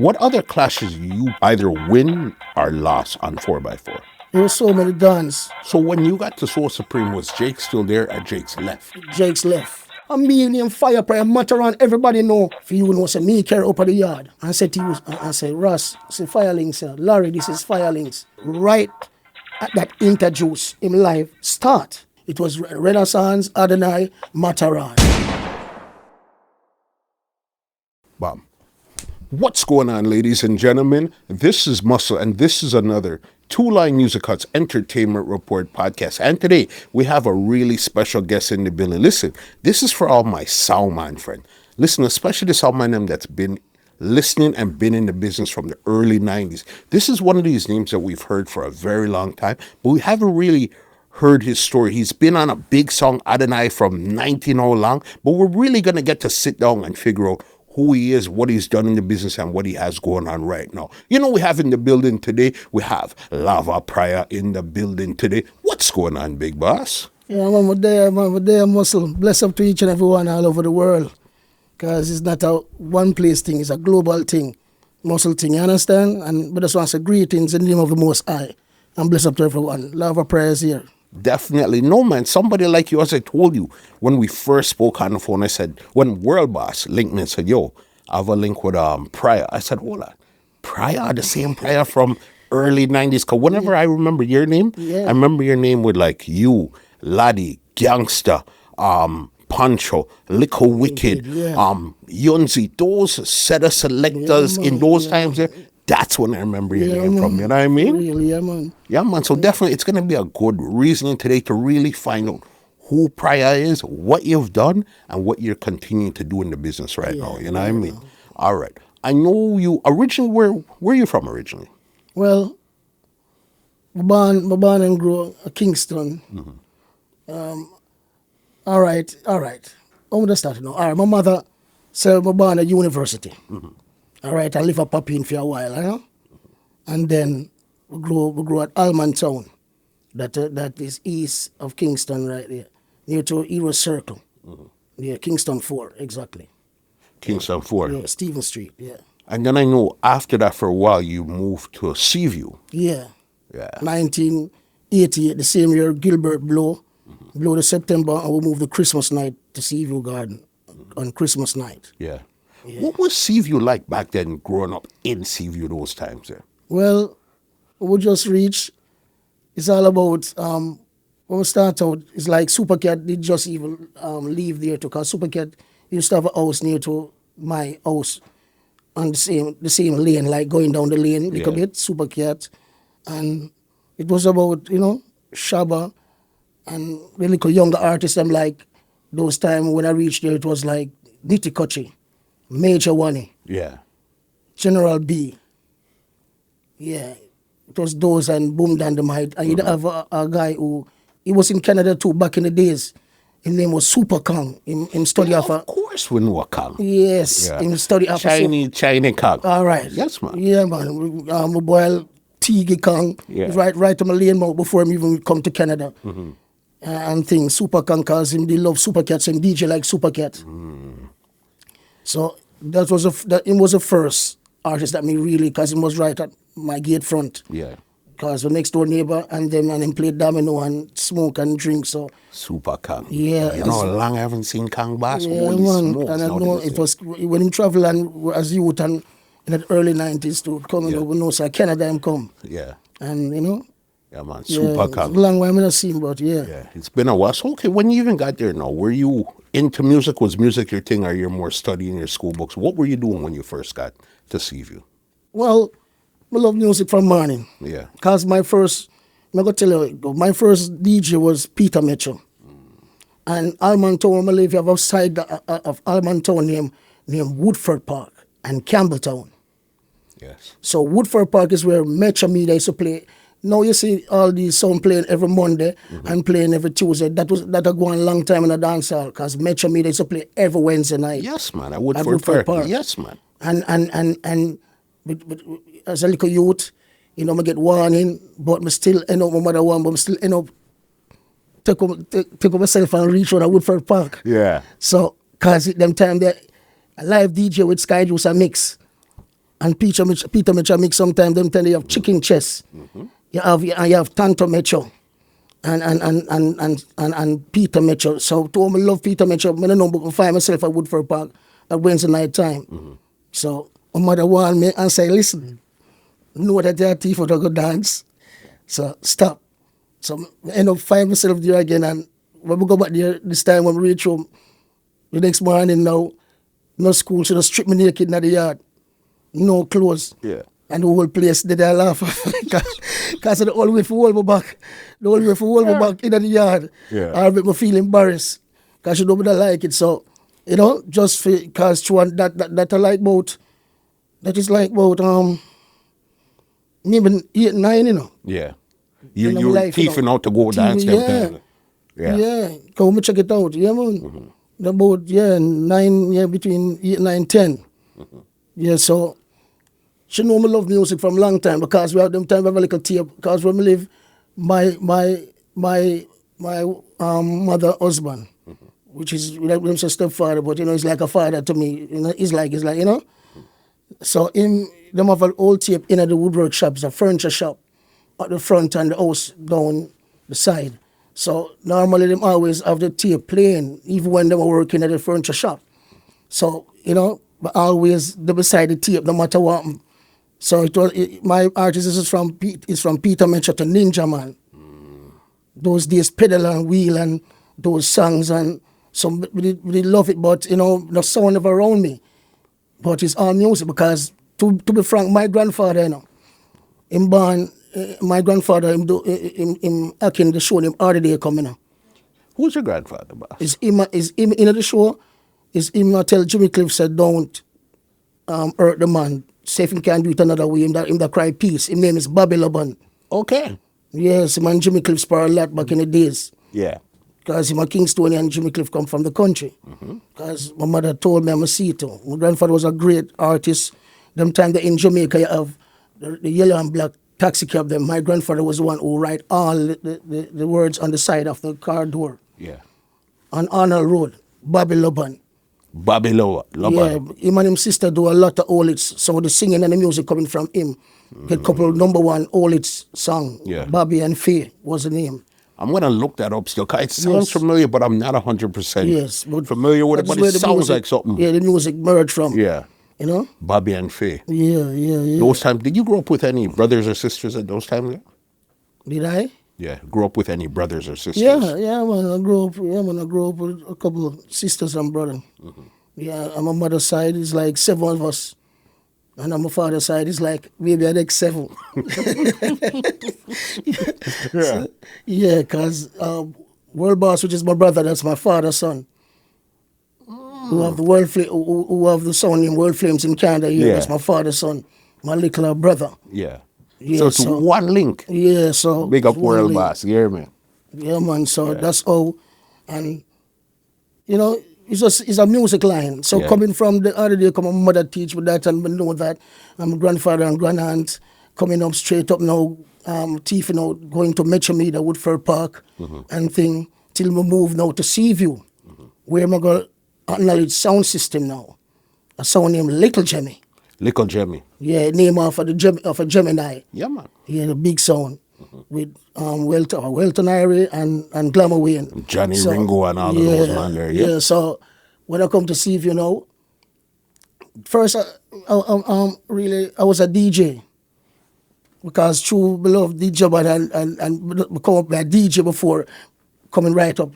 What other clashes you either win or lost on 4x4? There were so many dons. So when you got to Soul Supreme, was Jake still there or Jake's left? Jake's left. A me named Fire Pryor Matterhorn, everybody know. For you know, say me carry up at the yard. And said to you, I said, Russ, say Firelings, sir. Larry, this is Firelings. Right at that interjuice in life start. It was Renaissance, Adonai, Matterhorn. Bam. What's going on, ladies and gentlemen? This is Muscle, and this is another Two Line Music Hut's Entertainment Report podcast. And today, we have a really special guest in the building. Listen, this is for all my soundman friends. Listen, especially the soundman them that's been listening and been in the business from the early 90s. This is one of these names that we've heard for a very long time, but we haven't really heard his story. He's been on a big song, Adonai, from 19 long, but we're really going to get to sit down and figure out who he is, what he's done in the business, and what he has going on right now. You know, we have in the building today, we have Lava Pryor in the building today. What's going on, big boss? Yeah, we're there, Muscle. Bless up to each and everyone all over the world. Because it's not a one place thing, it's a global thing. Muscle thing, you understand? And but I just want to say greetings in the name of the Most High. And bless up to everyone. Lava Pryor is here. Definitely. No, man. Somebody like you, as I told you, when we first spoke on the phone, I said, when World Boss linked me and said, yo, I have a link with Pryor. I said, hold on. Pryor, the same Pryor from early 90s. Because whenever I remember your name, I remember your name with like you, Laddie, Gangster, Pancho, Lickle Wicked, Yunzi, those set of selectors in those times there. That's when I remember your name from, you know what I mean? Really, yeah, man. Yeah, man. So definitely it's going to be a good reasoning today to really find out who Pryor is, what you've done, and what you're continuing to do in the business right now. You know what I mean? All right. I know you originally, where are you from originally? Well, my born and grew up Kingston. All right. I'm going to start now. All right, my mother said my born at university. All right, I live at Papine for a while, you know? And then we grew at Almond Town. That is east of Kingston right there, near to Eros Circle. Yeah, Kingston 4, exactly. Kingston 4? Yeah, Stephen Street, yeah. And then I know after that for a while you moved to Seaview. Yeah. 1988, the same year Gilbert blew the September, and we moved the Christmas night to Seaview Garden on Christmas night. Yeah. What was Seaview like back then, growing up in Seaview those times there? Well, we just reached, it's all about, when we start out, it's like Supercat did just even leave there too, because Supercat used to have a house near to my house on the same lane, like going down the lane a little bit, Supercat. And it was about, you know, Shabba and the little younger artists. I'm like, those times when I reached there, it was like Nitty Kutchie, Major Wani, General B. Yeah, it was those and Boom Dandimite. And you'd have a guy who, he was in Canada too back in the days. His name was Super Kong. In study of course we know a Kong. Yes, in study of Chinese Kong. All right. Yes, man. Yeah, man. My boy Tigi Kong, right to my lane mouth before him even come to Canada. And things. Super Kong calls him, they love Supercats and DJ like Supercat. So that was the first artist that me really, because he was right at my gate front. Yeah. Because the next door neighbor and him played domino and smoke and drink. So Super Kong. Yeah. You know, long I haven't seen Kong Bass. Yeah, man. And I know it was when him travel and as youth and in the early 90s to come, we know, so Canada him come. Yeah. And you know. Yeah, man. Super Kong. It's a long way I haven't seen, but yeah. It's been a while. So, okay, when you even got there now, were you into music? Was music your thing, or you're more studying your school books? What were you doing when you first got to Seaview? Well, I love music from morning. Yeah. Because I'm going to tell you, my first DJ was Peter Mitchell. And Almond Town, I live outside of Almond Town named Woodford Park and Campbelltown. Yes. So Woodford Park is where Metro Media used to play. Now you see all these songs playing every Monday and playing every Tuesday. That had gone a long time in the dancehall because Metro Media used to play every Wednesday night. Yes, man. At Woodford Park. Yes, man. And as a little youth, you know, I get warning, but I still end up, my mother warned, but I still end up take up myself and reach out at Woodford Park. Yeah. So, because them time there, a live DJ with Sky Juice and Mix. And Peter Metro mix sometimes them tell you have chicken chest. You have Tanto Metro and Peter Metro. So to me love Peter Metro, I don't know, but I find myself at Woodford Park at Wednesday night time. So my mother warned me and say, listen, know that you're a thief or to go dance. So stop. So I end up finding myself there again, and when we go back there this time when we reach home, the next morning now, no school, so they strip me naked in the yard. No clothes. Yeah. And the whole place did I laugh. Because the whole way for hold me back. The whole way for hold me back in the yard. Yeah. I make me feel embarrassed. Because you don't like it. So, you know, just because that I like about, that is like about maybe 8, 9, you know. Yeah. You're thiefing out to go dance. Yeah. Come check it out. Yeah, man. About, 9, between 8, 9, 10. Yeah, so she know me love music from long time because we have them time we have a little tape. Because when we live, my mother husband, which is like them say stepfather, but you know, he's like a father to me. You know, he's like, you know. So them have an old tape in the woodwork shop, it's a furniture shop at the front and the house down the side. So normally them always have the tape playing, even when they were working at the furniture shop. So, you know, but always they beside the tape, no matter what. So my artist is from Peter Metro to Ninja Man. Those days, pedal and wheel and those songs, and so we love it. But you know, the sound never around me. But it's all music because, to be frank, my grandfather, you know, my grandfather, him acting the show, him all the day coming up. Who's your grandfather, boss? Is him in the show? Is him not tell Jimmy Cliff said don't hurt the man. Say if he can't do it another way, him that cry peace. His name is Bobby Laban. Okay. Yes, him and Jimmy Cliff spar a lot back in the days. Yeah. Because him a Kingston and Jimmy Cliff come from the country. Because my mother told me I'm a Seato. My grandfather was a great artist. Them time that in Jamaica you have the yellow and black taxi cab them. My grandfather was the one who write all the words on the side of the car door. Yeah. On Arnold Road, Bobby Laban. Bobby Laban. Yeah, him and his sister do a lot of old hits. So the singing and the music coming from him. A couple #1 old hits song. Yeah. Bobby and Faye was the name. I'm going to look that up still. It sounds familiar, but I'm not 100% but familiar with it, but it sounds like something. Yeah, the music merged from. Yeah. You know? Bobby and Faye. Yeah. Those times, did you grow up with any brothers or sisters at those times? Did I? Yeah, grew up with any brothers or sisters? Yeah, man. I grew up with a couple of sisters and brothers. Yeah, on my mother's side, it's like 7 of us. And on my father's side, it's like maybe the next 7. Yeah. Yeah, because World Boss, which is my brother, that's my father's son. Who have the who have the sound in World Flames in Canada. Yeah, that's my father's son, my little brother. Yeah. Yeah, so it's one link. Yeah, so big up World Boss, you hear me? Yeah, man. So that's how, and you know, it's a music line. So coming from the other day, my mother teach me that, and I know that. And my grandfather and grandaunt coming up straight up now, thieving out, going to Metro Media, Woodford Park, and thing, till we move now to Seaview, where I'm going to acknowledge sound system now. A sound named Little Jemmy. Little Jemmy. Yeah, name of a Gemini. Yeah, man. Yeah, the big sound. With Welton Irie and Glamour Wayne. Johnny Ringo and all of those man there, yeah. Yeah, so when I come to see if you know, first I was a DJ. Because true beloved DJ and become up a DJ before coming right up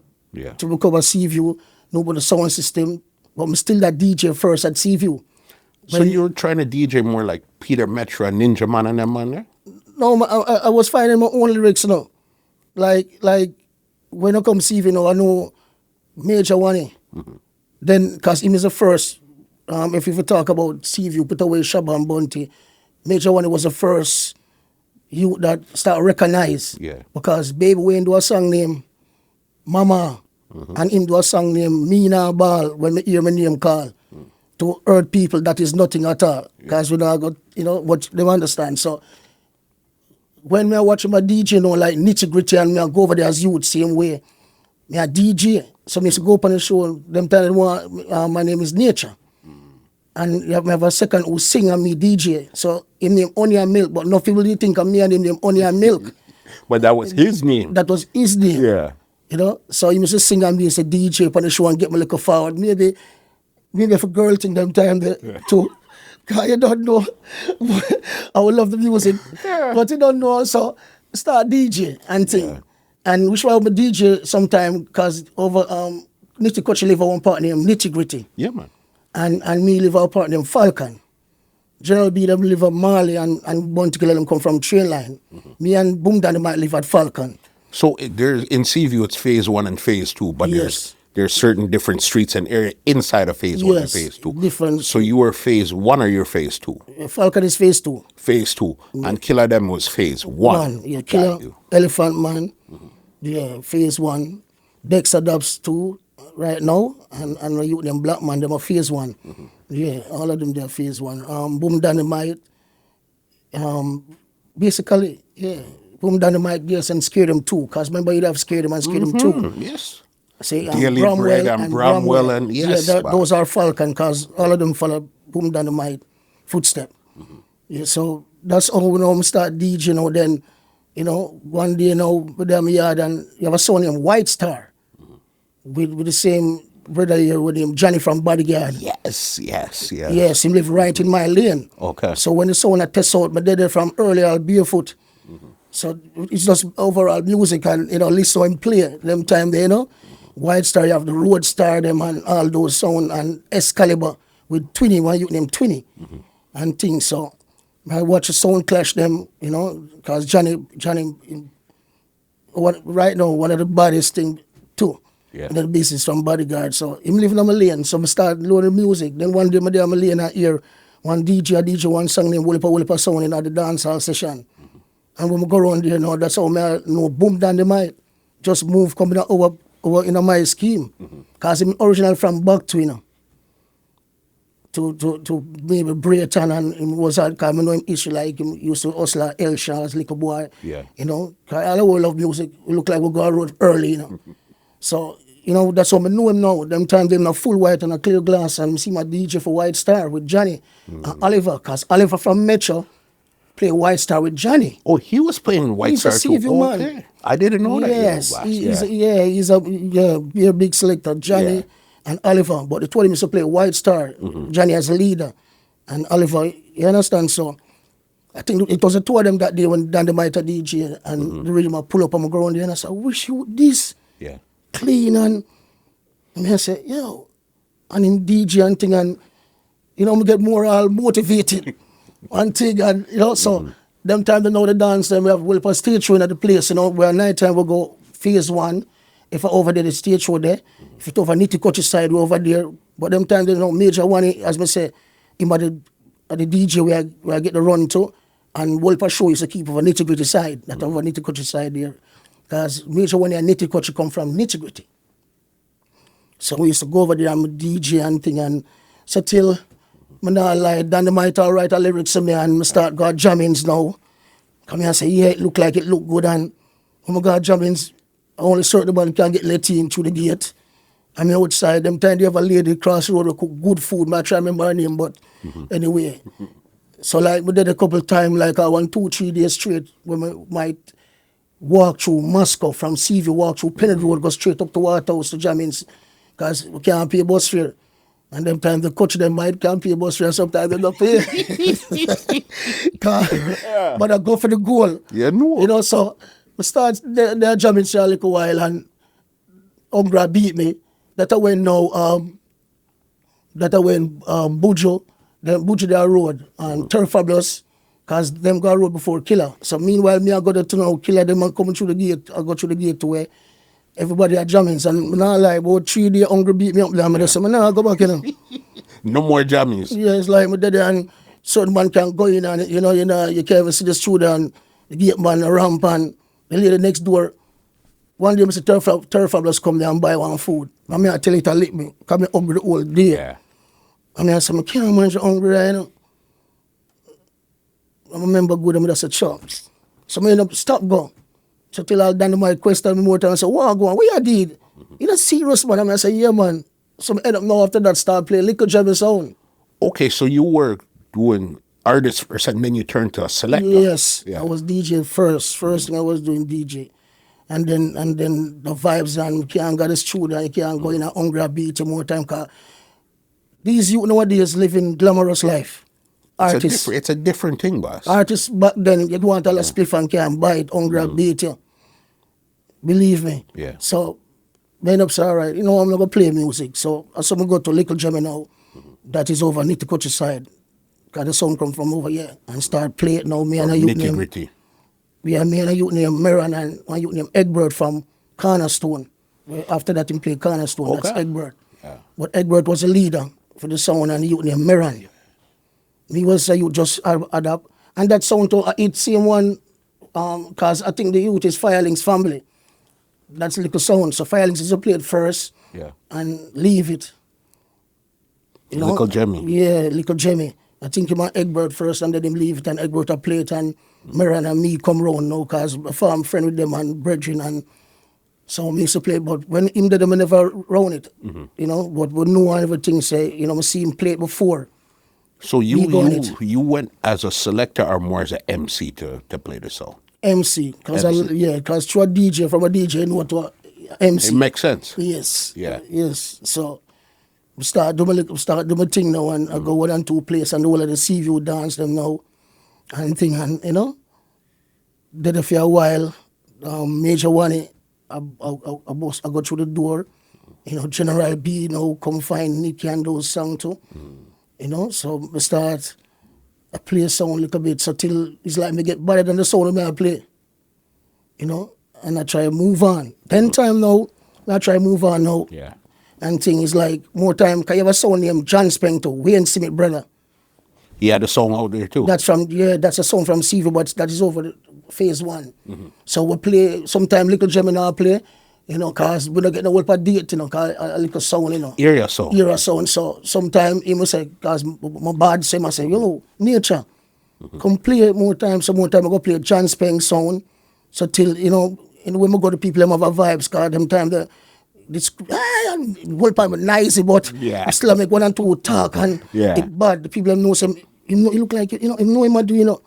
to become a Seaview, nobody sound system, but I'm still that DJ first at Seaview. So you're trying to DJ more like Peter Metro and Ninja Man and them man there? No, I was finding my own lyrics now. Like when I come see you know, I know Major One. Then, because him is the first, if you talk about Seaview, put away Shabba and Bunty, Major One was the first you that start recognize. Yeah. Because Baby Wayne do a song named Mama, and him do a song named Mina Ball when me hear my name call. To hurt people, that is nothing at all. Because we don't got, you know, what they understand. So, when me watch my DJ, you know, like Nitty Kutchie, and me I go over there as youth, same way. Me a DJ. So me used to go up on the show, them telling me my name is Nature. And you have a second who sing and me DJ. So him name Honey and Milk, but no people did think of me and him name Honey and Milk. But that was his name. That was his name. Yeah. You know, so he used to sing and be a DJ upon the show and get me like forward. Maybe for girl thing them time there too. Cause you don't know. I would love the music. But you don't know, so start DJ and thing. Yeah. And which one I'm a DJ sometime because over Nitty Kutchie live one partner named Nitty Gritty. Yeah, man. And me live a partner named Falcon. General B them live at Marley and Bounty Killer them come from train line. Me and Boom Dandimite live at Falcon. So there's in Seaview it's phase 1 and phase 2, but Yes. there's certain different streets and area inside of phase 1 and Yes, phase 2. different. So you were phase 1 or you're phase 2? Falcon is phase 2. Phase 2. And Killer them was phase 1. Yeah, Got Killer, you. Elephant Man, yeah, phase 1. Dexter Dubs 2 right now, and you them Black Man, them are phase 1. Yeah, all of them they're phase 1. Boom Dynamite, basically, yeah, Boom Dynamite, yes, and Scare Them 2, because remember you'd have Scare Them and Scare Them 2. Yes. Say, Daily Bread and Bramwell and yes. Yeah, those are Falcon, because all of them follow Boom Dynamite footstep. Yeah, so that's how we know start DJing. You know, then, you know, one day, you know, with them yard and you have a son named White Star with the same brother here with him, Johnny from Bodyguard. Yes. Yes, he live right in my lane. Okay. So when the son I test out, my dad from earlier barefoot. So it's just overall music and, you know, listen to him play them time there, you know. White Star, you have the Road Star, them and all those sound and Excalibur with Twinny, one you name Twinny and things. So I watch the sound clash them, you know, because Johnny, right now, one of the baddest thing too. Yeah. And the business from Bodyguard. So him living on my lane. So I start loading music. Then one day I on my lane I hear one DJ one song named Wolipa Sound in the dancehall session. And when we go around there, you know, that's how I know Boom Dandimite just move coming over in my scheme. Because I'm original from back to, you know. To maybe Brayton and him was hard because I know him issue like him used to hustle at El Shah's little boy. Yeah. You know, because all the love music. We look like we go on road early, you know. So, you know, that's how I know him now. Them times them not full white and a clear glass and see my DJ for White Star with Johnny and Oliver. Because Oliver from Metro play White Star with Johnny. Oh, he was playing White He's Star a Seaview too. man. Okay. I didn't know that. Yes, Yeah. he's a big selector, Johnny and Oliver. But they told him to play White Star, Johnny as a leader, and Oliver. You understand? So I think it was the two of them that day when Dandimite DJ and the rhythm pull up on the ground there, and I said, I wish you would this Yeah. clean and I said, yo, and in DJ and thing and you know, me get more motivated and thing and you know, so them time they know the dance, then we have well a stage show at the place, you know, where night time we go phase 1. If I over there the stage show there, if it's over Nitty Kutchie side, we over there. But them time they know major one, as me say, him at the DJ where I get the run to, and Wolper show is to keep over Nitty Gritty side, that over Nitty Kutchie side there. Because major one and Nitty Kutchie come from Nitty Gritty. So we used to go over there and DJ and thing and so till I not lie, Dandimite all write a lyrics to me and I start got jammings now. Come here and say, yeah, it look like it look good and when I got jammings, only certain man can get let in through the gate. I'm outside, them time they have a lady cross the road who cook good food, I try to remember her name, but anyway. So like we did a couple times, like I 1, 2, 3 days straight when we might walk through Moscow from Seaview, walk through Pennant Road, go straight up to Waterhouse to Jammins, because we can't pay bus fare. And them times the coach them might can't pay bus fare, sometimes they don't pay. But I go for the goal. Yeah, no. You know, so we start there jamming for a little while and Umbra beat me. That I went now, Bujo, then Bujo their road and Turf Fabulous, because them got road before Killer. So meanwhile, me I go to know Killer, them and coming through the gate, I go through the gate to where everybody are jamming. And I not like about 3 days hungry beat me up there. I just say, nah, go back, you know. No more jammies. Yeah, it's like my daddy and certain man can go in and you can't even see the student and the gate man a ramp and the lady next door. One day Mr. Turf Fabulous come there and buy one food. I mean I tell it to lick me, because I'm hungry the whole day. Yeah. I mean I say, I can't manage hungry right now. I remember good, I just said, chops. So I end up stop go. So till all Dandimite question me more time and say, what go on? What you did? You not serious man? I say, yeah man. So I end up now after that start playing Little Jabby Sound. Okay, so you were doing artist first, and then you turned to a selector. Yes, Yeah. I was DJ first. First thing I was doing DJ. And then the vibes, and you can't go to the studio, you can't go in a hungry beat more time, cause these youth nowadays living glamorous life. Artists. It's a different thing, boss. Artists back then, you want a spliff and can't buy it, hungry beat you. Believe me. Yeah. So, then up, all right, I'm not going to play music. So, as I go to Little Gemmy now, that is over Nitty Kutchie side, because the sound come from over here, and start playing now, me and a youth Nitty name. gritty. Yeah, me and a youth named Meron and one youth named Egbert from Cornerstone. After that, he played Cornerstone. That's Okay. Egbert. Yeah. But Egbert was a leader for the sound, and the youth named Meron. Me was a youth just adapt. And that sound too, it's same one, because I think the youth is Firelings family. That's little sound. So Firelings is played first Yeah. and leave it. Little Jemmy. Yeah, Little Jemmy. I think him and Egbert first, and then him leave it, and Egbert a play it, and Meron and me come round now, because I'm friend with them and brethren, and so we used to play. But when him did them, I never round it, but we know and everything, say, I see him play it before. So Me go on it. you went as a selector or more as an MC to play the song? MC, because MC. because through a DJ, from a DJ, you know what to MC. It makes sense. Yes. Yeah. Yes. So we start doing my thing now, and I go 1 and 2 place, and all of the Seaview dance them now and thing, and did it for a while. Major one, I go through the door, General B come find Nicky and those songs too. So we start I play a sound a little bit, so till it's like me get better than the sound of me I play. And I try to move on. 10 time now, I try to move on now. Yeah. And thing is like more time, cause you have a sound named John Spento, Wayne Smith brother. He had a song out there too. That's a song from Seaview, but that is over phase 1. So we play sometime Little Gemmy now play, cause we don't get no whole part date, cause a little sound, Area song. Era sound. So sometime he must say, cause my bad say, I say, nature, come play more time. So more time I go play John Speng sound. So till, when we go to people, them have a vibes, cause them time this whole time nice, but Yeah. I still make 1 and 2 talk, and Yeah. it bad. The people them know some, he look like, him know him a do,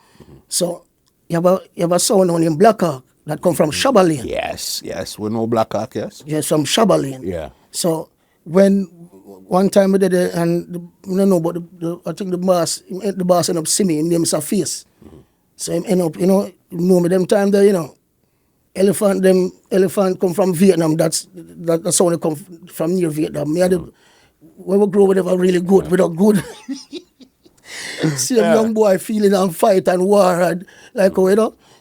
So you have a sound on him, Black Hawk, that come from Shabba Lane. Yes, we know Black Hawk, yes. Yes, from Shabba Lane. Yeah. So when one time we did it, and I don't know, but I think the boss ended up seeing me, his name is a face. So him end up, know me them time there, elephant come from Vietnam. That's sound come from near Vietnam. Me had when we grow with them really good, without good. See a young boy feeling and fight and war and like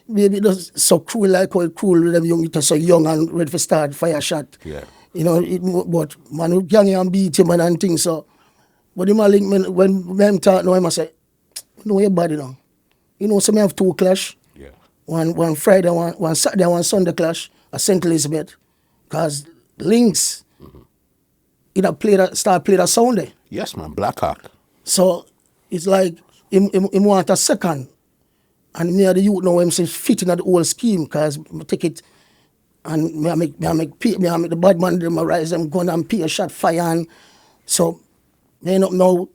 maybe just so cruel, like how it cruel with them young, so young and ready for start fire shot. Yeah. But man who gang and beat him and things, so but him a link me when them talk now, I must say, know your body now. So me have 2 clash. Yeah. One Friday, one Saturday, one Sunday clash at St. Elizabeth. Because Lynx, start play that sound there. Yes, man, Black Hawk. So it's like him want a second. And me and the youth now, him say fitting at the whole scheme, because I take it and me I make the bad man them rise them gun and pay a shot fire, and so me end up now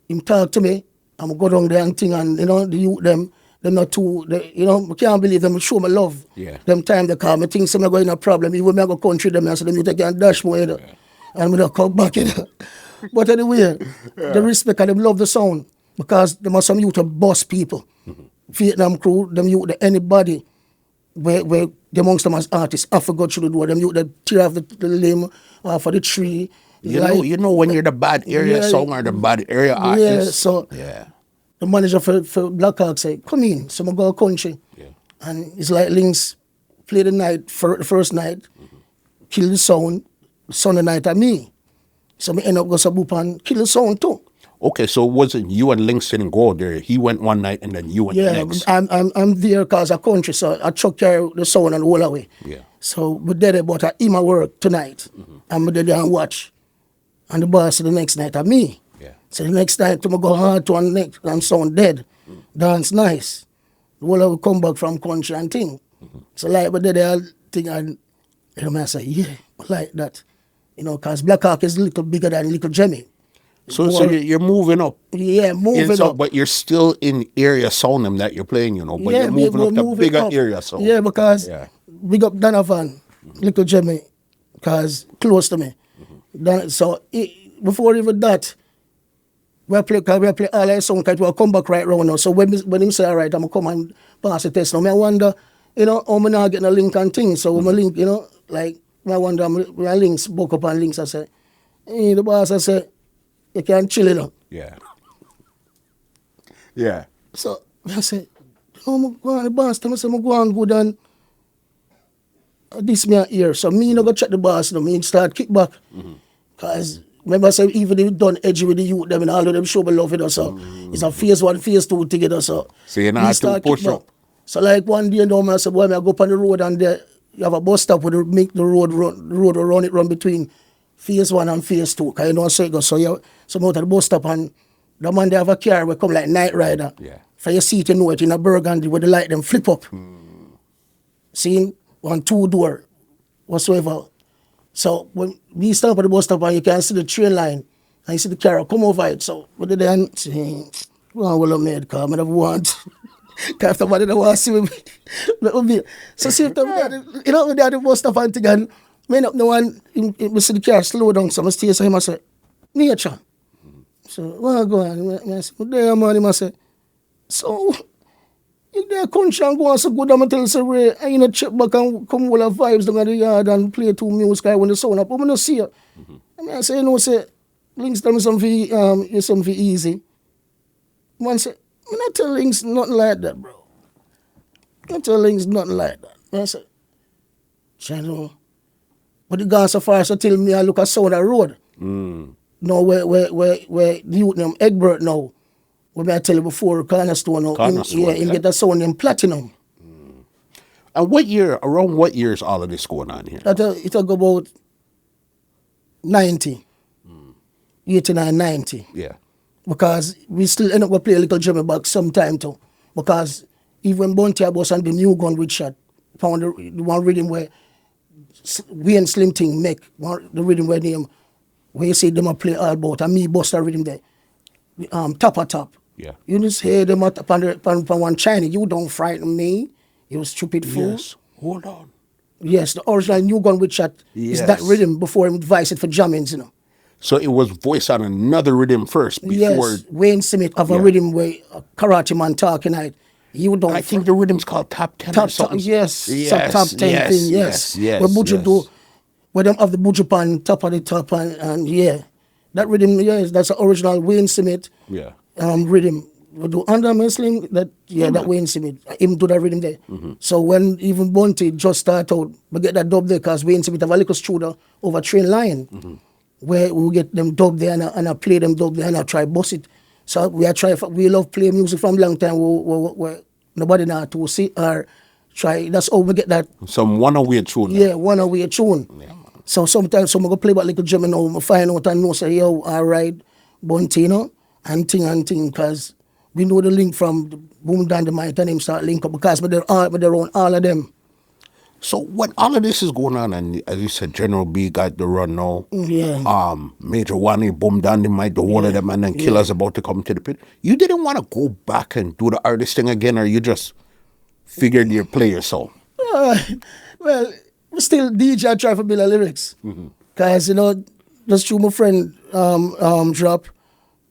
him talk to me, I'm go down there and thing, and the youth them not too I can't believe them show me love. Yeah. Them time they call me think some going a problem, even me I go country them and so them you take and dash more and me not come back But anyway, the respect and them love the sound, because there are some youth to boss people. Vietnam crew, them youth anybody where amongst them as artists, I forgot through the door, them youth that tear off the limb off of the tree. You know when you're the bad area song or the bad area artist. Yeah, so the manager for Black Hawk say, come in, so I go country. Yeah. And it's like Links play the night, for the first night, kill the sound, Sunday night at me. So I end up go to Boop and kill the sound too. Okay, so wasn't you and Lynx didn't go there? He went one night and then you went the next. I'm there because of country, so I took care of the sound and all away. Yeah. So we did it, but I eat my work tonight. And we did it and watch. And the boss the next night at me. Yeah. So the next night, I go hard to one next and sound dead. Dance nice. The whole will come back from country and thing. So like we did the thing, and I say, yeah, I like that. Because Black Hawk is a little bigger than Little Jemmy. So more, you're moving up. yeah, moving So, up. but you're still in area sound them that you're playing, you know. But Yeah, you're moving we're up to moving bigger up. area sound. Yeah, because Yeah. big up Donovan, little Jimmy, because close to me. So before even that, we play all our song, because we'll come back right round now. So when him say, all right, I'm going to come and pass the test now, I wonder, you know, how I'm not getting a link and things. So when I link, you know, like, I wonder, my links, book up and links, I say, hey, the boss, I say, you can chill it out. Yeah. Yeah. So I said, oh, I'm going to the boss, tell me, I'm going good and this me here. So me no go check the boss, no, me start kick back. Because remember I said, even if you done edgy with the youth, them and all of them show me love, you know, so it's a phase 1, phase 2 together, so So you're me not to start push kick back. up. So like one day, you know, I said, boy, I go up on the road and there, you have a bus stop where they make the road run between phase 1 and phase 2. Because you know, so it goes, so you some out at the bus stop and the man they have a car will come like night rider. Yeah. For your seat, you know it, in a burgundy where the light them flip up. Seeing on 2-door, whatsoever. So when we stop at the bus stop and you can see the train line and you see the car come over it. So what did they say? Well, well, I'm made, because I don't want. Because somebody don't want to see me. Let me. So see if them, you know, when they at the bus stop and thing, and me up no one, we see the car slow down, so I stay, so him I say, nature. So, well, go on. I say, there, man, him I say, so, if they're country and go on so good, I'm going to tell you, say, Ray, I ain't check back and come all the vibes down at the yard and play 2 music when the sound up. I'm going to see you. I say, you know, say, Links tell me something easy. Man say, I'm not tell Links nothing like that, bro. I tell Links nothing like that. I say, Channel. But the guy so far as to tell me I look at Sound Road. Now where the youth name Egbert now. What I tell you before, Cornerstone now. Cornerstone, Him get a sound named Platinum. And around what year is all of this going on here? It'll go about 90. 89, 90. Yeah. Because we still end up with play a little Jimmy back sometime too. Because even Bounty Boss and the new gun with shot found the one rhythm where Wayne Slim Thing make the rhythm where name where you see them a play all about and me bust the rhythm there. Top. Yeah. You just hear them up on one China. You don't frighten me, you stupid fool. Yes. Hold on. Yes, the original new gun with shot is that Yes. rhythm before him advised it for jammings, you know. So it was voiced on another rhythm first before. Yes, Wayne Smith of a rhythm where a karate man talking like you don't. I think the rhythm's called Top 10 or top something. yes, some top 10 thing, yes. Yes. Where Buju do, where them have the Buju pan top of the top and yeah, that rhythm, yes, that's the original Wayne Smith. Yeah. Rhythm. We do under Muslim that Wayne Smith him do that rhythm there. So when even Bounty just start out, we get that dub there because Wayne Smith have a little studio over train line. Where we get them dub there and I play them dub there and I try bust it. So we love play music from long time where nobody know to see or try. That's how we get that. Some one-away tune. Yeah, one-away tune. Yeah. So sometimes I go play back little Jimmy now, I find out and know say, yo, all right, Bounty, you know, and thing, because we know the link from the Boom Dandimite and him start link up because they're on all of them. So when all of this is going on, and as you said, General B got the run now. Yeah. Major Wani, Boom Dandimite, the one of them, and then Killer's about to come to the pit. You didn't want to go back and do the artist thing again, or you just figured you'd play yourself? Well, still DJ I try for build the lyrics. Because, you know, just through my friend drop,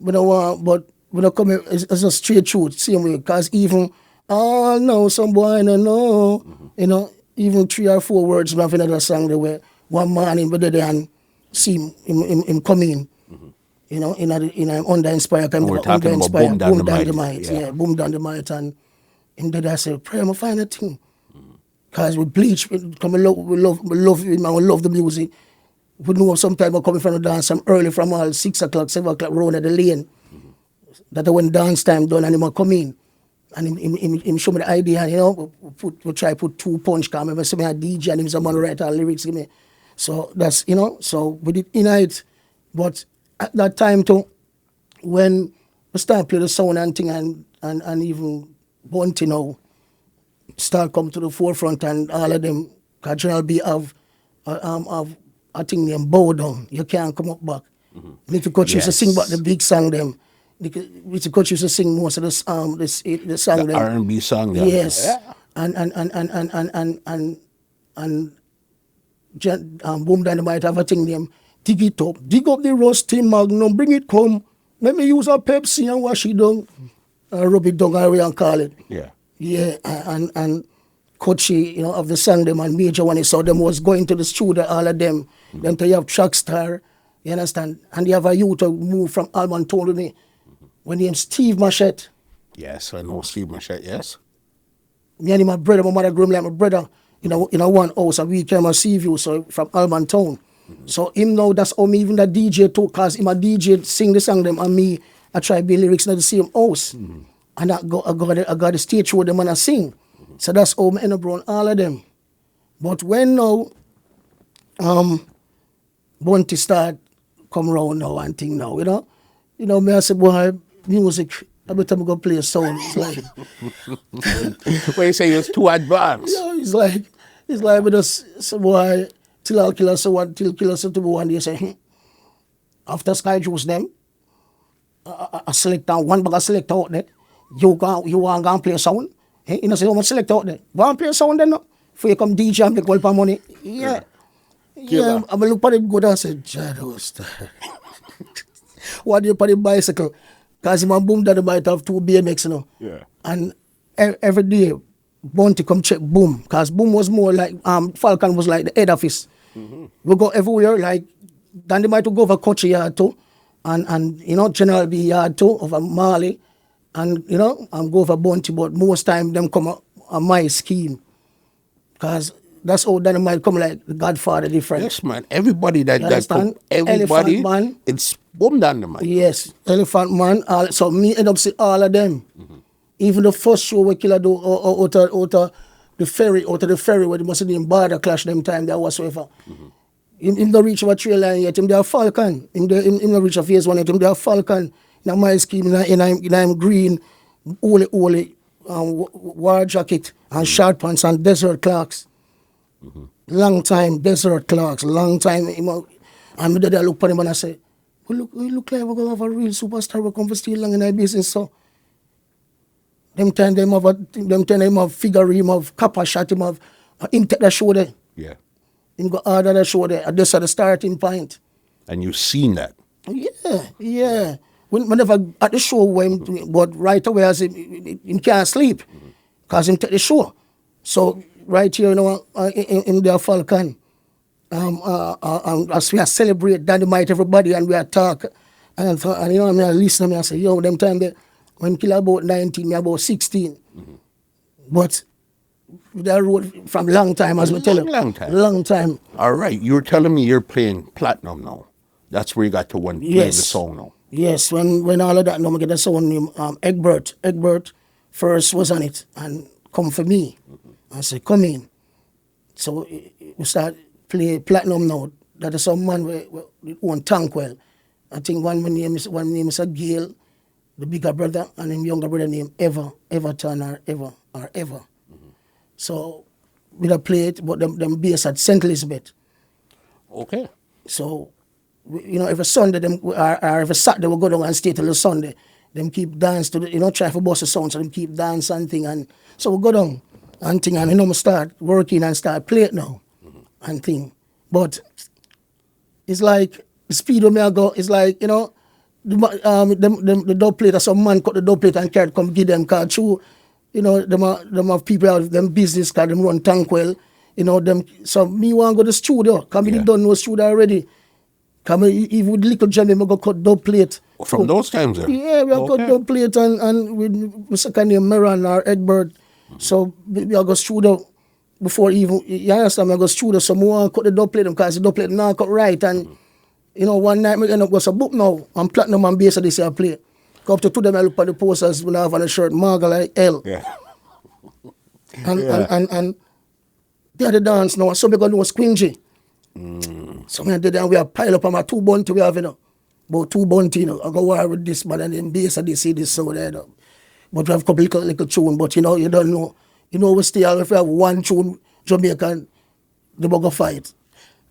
but when I come in, it's a straight truth, same way. Because even, no, some boy I don't know, you know, even 3 or 4 words, I have another song there where one man in there and see him come in. You know, in a under inspired kind of we're talking about Boom Dandimite. Yeah, Boom Dandimite. And in there I say, pray I find a thing. Because we bleach, we love the music. We know sometimes I come from the dance early from all 6 o'clock, 7 o'clock round at the lane. That when dance time done and him come in. And him show me the idea, and you know, we try put 2 punch, because I see me a DJ and him someone write all lyrics give me. So that's, you know, so we did in it. But at that time too, when we start play the sound and thing and even Bounty now start come to the forefront and all of them, because General B have a thing named bow down. You can't come up back. Nitty Kutchie used to sing about the big song them. Nitty Kutchie used to sing most of the song The them. R&B song. Them. Yes. Yeah. And Boom Dandimite have a thing them. Dig it up. Dig up the rusty magnum. Bring it come. Let me use a Pepsi and wash it down. Rub it down and call it. Yeah. Yeah. And Kutchie, you know, of the song them and Major One, so them was going to the studio, all of them. Then you have Trackstar, you understand? And you have a youth who moved from Almond told me, when named Steve Machette. Yes, I know Steve Machette, yes. Me and my brother, my mother grew me like my brother, you know, in a one house, and we came to Seaview, so from Almond Town. So him now, that's how me even the DJ too, cause him a DJ sing the song them, and me, I try to be lyrics in the same house. And I got the stage show them and I sing. So that's how I end up around all of them. But when now, Bunty start come around now and thing now, you know, me I say, boy, music, every time I go play a song, it's like, When you say it was too advanced. you know, it's like we just say, boy, till I'll kill us, so one, till kill us, to one day say, after Sky Juice them, I select out one bag of select out there, you want to go and play a sound? You know, say, how much select out there? Go and play a sound then, no? Before you come DJ and make all for money. Yeah. Yeah, I'm look at him good and say, Jados. What do you put the bicycle? Because my Boom Daddy might have 2 BMX, you know. Yeah. And every day, Bunty come check Boom. Because Boom was more like, Falcon was like the head office. We go everywhere, like, Dandimite to go over Kutchie yard too. And you know, General B yard too, over Marley. And, you know, I'm go over Bunty, but most time them come on my scheme. Because that's how Dandimite come like the Godfather different. Yes, man. Everybody that understand? everybody, Elephant Man. it's Boom Dandimite. Yes, Elephant Man. So me end up see all of them. Even the first show we Killer do out of the ferry where they must have been border clash them time there whatsoever. Him don't reach our trail line yet. Him there Falcon. Him don't reach a phase 1 yet. Him there Falcon. In my scheme, in green, holy, war jacket and short pants and desert clocks. Long time, desert clocks, long time. And me there look at him and I say, we look like we're going to have a real superstar. We're going to stay long in our business. So, them time them have figure, him have copper shot, him have him take the show there. Yeah. Him go order the show there. This is the starting point. And you've seen that. Yeah. Whenever at the show, but right away as him can't sleep because him take the show. So right here, you know, in the Falcon, as we are celebrate Dandimite everybody and we are talk, and you know, I listen and I say, yo, them time there, when Killer about 19, me about 16, but that road from long time, as we tell you, long time. All right, you were telling me you're playing platinum now. That's where you got to play the song now. Yes, when all of that, now I get a song named Egbert. Egbert first was on it and come for me. I said, come in. So we start play platinum now. That is some man we own Tankwell. I think one name is a Gale, the bigger brother, and his younger brother named Everton or Ever. So we don't play it, but them base at St. Elizabeth. Okay. So you know, every Sunday or every Saturday we go down and stay till the Sunday. Them keep dance to try for bust the sound, so them keep dance and thing. And so we go down and thing, and we start working and start play it now and thing. But it's like the speed of me I go, it's like, you know, the dub plate, or some man cut the dub plate and can't come give them card through, you know, them have people out them business card, them run Tankwell, you know, them. So me want to go to the studio, because me don't know studio already. Come even with little Jimmy, I go cut dub plate. From those times there? Yeah, we have cut dub plate and with second name Meran or Egbert. So we go studio before even, you understand, I go studio, so more cut the dub plate because the dub plate now cut right. And, you know, one night I end up with a book now, and platinum and bass this year play. Go up to them, I look at the posters when I have on the shirt, Marga like L. Yeah. And they had the dance now, so we go do a squingy. So when I did that, we have pile up on my 2 bunty we have, you know. About 2 bunty, you know. I go war with this man and then bass and they see this so there, you know. But we have a couple little tune, but you know, you don't know. You know, we still, if we have 1 tune, Jamaican, they will go fight.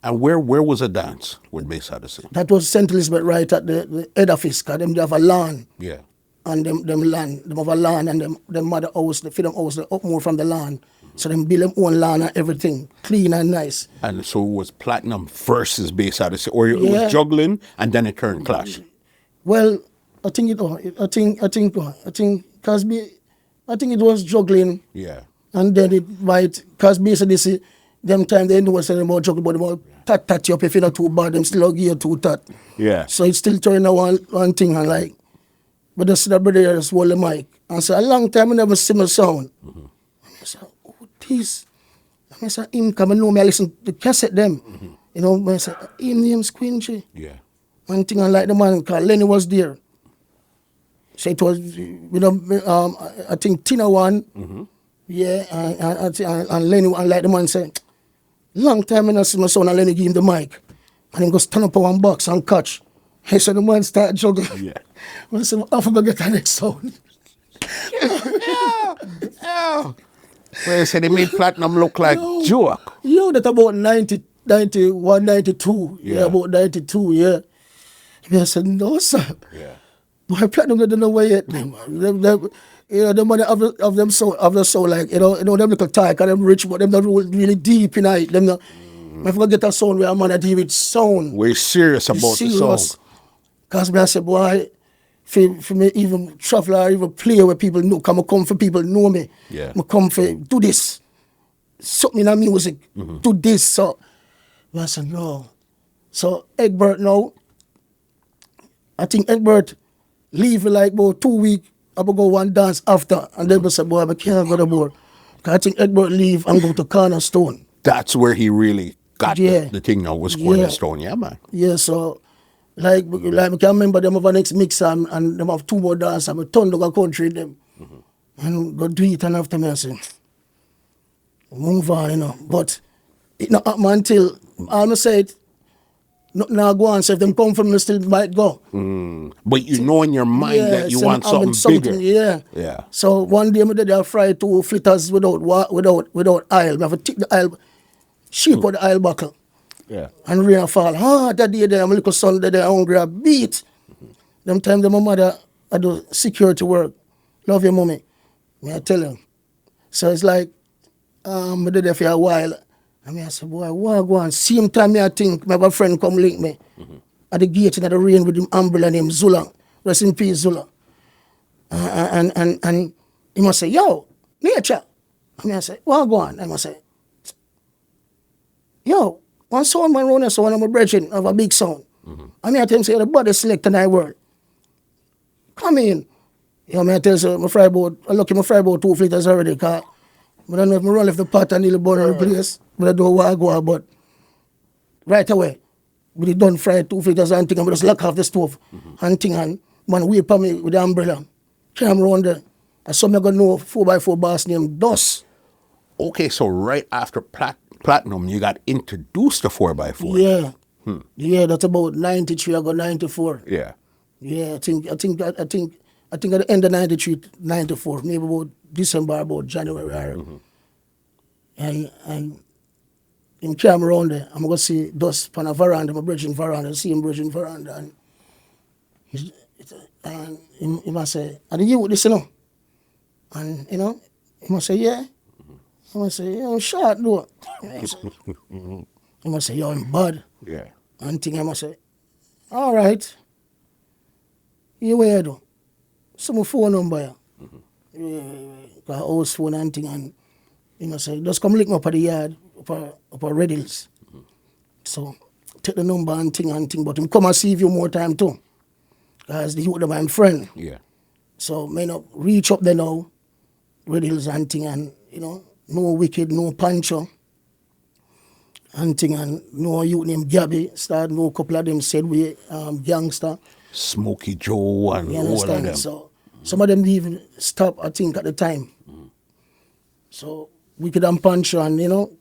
And where was a dance with Bass Odyssey? That was St. Elizabeth right at the head office, because them they have a lawn. Yeah. And them land, them have a lawn, and them mother house, the freedom house, they up more from the lawn. So them build them own lawn and everything, clean and nice. And so it was Platinum versus Bass Odyssey, or it was juggling and then it turned clash. Well, I think it was juggling. Yeah. And then it might, because basically, them time they know what's about juggling, but about tat you up if you're not too bad, them still give you two tat. Yeah. So it's still trying to one thing and like, but the see the brother just hold the mic. And so a long time I never see my sound. Mm-hmm. I said, oh, this. I said, him come and know me, I listen to the cassette them. Mm-hmm. You know, I said, him name's Quincy. Yeah. One thing I like the man called Lenny was there. So it was, you know, I think Tina one. Mm-hmm. Yeah, and Lenny, and like the man said, long time I not see my son, and Lenny give him the mic. And he go stand up on one box and catch. He said the man start juggling. Yeah. I said, I forgot to get the next sound. Yeah. Well, so they made Platinum look like joke. Yo, that about 90, 91, 92. Yeah, about 92, yeah. I said, no, sir. Yeah. Boy, Platinum, they don't know where yet. Them, you know, the money of them so like, you know, them little tight, because them rich, but them not really deep in it. Them not, I forgot to get a sound where a man that deal with sound. We're serious about the song. Because I said, boy, for me even travel or even play where people know, come for people know me. Yeah. I come for do this. Something in the music, do this. So I said, no. So Egbert now, I think Egbert leave like about 2 weeks, I will go one dance after. And then I said, boy, I can't go to board. Because I think Egbert leave and go to Cornerstone. That's where he really got the thing now, was Cornerstone. Yeah, man. Yeah, so like I can remember them have a next mix and them have 2 more dances and I turn to the country them. And go do it and after me I say, move on, you know. But it not happen until I say it, now go on, so if them come from me still might go. But you know in your mind that you want something bigger. Yeah. So one day I did I fry 2 flitters without oil. I have to take the oil, shape out the oil buckle. Yeah. And rain fall. That day there, my little son there, hungry, I beat. Them time my mother, I do security work. Love your mommy. I tell him. So it's like, I did there for a while. I said, boy, what go on? Same time I think my friend come link me at the gate in the rain with him umbrella named Zula. Rest in peace, Zula. And he must say, yo, nature. I say, what go on? I must say, yo, one sound man run so one of my brethren have a big sound. I tell him say the body select in the world. Come in. You know, I tell you, I lucky my fry about 2 flitters already, because I don't know if I run left the pot and nearly burn the place, but I don't want to go, but right away, we done fry 2 flitters and thing, and we just lock off the stove and thing, and man wait for me with the umbrella. Came around there. I saw me going to know 4x4 boss named Dos. Okay, so right after Platinum, you got introduced to 4x4. Yeah. Yeah, that's about 93, I got 94. Yeah. Yeah, I think at the end of 93, 94, maybe about December, about January. And in came around there, I'm going to see Dust on a veranda, my bridging veranda, see him bridging veranda. And he must say, are you with this, you know? And, you know, he must say, yeah. He must say, yo, short, though. He must say, yo, I'm bad. Yeah. And thing I must say, all right. You where though? Some phone number. Got house phone and thing, and you know say, just come lick me up at the yard, up at Red Hills. So take the number and thing, but him come and see you more time too. Because the youth of my friend. Yeah. So may not reach up there now, Red Hills and thing, and you know, no wicked, no pancho. And thing, and no youth named Gabby, start no couple of them said we gangster. Smokey Joe and all of them. So some of them even stop, I think, at the time. So Wicked and Pancho and, you know,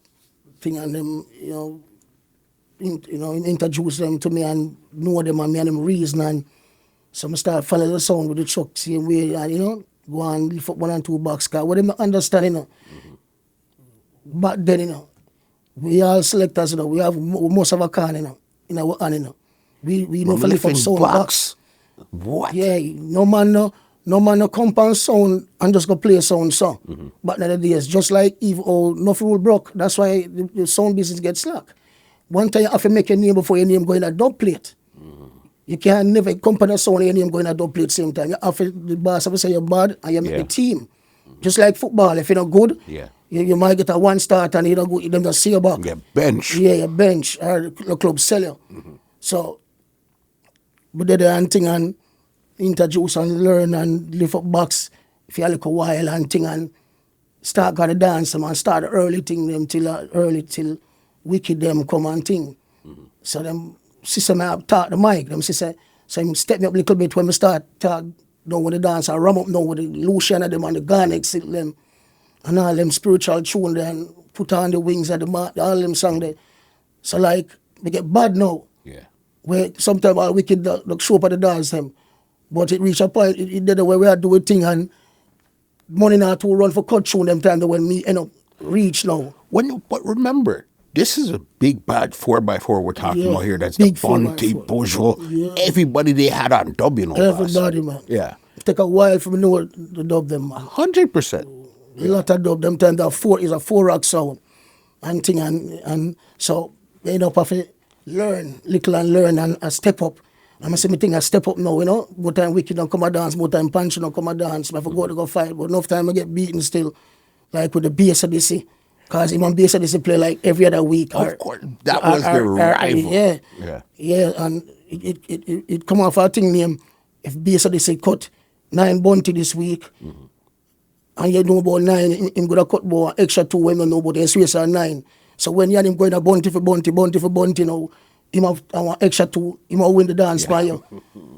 thing and them, you know, introduce them to me and know them and me and them reason, and so I start following the sound with the truck same way, and, you know, go and lift up 1 and 2 box car. What them not understand, you know. Back then, you know, We all selectors, you know. We have most of our can, you know, in our hand, you know. We know for lift up sound box. What? Yeah, no man no compound sound and just go play a sound song. Back in the days, just like if nothing rule broke. That's why the sound business gets slack. One time you have to make your name before your name go in a dub plate. You can't never company a sound and your name go in a dub plate same time. You have to, the boss have to say you're bad and you make the team. Just like football, if you're not good, you might get a one start and you don't go, them just see you back. Yeah, bench. Yeah, you bench or the club sell you. So, but they the thing and introduce and learn and lift up box if you look a while and thing and start got to dance them and start the early thing them till wicked them come and thing. So them sister me have taught the mic, them sister so him step me up a little bit when we start talk down with the dance and ram up now with the Lucian and them and the Garnex them and all them spiritual tune then put on the wings of the all them song there. So like they get bad now. Yeah. Where sometimes all wicked look show up at the dance them. But it reached a point, it did the way we are doing thing and money now to run for cut through them time that when me end up reach now. But remember, this is a big bad 4x4 we're talking about here. That's big the Bunty, 4x4. Bojo. Everybody they had on dub, you know. Everybody, man. Yeah. It take a while for me to know the dub them, man. 100%. A lot of dub them time that is a 4-rock sound and thing and so they end up have to learn, little and learn and step up. I'm say me think I step up now, you know. More time wicked don't come a dance, more time punch don't come a dance. I forgot to go fight, but enough time I get beaten still. Like with the Bass Odyssey. Because even Bass Odyssey play like every other week. Of course. That was their rival. Yeah, and it come off our thing name. If Bass Odyssey cut 9 bunty this week, and you know about 9, him gonna cut about extra 2 when you know about the Swiss are 9. So when you had him going a bunty for bunty now, him have extra 2, him will win the dance by you.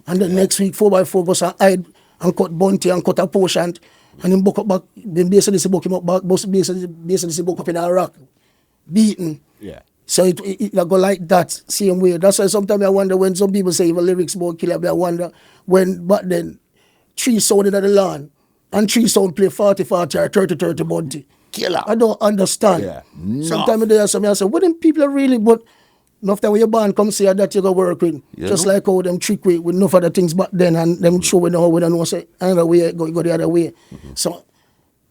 And then next week 4x4 goes and hide and cut bunty and cut a portion and him buck up back, then basically buck him up back, basically buck up in a rock, beaten. Yeah. So it go like that, same way. That's why sometimes I wonder when some people say even lyrics about Killer, I wonder when back then 3 sound in the land and 3 sound play 40-40 or 30-30 bunty. Killer. I don't understand. Yeah. Sometimes there are some I say, what them people are really, but enough time when your band come say that you go work with. Just like how them trick with enough other things back then and them show we don't know say another way, go the other way. So,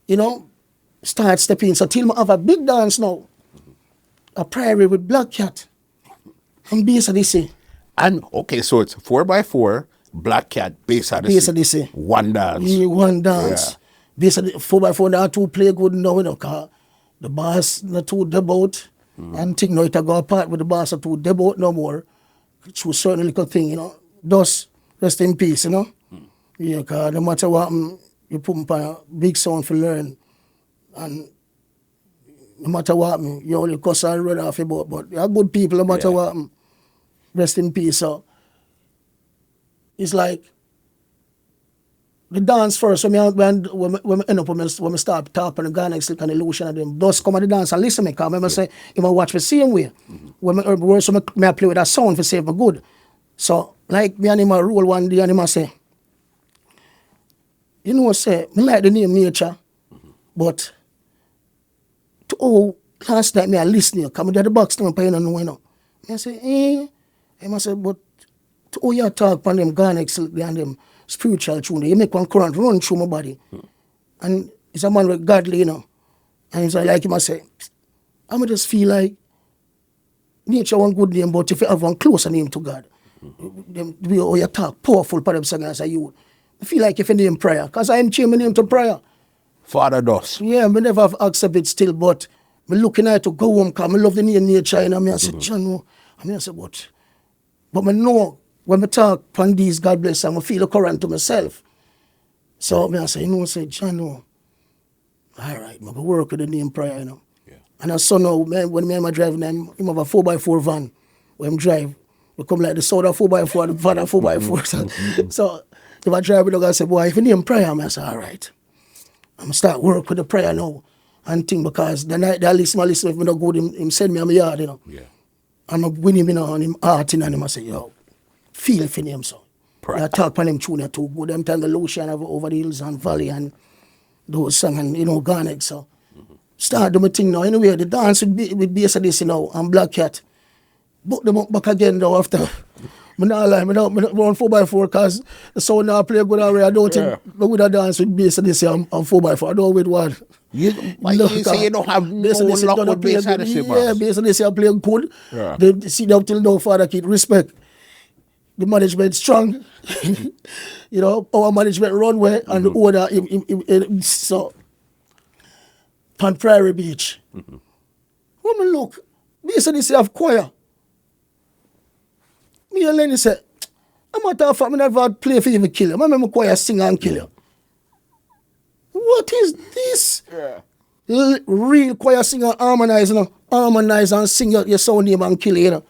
you know, start stepping. So till I have a big dance now. A prairie with Black Cat. And Bass Odyssey. And okay, so it's 4x4, Black Cat, Bass Odyssey. Bass Odyssey. One dance. Yeah, one dance. Bass Odyssey, 4x4 now 2 play good now, you know, cause the bass not too debut. And think now it go apart with the bass not too debut no more. Through certain little thing, you know. Thus, rest in peace, you know. Yeah, cause no matter what you put up a big sound for learn. And no matter what, you only cuss and run off your boat. But you're good people, no matter what, rest in peace. So it's like the dance first. When we end up when we start talking the Garnex and the Lucian and them, those come at the dance and listen me. Because I say, you might watch the same way. When I play with that sound for save me good. So like me and him roll one day and him say, you know, say, me like the name Nature, but last night me I listen you, come to the box now, you know. I say, I must say, but to you talk on them Garnex and them spiritual tune, you make one current run through my body. And it's a man with godly, you know. And it's like him I say, I just feel like Nature one good name, but if you have one closer name to God, the way you talk powerful for them song as a youth. I feel like if you name Pryor, because I am changing my name to Pryor. Father does. Yeah, I never have accepted it still, but me looking at it to go home because I love the name Nature and I said, John, no. I said, but I know when I talk on these God bless them, I feel current to myself. So I say, you know, I say, John, no. All right, I'm going to work with the name Pryor, you know. Yeah. And I saw now, when I'm driving, I have a 4x4 van when I drive. We come like the soda 4x4, the van 4x4. So if I drive with the guy, I say, boy, if you name Pryor, I say, all right. I'm going to start work with the Pryor now and think because the night that I listen, if I don't go, him send me on my yard, you know. Yeah. I'm going to win him, you know, and him arting and him, I say, yo, feel for him, so. I talk on him tune too good. Them time the Lucian over the hills and valley and those songs and, you know, Garnex, so. Start doing my thing now. Anyway, the dance with Bass Odyssey now and Black Cat. Book them up back again though after. I'm not lying, I'm not run 4x4 because the sound now play good already. I don't think we would have dance with Bass Odyssey and 4x4. I don't with one. You say you don't have no luck with Bass Odyssey, yeah, Bass Odyssey are playing good. Yeah. They see them till now, Father Kid, respect. The management strong. You know, our management runway and the owner, so, on Prairie Beach. Woman, look, Bass Odyssey have choir. Me and Lenny said, I'm not a fact, I never play for you to kill you. I remember choir sing and kill you. What is this? Yeah. Real choir singer harmonize, you know, harmonize and sing your sound name and kill you know.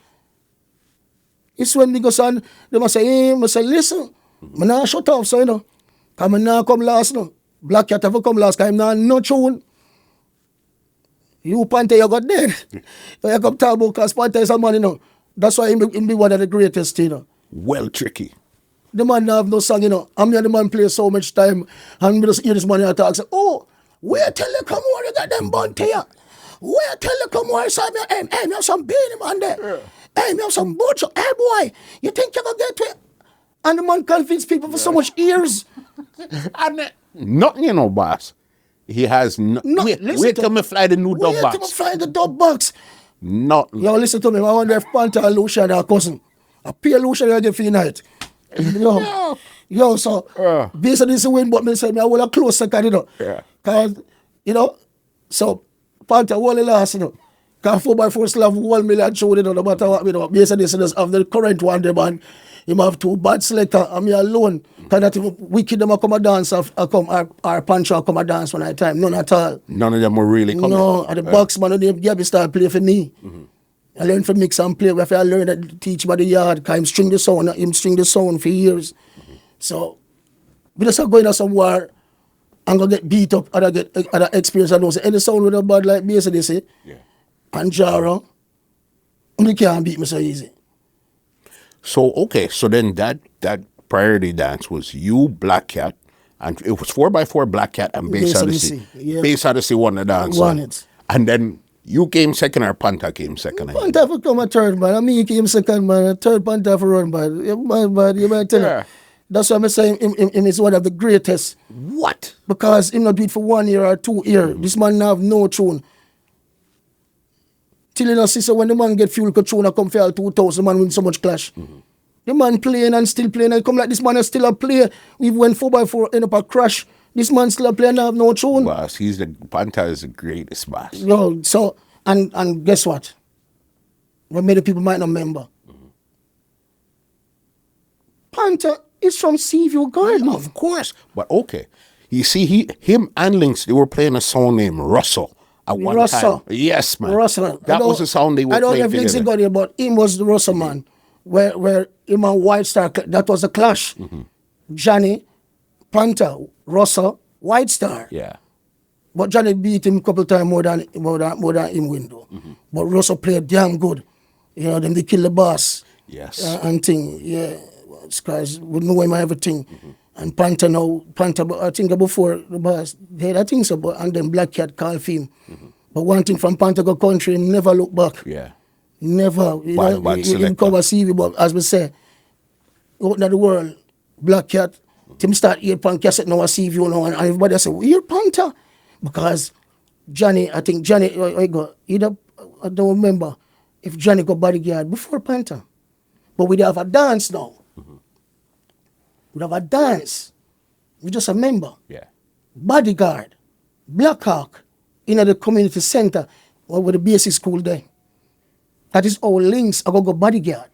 It's when they go son, they must say, hey, must say, listen, I'm not shut off, so you know. Because I'm not come last, no. Black Cat ever come last, because I'm not no tune. You Panther, you got dead. You come talk about because Panther is a man, you know. That's why he be one of the greatest, you know. Well tricky. The man have no song, you know. I'm here, the man play so much time, and we just hear this man here talk, say, oh, wait till you come over, you got them bun here. Wait till you come over, say, hey, you have some beanie man there. Yeah. Hey, you have some butcher. Hey, boy, you think you're going to get to it? And the man convince people for so much years. And nothing, you know, boss. He has no. Wait till me fly the new dub box. Wait till me fly the dub box. Nothing. Yo, listen to me. I wonder if Panther and Lucian are cousin. I pay Lucian again for the night. Yo, so Bass Odyssey win, but me say me I will a close second, you know. Yeah. Cause, you know, so Panther won the last, you know. Cause 4x4 still have 1 million show, you know, no matter what, you know. Bass Odyssey does have the current one, the man. He have 2 bad selector, and me alone. Cause that wicked them come a dance, or Pancho come a dance one at a time. None at all. None of them were really coming. No, and the box man, they give me start play for me. I learned from mix and play. If I learn that teach by the yard, cause him string the sound for years. So we just go in somewhere and go get beat up, or get other experience. I know say any sound with a bad like Bass Odyssey and Jaro, you can't beat me so easy. So okay, so then that priority dance was you, Black Cat, and it was 4x4 Black Cat and Bass Odyssey. Yeah. Bass Odyssey won the dance. Won it. And then you came second or Panther came second? Panther for come a third, man. I mean, he came second, man. A third Panther for run, man. You might tell you. That's why I'm saying him is one of the greatest. What? Because him not do it for 1 year or 2 years. This man have no tune. Till you know, sister, when the man get fuel tune and come for all 2000, the man win so much clash. The man playing and still playing and come like this man is still a player. We went 4x4 end up a crash. This man still a player and have no tune. Boss, Panther is the greatest boss. Yo, so and guess what? What many people might not remember. Panther is from Seaview Gardens. Of course. But okay. You see, him and Lynx, they were playing a song named Russell at one time. Yes, man. Russell. That was the sound they were playing. I don't know if Lynx got it, but him was the Russell man. Where him and White Star, that was a clash. Johnny, Panther, Russell, White Star. Yeah. But Johnny beat him a couple times more than him win though. But Russell played damn good. You know, then they kill the boss. Yes. And thing, yeah. Because we know him everything. And Panther, I think before the boss, I think so, but and then Black Cat called for him. But one thing from Panther go country, he never look back. Yeah. Never. He cover CV, but as we say, out in the world, Black Cat, Tim start ear pan cassette now, CV, you know, and everybody say, ear Panther. Because Johnny, I don't remember if Johnny got bodyguard before Panther. But we have a dance now. We have a dance. We just a member. Yeah. Bodyguard, Black Hawk, in the community center, with the basic school there. That is all links. I go bodyguard.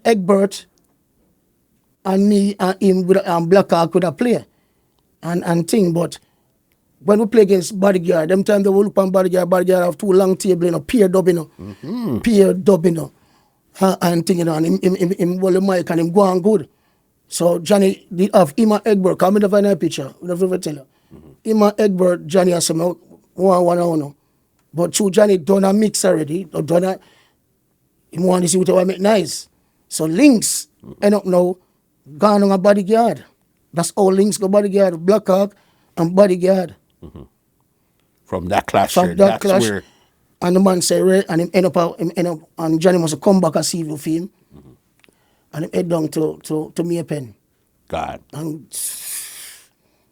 Egbert and me and him with Black Hawk with a player and thing. But when we play against bodyguard, them time they will look on bodyguard have 2 long table, you know, peer dubbing, you know, peer dubbing, you know, and thing, you know, and him hold the mic and him go on good. So Johnny did have him and Egbert. Come in the final picture. I never tell you. Him and Egbert, Johnny has some one. But through Johnny done a mix already. Him want to see what I make nice. So Links end up now gone on a bodyguard. That's all Links go bodyguard. Black Hawk and bodyguard. From that clash, From there, that that's clash, where. and the man say, and him end up, and Johnny must come back and Seaview film, and him head down to Maypen, God, and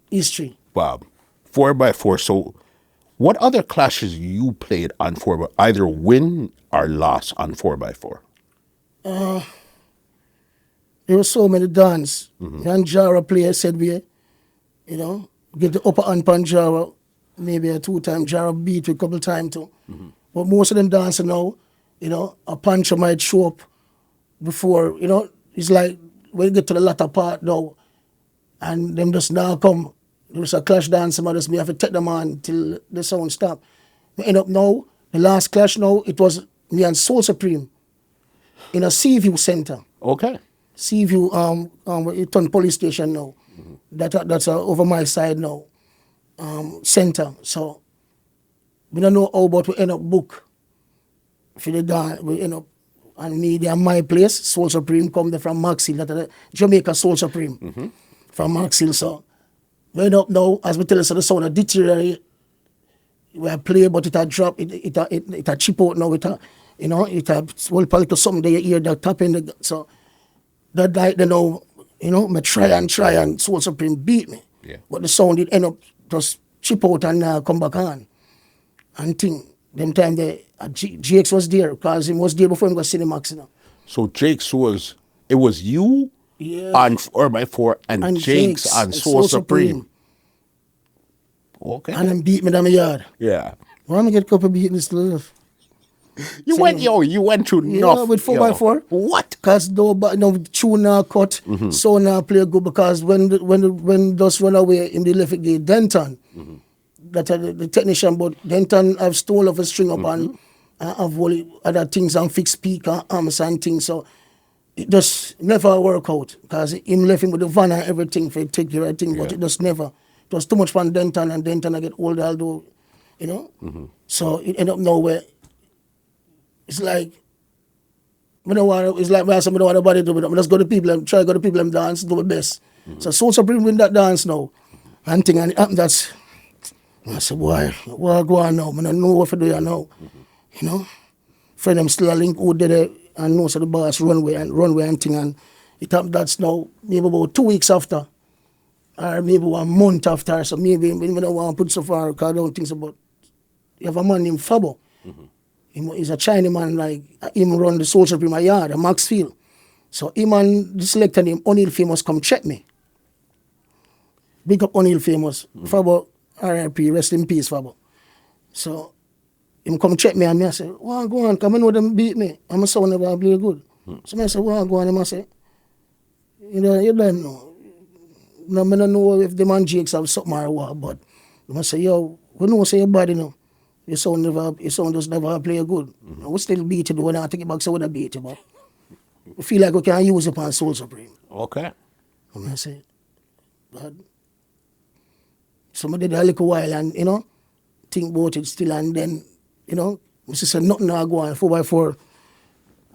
history. Bob, 4x4. So, what other clashes you played on 4x, either win or loss on 4x4? There were so many dance. And Jara player said we, get the upper hand pan Jara, maybe a 2 time. Jara beat a couple times too. But most of them dancers now, a puncher might show up before, it's like when you get to the latter part now, and them just now come, there's a clash dance, and just me have to take them on till the sound stop. We end up now, the last clash now, it was me and Soul Supreme in a Seaview Center. Okay. Seaview, Eton police station now. That's over my side now. Center. So we don't know how, but we end up book. For the dance, we end up, and me there my place. Soul Supreme come there from Maxfield. That's Jamaica Soul Supreme from Maxfield. So we end up now, as we tell us, the sound a deteriorate. We have play, but it a drop. It a chip out now. It a well probably something they hear that tapping. So that night, me try and Soul Supreme beat me. Yeah. But the sound did end up just chip out and come back on. And think, them time GX was there, because he was there before he got Cinemax. So Jake's it was you on 4x4 and Jake's on Soul Supreme. Okay. And then beat me down my yard. Yeah. Why am I get a couple beating this stuff? You went through enough. With 4x4. What? Because no tune now cut, so now play good, because when those run away in the left gate, Denton, that the technician, but Denton have stole off a string up and have all other things and fix speaker, arms and things, so it just never work out, because him left him with the van and everything for take the right thing, but it just never. It was too much fun Denton, and Denton I get older, although, so it end up nowhere. It's like, it's like I don't want nobody to do it. I just go to people and try to go to people and dance, do my best. So Soul Supreme win that dance now. And thing, and it happened, that's, I said, boy, what go on now? I don't know what to do now. Friend them still a link who did it, and knows the boss runway and thing, and it happened, that's now maybe about 2 weeks after, or maybe 1 month after, so maybe we don't want to put so far, because I don't think so, but you have a man named Fabo. He's a Chinese man, like him run the Soul Supreme yard, a Maxfield. So him and the selector named O'Neill Famous come check me. Big up O'Neill Famous. Fabo, R.I.P., rest in peace, Fabo. So him come check me and me, I say, well, go on, come I know them beat me. I'm a sound never play good. So I say, well, go on, him I say, you don't know. No, I don't know if the man Jakes have something or what, but I say, yo, we know say your body now. Your sound just never play good. We still beat it when I take it back, so we don't beat it, but we feel like we can use it on Soul Supreme. Okay. And I say, but somebody did a little while and, think about it still, and then, we say nothing now go on, 4x4.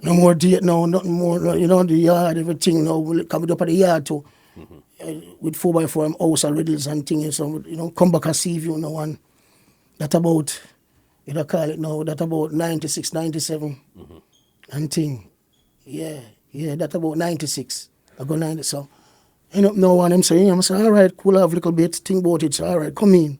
No more date now, nothing more, the yard, everything now, we'll come up at the yard too. With 4x4, I'm house and riddles and things, so, come back and see you now, and that about, call it now, that about 96, 97, and thing. Yeah, that about 96. I go 90, so. End up now, and I'm saying, all right, cool, have a little bit, think about it, so all right, come in,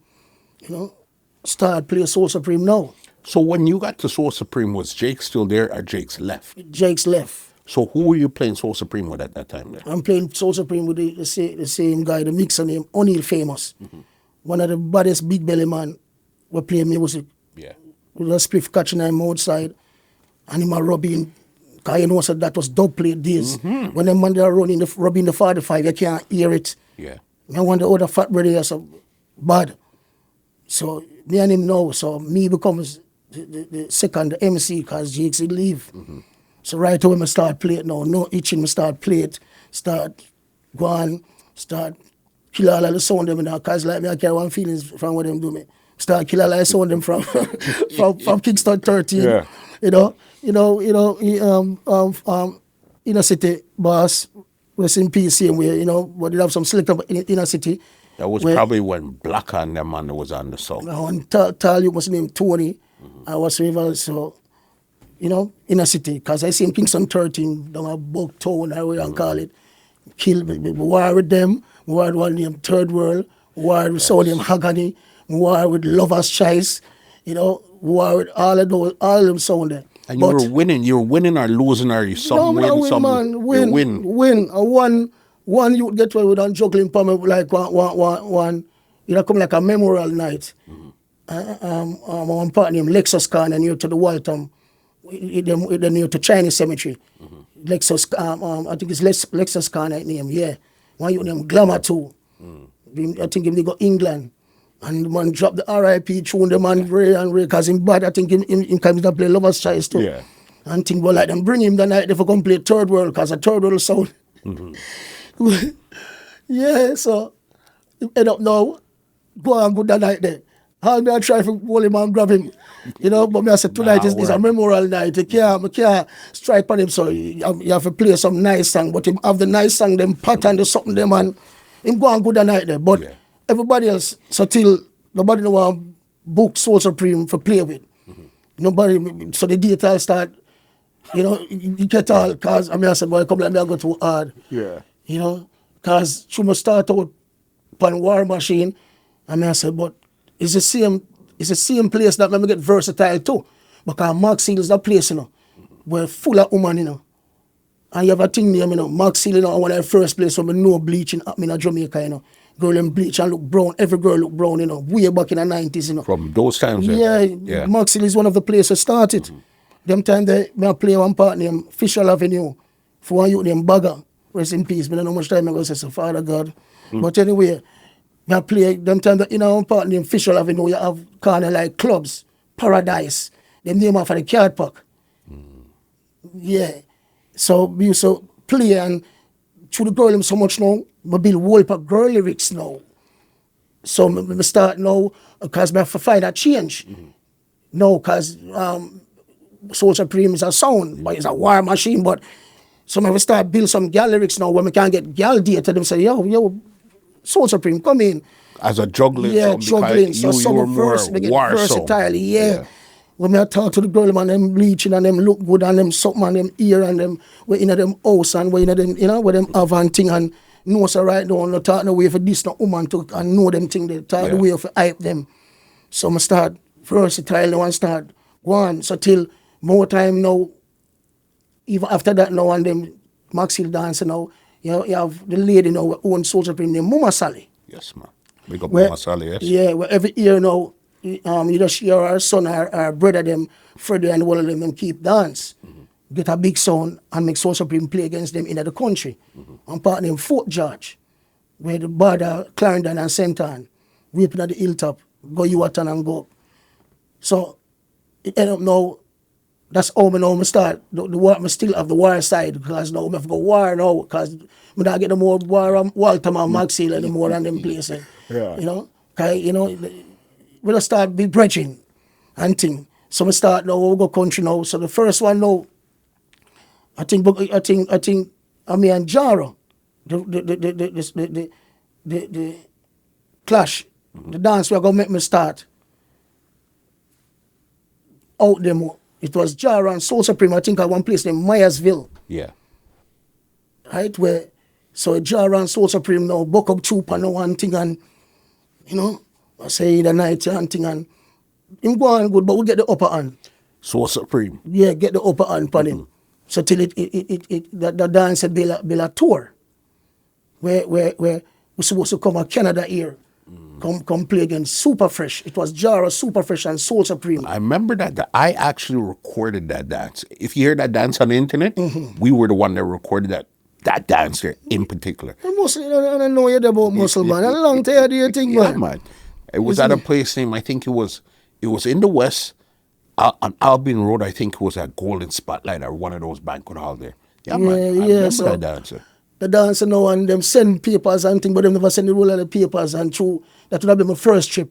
start play Soul Supreme now. So when you got to Soul Supreme, was Jake still there or Jake's left? Jake's left. So who were you playing Soul Supreme with at that time then? I'm playing Soul Supreme with the same guy, the mixer named O'Neill Famous. One of the baddest big belly man we play music. Yeah. With a spliff catching him outside, and him a rubbing, because said that was dub plate days. When them man they are rubbing the 45, you can't hear it. Yeah. I wonder how the fat brother is so bad. So me and him now, so me becomes the second the MC, because Jakes did leave. So right away I start playing now, no itching, I start play it, start go on, start kill all of the sound them now, because like me I carry one feelings from what them do me. Start kill all of the sound them from from Kingston 13. Yeah. Inner city boss, rest in peace same way, but they have some selector in inner city. That was probably when Black and them man was on the song. And tall you was named Tony. I was rival, so, you know, in a city. Because I see in Kingston 13, down a Buck Town, I will call it. Kill me. War with them. War with one named Third World. War with someone named Agony. War with Lover's Choice. You know, war with all of them sound there. And you were winning. You were winning or losing, or you some win, some man. Win. One you get away with on juggling palm like one. You know, come like a memorial night. One partner named Lexus Khan and you to the Waltham. They're near to Chinese Cemetery. Lexus, I think it's Lexus Khan I name. Yeah, one you named Glamour too. I think they go England. And the man dropped the R.I.P. tune, the man Ray, because him bad. I think him can play Lover's Choice too. Yeah. And think well like them bring him the night they for come play Third World, because a Third World sound. Yeah, so end up now, go and put that night there. I'll be try to hold him and grab him. You know, but me I said tonight is a memorial night. You can't strike on him, so you have to play some nice song. But him have the nice song, them pattern, the something them and him go and put that night there. But everybody else, so till nobody know how book Soul Supreme for play with. Nobody, so the detail start, you know, you get all, because I said, boy, come let me I go too hard. Yeah. You know, because she must start out on War Machine. I said, but it's the same place that me get versatile too. Because Mark Seal is that place, you know, where full of women, you know. And you have a thing name, you know, Mark Seal, you know, one of the first place where I know bleaching happening in Jamaica, you know. Girl and bleach and look brown. Every girl look brown, you know, way back in the 90s, you know. From those times, yeah. Mark Seal is one of the places started. Them time I play one part named Fisher Avenue for one youth named Bagger. Rest in peace. I don't know how much time I go say, so Father God. But anyway, I play them time that in one part named Fisher Avenue, you have kind of like clubs, Paradise. Them name after the card pack. Yeah. So we used to play and through the girl so much now, I build whole pack girl lyrics now. So I start now because I have to find a change. No, because Soul Supreme is a sound, but it's a war machine. But so I start build some gal lyrics now when we can't get gal data. Them say, yo, Soul Supreme, come in. As a juggling, yeah, juggling. So some verse, we get versatile. Yeah. When I talk to the girl, man, them bleaching and them look good and them something and them ear and them we in them house and we in them, you know, where them have and thing and know so right now, no talk no way for this no woman to and know them thing they talk the way for hype them. So I start versatile now and start going. So till more time now, even after that now and them Maxil dancing now, you have the lady now who owns Soul Supreme named Mama Sally. Yes, man. Big up Mama Sally, yes. Yeah, where every year now, you just hear our son, our brother, them, Freddie and one of them keep dance. Get a big sound and make Soul Supreme play against them in the country. And part named Fort George, where the border Clarendon and Senton, raping at the hilltop, go Yuatan and go. So it end up now, that's how I now start. The war, I still have the war side because now I have to go war now because I don't get no more war Waltham and Maxil anymore than them places. Yeah. You know, because, you know, we just start be bridging and thing. So we start now, we go country now. So the first one now, I think me and Jaro, the clash, the dance we're gonna make me start out there more. It was Jaro and Soul Supreme, I think at one place named Myersville. Yeah. Right, where so Jaro and Soul Supreme now buck up troop and one thing and you know, I say the night and thing and him go on good, but we get the upper hand. Soul Supreme. Yeah, get the upper hand upon him. So till the dance had build a tour where we're supposed to come to Canada here. Come play against Super Fresh. It was Jaro, Super Fresh, and Soul Supreme. I remember that. I actually recorded that dance. If you hear that dance on the internet, we were the one that recorded that dance there in particular. I don't know yet about Muscle, man. A long time do you think, man? Yeah, man. It was at a place named, I think it was in the West, on Albion Road. I think it was at Golden Spotlight or one of those banquet halls there. Yeah, man. I remember that dancer. The dancer now and them send papers and things, but them never send the roll of the papers and through that would have been my first trip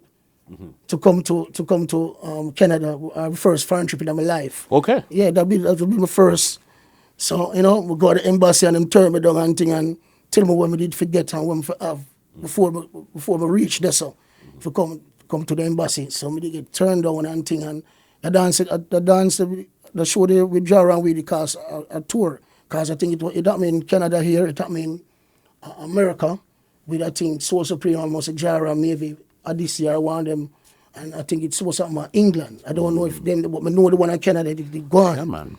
to come to Canada, our first foreign trip in my life. Okay. Yeah, that would be my first. So, you know, we go to the embassy and them turn me down and thing and tell me when we did forget and when we have before we reach there. So if you come to the embassy, so me dey get turned down and thing, and the show they withdraw around with because a tour, because I think it happened in Canada here, it happened in America with, I think, Soul Supreme, almost Jara, maybe Odyssey or one of them, and I think it's something about England. I don't know if them, but I know the one in Canada, they gone. Yeah, man.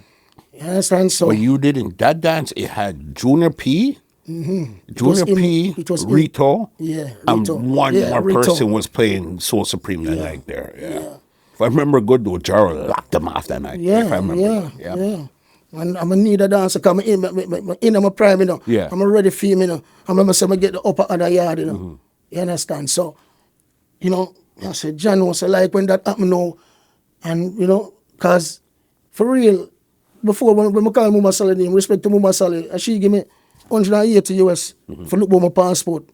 You understand? So But you didn't, that dance, it had Junior P, Junior P, it was Rito, yeah, and Rito. one Yeah, more Rito. person was playing Soul Supreme that night there. Yeah. If I remember good, though, Jaro locked them off that night. Yeah, if I remember. yeah. And I'm gonna need a dancer come in my prime, you know. Yeah. I'm ready for him, you know. I'm gonna say I get the upper other yard, you know. You understand? So, you know, I said, John was like when that happened now, and you know, cause for real, before when I call Mama Sally name, respect to Mama Sally, and she give me 180 US for look at my passport.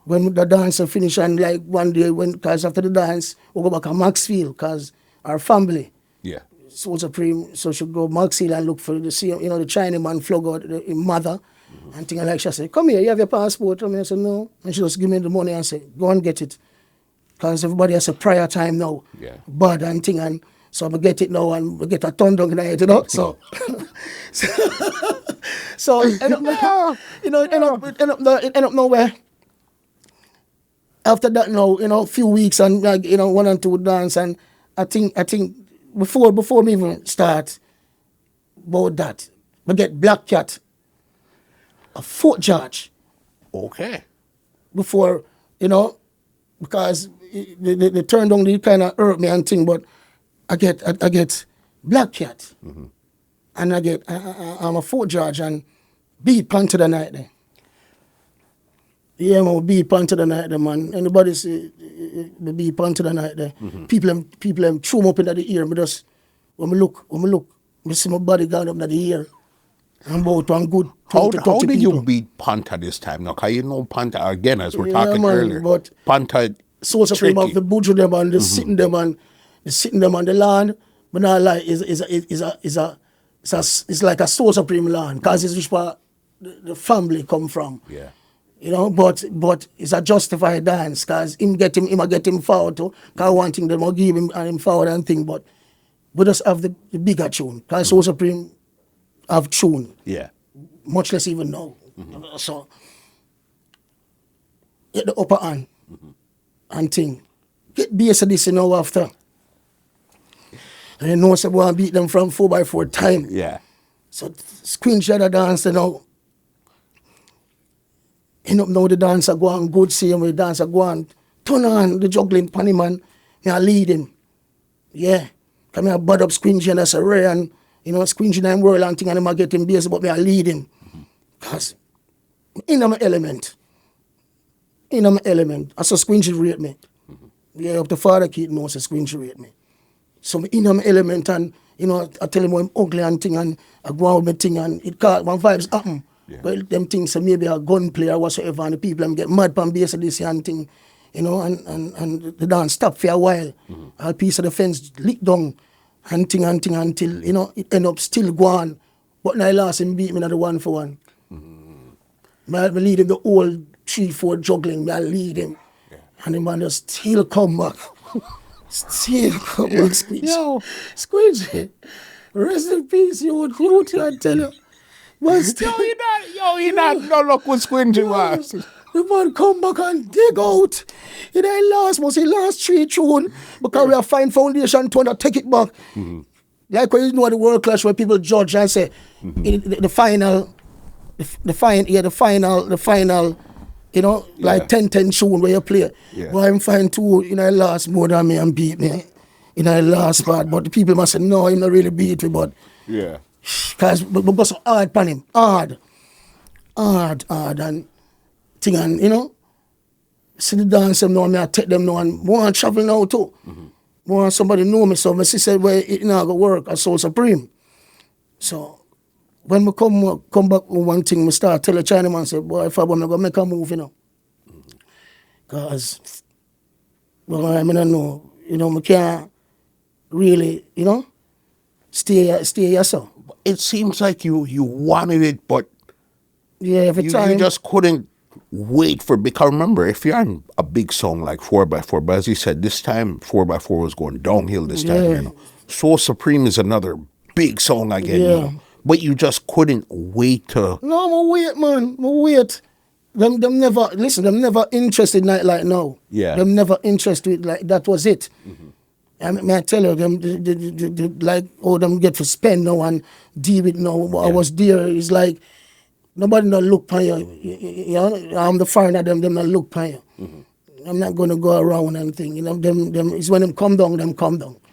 When the dance finish, and like one day cause after the dance, we go back to Maxfield, cause our family. Yeah. Soul Supreme, so she go Maxfield and look for the the Chinaman flog out the mother and thing like. She said, come here, you have your passport? I said, no. And she just give me the money and say, go and get it. Because everybody has a prior time now. Yeah. Bad and thing, and so I'm get it now and we get a ton down tonight, you know. So so end up, you know, end up nowhere. After that now, you know, a few weeks and like, you know, 1 and 2 dance, and I think before me even start about that, we get Black Cat, a Fort George, Okay. before, you know, because they turned on, they kind of hurt me and thing, but I get Black Cat, and I'm a Fort George and beat Panther the night there. Yeah, man, beat Panther the night there, man. Anybody say the beat Panther the night there? People throw me up into the ear. Me just when me look, me see my body gone up into the ear. I'm about one good 20, How 30 did people. you beat Panther this time? Now, because you know Panther, again, as we're Yeah, talking man, earlier, but Panther, Soul Supreme tricky. of the butcher them and they sitting them on the land, but not like it's like a Soul Supreme land, because it's which part the family come from. Yeah. You know, but it's a justified dance, because him get him forward too, because one thing them will give him and him forward and thing, but we just have the bigger tune, because Soul Supreme have tune, Yeah. much less even now. So get the upper hand and thing. Get Bass Odyssey now after. And you know say we beat them from 4x4 time. Yeah. So screenshot the dance you know. End up now the dancer go on good, same way the dancer go on. Turn on the juggling panny man. Me I lead him. Yeah. Come here bad up screenshot that's a rare, and you know screenshot them world and thing, and him I get him bass, but me I lead him. Cause in my element. I saw screenshot rate me. Yeah, up to Father Keith knows a screenshot rate me. So in my element, and you know, I tell him I'm ugly and thing, and I go out with my thing, and it caught one vibes happen. Yeah. Well, them things say maybe a gunplay or whatsoever, and the people them get mad from Bass Odyssey and thing, you know, and the dance stop for a while. A piece of the fence lick down and thing until, you know, it end up still go on. But now last him beat me at the 1-for-1. I lead him the whole 3-4 juggling, I lead him. Yeah. And the man just still come back. Still come back, Squeeze. Yo. Squeeze. Rest in peace, you I tell you. But still, You're not no luck with Squinty was. the man come back and dig out. He lost 3 tune because we have fine foundation to take it back. Like when you know the World Clash where people judge and say the final, you know, like 10-10 tune where you play. Yeah. But I'm fine too, you know, I lost more than me and beat me. You know, I lost part, but the people must say, no, he not really beat me, but Yeah. because we got so hard on him. Hard, and thing, and you know, see the dance them now, I take them now, and want to travel now too. Want somebody know me, so my sister said, well, it not go work at Soul Supreme. So when we come back with one thing, we start tell the Chinaman, say, boy, if I'm going to make a move, you know. Because, well, I mean, I know, you know, I can't really, you know, stay yourself. It seems like you wanted it, but Yeah, every you time. just couldn't wait for, because remember, if you're on a big song like 4x4, but as you said, this time 4x4 was going downhill this time, Yeah. you know. Soul Supreme is another big song again, Yeah. you know. But you just couldn't wait to, No, I'm wait, man. I'm wait. Them never listen. Them never interested like now. Yeah. Them never interested like that was it. I mean, I tell you, them like them get to spend now and deal with now. I was there. It's like nobody not look upon you. You know, I'm the foreigner. Them not look upon you. I'm not gonna go around and thing. You know, them it's when them come down.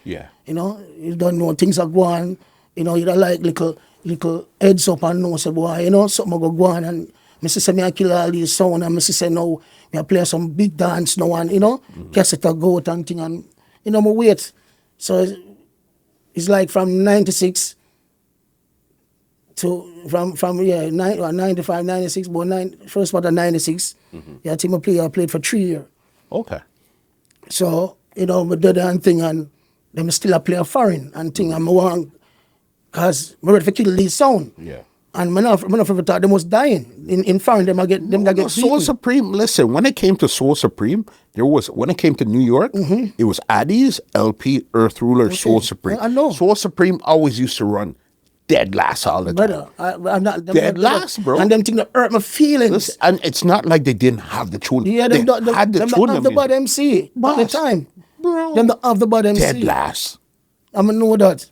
yeah. You know, you don't know things are going. You know, you don't like little heads up and know say boy, you know, something go on and me say me I kill all these sound and me say no, me I play some big dance now and you know, cassette a goat and thing and you know me wait. So it's like from 96 to from 95, 96, but first part of 96. Yeah, I think I played for 3 years. Okay. So, you know, me do that thing and them still a play a foreign and thing and me want because I'm ready to kill these sound. Yeah. And me not ever thought them was dying. In foreign them get Soul beaten. Supreme, listen, when it came to Soul Supreme, when it came to New York, it was Addy's, LP, Earth Ruler, Soul Supreme. I know. Soul Supreme always used to run dead last all the time. Brother, I'm not Dead last, bro. And them thing that hurt my feelings. Listen, and it's not like they didn't have the tune. Yeah, they them had the them tune. have the bad MC at the Boss, time. bro. Them don't have the bad MC. Dead last. I'm know that.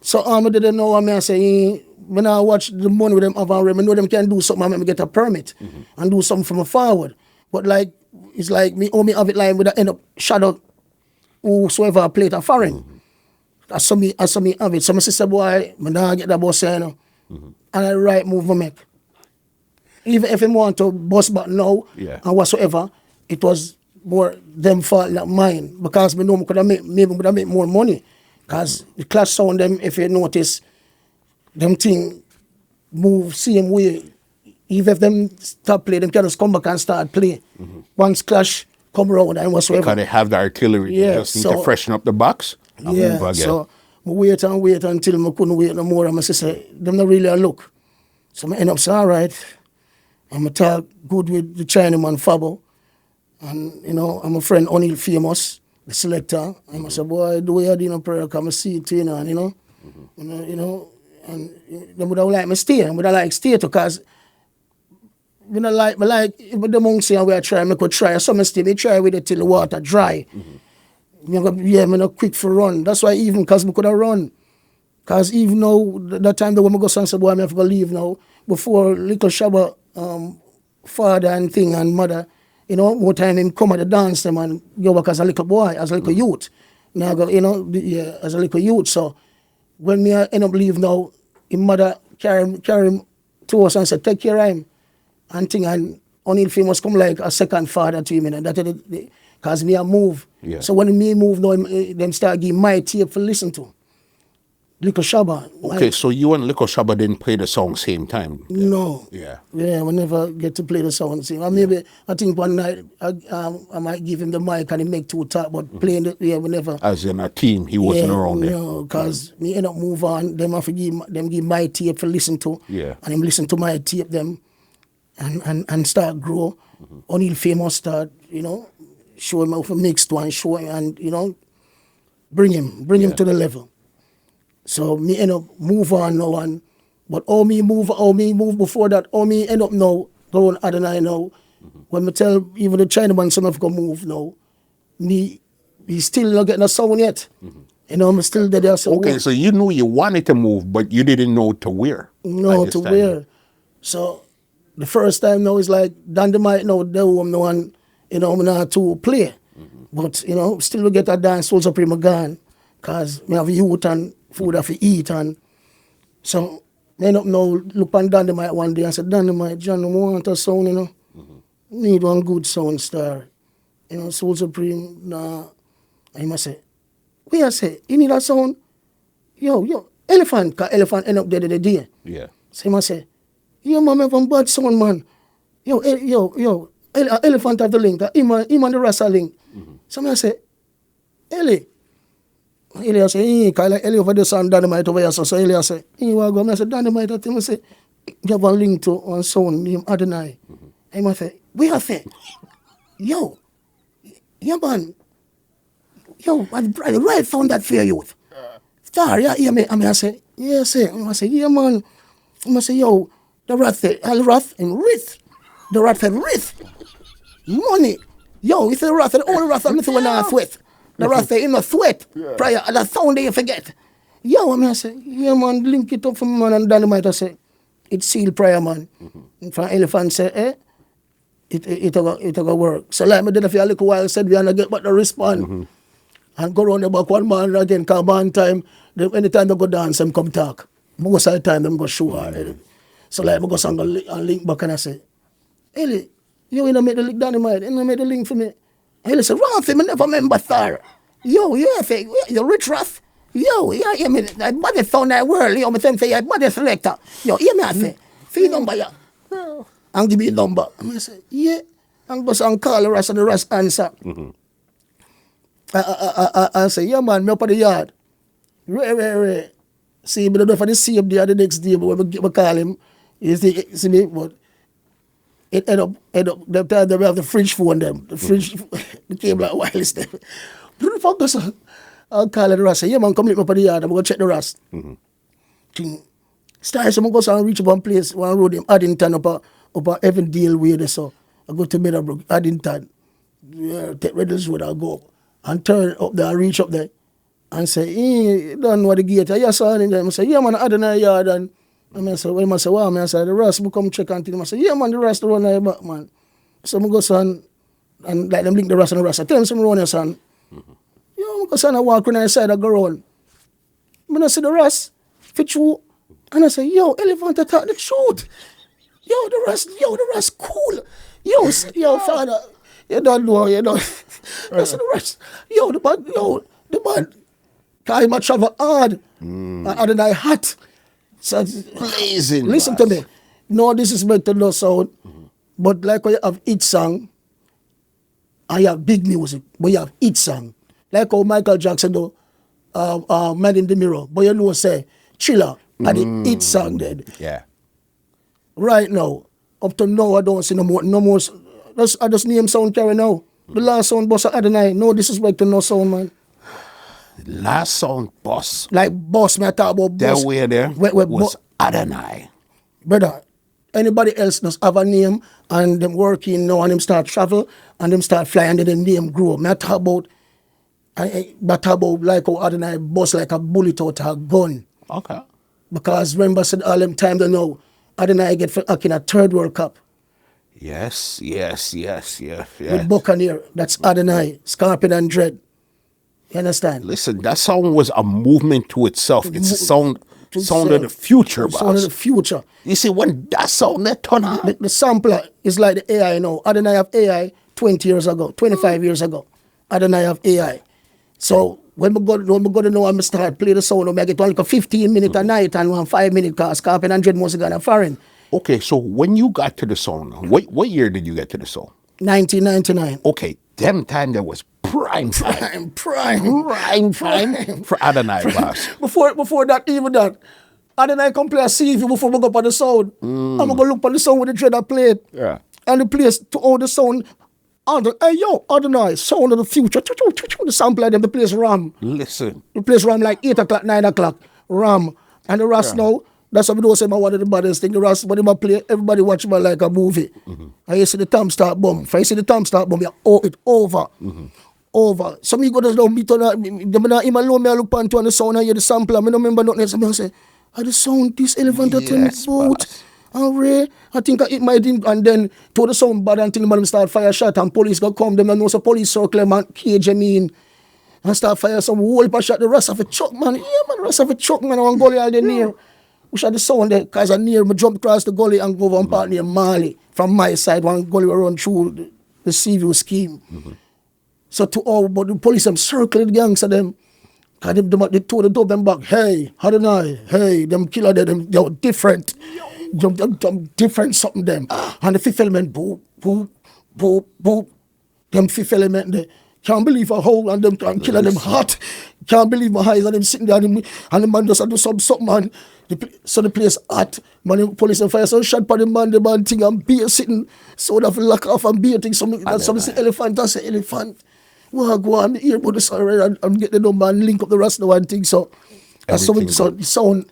So I didn't know what I say. When I watch the money with them have already, I know them can do something. I me get a permit and do something from a forward. But like it's like me have it like with the end up shadow whosoever I play it a foreign. I saw me have it. So my sister boy, I now get that boss you know. And I right move I make. Even if I want to bust back now and whatsoever, it was more them fault not mine. Because me know I could have make more money. Because the class sound them, if you notice, them thing move same way. Even if them stop play, them can just come back and start play. Once clash come around and whatsoever. Because they have the artillery. Yeah, They just need to freshen up the box and move again. So I wait until I couldn't wait no more. And my sister, them not really a look. So I end up saying, all right, I'm going to talk good with the Chinaman Fabo. And, you know, I'm a friend O'Neill Famous, the selector. And I say, boy, the way I do prayer, come and see it, you know, and, you know. You know, and they would have liked me stay. I would have liked stay because you know, like the monks say we try, I could try. Some stay, they try with it till the water dry. Yeah, I'm not quick for run. That's why even because we could have run. Because even though that time the woman go and say, boy, I have to leave now. Before little Shabba father and thing and mother, you know, more time him come at the dance them and go back as a little boy, as a little youth. Now I go, you know, yeah, as a little youth. So when me end up leave now, his mother carry him to us and say, take care of him. And thing and O'Neill Famous come like a second father to him, and that because me a move. Yeah. So when me move now, them start giving my tape for listen to. Little Shabba. Okay, so you and Little Shabba didn't play the song same time? No. Yeah. Yeah, we never get to play the song same. Maybe I think one night I might give him the mic and he make two talk, but playing the we never. As in a team, he wasn't around there. No, because me end up move on. Them have to give my tape for listen to. Yeah. And him listen to my tape them, and start grow. O'Neill Famous start, you know, show him how to mix one, show him and you know, bring him to the level. So me end up move on now and but all me move before that, all me end up now going Adonai now. When me tell even the Chinaman some of go move now, he still not getting a sound yet. You know, I'm still there. So Okay, so you knew you wanted to move, but you didn't know to where. no to where. So the first time now is like Dandimite now the home no one, you know, I'm not to play. But you know, still we get a dance Soul Supreme gone. Cause me have youth and food have to eat and so I end up now look on Dandimite one day and said, Dandimite, John, I want a sound, you know. Need one good sound star. You know, Soul Supreme, nah. And he must say, we I say, you need a sound? Yo, elephant, cause elephant end up dead the day. Yeah. So he must say, yo, man, have a bad sound, man. Elephant have the link, him and the Rasta link. So I say, Ellie. Elia say, cause like Elia over the sound Dandimite over here. So Elia say, you want to go? I said, Dandimite, I say, you have a link to one sound named Adonai. And I say, We have say, yo, yeah man, yo, I right found that for youth. Star, yeah, yeah, me. I say, yeah, say, I say, yeah man. I say, yo, the rat say, I'll rat and wrist. The rat said wrist. Money. Yo, it's a rat, and all the rat I'm when I sweat. The rat say, in a sweat. Prior, and that sound they forget. Yo, I say, yeah man, link it up for man and Dandimite. I say, it's sealed prior man. And from Elephant say, it'll work. So like me did a few little while said we are not get but the respond. And go round the back one man again, come on time. Anytime they go dance, them come talk. Most of the time them go show already. So like I go song and link back and I say, Ellie, you ain't make the link Dandimite, you make the link for me. Ellie say, wrong for me, never remember sir. Yo, you say, you rich rough. Yo, yeah, I mean, I body found that world, you know, me say, I body selector. Yo, hear me I say, fee number ya. And give me a number. I say, yeah. And go and call the rest and the rest answer. I say, yeah man, me up at the yard. Ray. See, me don't know for the same day or the next day, but when we call him, you see me, but it end up, them time they have the fridge phone them, the fridge, the cable like wireless them. Do the fuck this? I'll call the rest, say, yeah man, come meet me up at the yard, I'm going to check the rest. Start, so I go and reach one place, one road, him, Addington, up a Evandale way there, so I go to Meadowbrook, Addington, take Reddles Road, I'll go up and turn up there, and reach up there, and say, you don't know the gate, I saw it in there. I say, yeah man, Adonai yard, and I say, well, I say, wow, man, I say, the rest will come check and tell him. I say, yeah man, the rest run there back, man. So I go son, and like them link the rest and the rest. I tell him some run here, son. Yo, I go son, I walk on the side, I go round. When I see the rest, fit you, and I say, yo, elephant attack the truth. Yo, the rest cool. Yo, father, you don't know, you know. I said the rest. Yo, the man. Cause him a travel hard. Adonai hot. So Blazing. Listen to me. No disrespect to no sound. But like when you have each song, and you have big music, but you have each song. Like how Michael Jackson do Man in the Mirror. But you know say, Chiller, and the each song dead. Yeah. Right now, up to now, I don't see no more. I just name sound carry now. The last sound boss of Adonai. No disrespect to no sound, man. Last song, boss. Like boss, me I talk about boss. That way there was Adonai. Brother, anybody else does have a name and them working now and them start travel and them start flying and then name grow. Me I talk about like how Adonai boss like a bullet out of a gun. Okay. Because remember said all them time they know Adonai get for acting a third World Cup. Yes. With Buccaneer. That's Adonai, Scorpion and Dread. You understand? Listen, that song was a movement to itself. It's a sound of the future, boss. Sound of the future. You see, when that sound that turn on, The sampler is like the AI now. Adonai have AI 20 years ago, 25 years ago. Adonai have AI. So when we go to know I'm start play the sound, I get like a 15 minute a night and 1 5 minute cause Scorpion and Dread must have gone foreign. Okay, so when you got to the song, what year did you get to the song? 1999. Okay, them time there was prime time for Adonai, boss. Before that, even that, Adonai come play a Seaview before we go up on the sound. I'm going to look on the sound with the Dread I played. Yeah. And the place to all the sound. Hey, yo, Adonai, sound of the future. The sample like them, the place ram. Listen. The place ram like 8 o'clock, 9 o'clock, ram. And the rest now, that's what we don't say, one of the baddest thing. The rest, when they play, everybody watch me like a movie. And you see the time start bomb. If you see the time start bomb, it's over. Over. Some people just don't meet on that. Them alone, I look onto on the sound and hear the sample. I don't remember nothing else. I say, the sound, this elephant at the boat. And I think I hit my thing, and then to the sound bad and think them start fire shot and police go come. Them know some police circle them and cage them in. And start fire some whole shot. The rest of a truck, man. Yeah, man, the rest of a truck, man. I want to go all the near. We shot the sound there, because I near me jump across the gully and go over and part near Mali. From my side, one gully we run through the Seaview scheme. So to all, but the police them circle the gangs of them. Cause they told the dub them back, hey, Adonai, hey, them killer them, they were different. Them different something them. And the fifth element, boop, boop, boop, boop. Them fifth element, they can't believe a hole and them and killer them hot. Can't believe my eyes and them sitting there and the man just do something, man. So the place hot. Man, the police and fire, so shot by the man thing and beer sitting, so that lock off and beer thing. Some say elephant, I say elephant. Well, go on, the earbud is already and get the number and link up the rest of the one thing. So that's so the sound.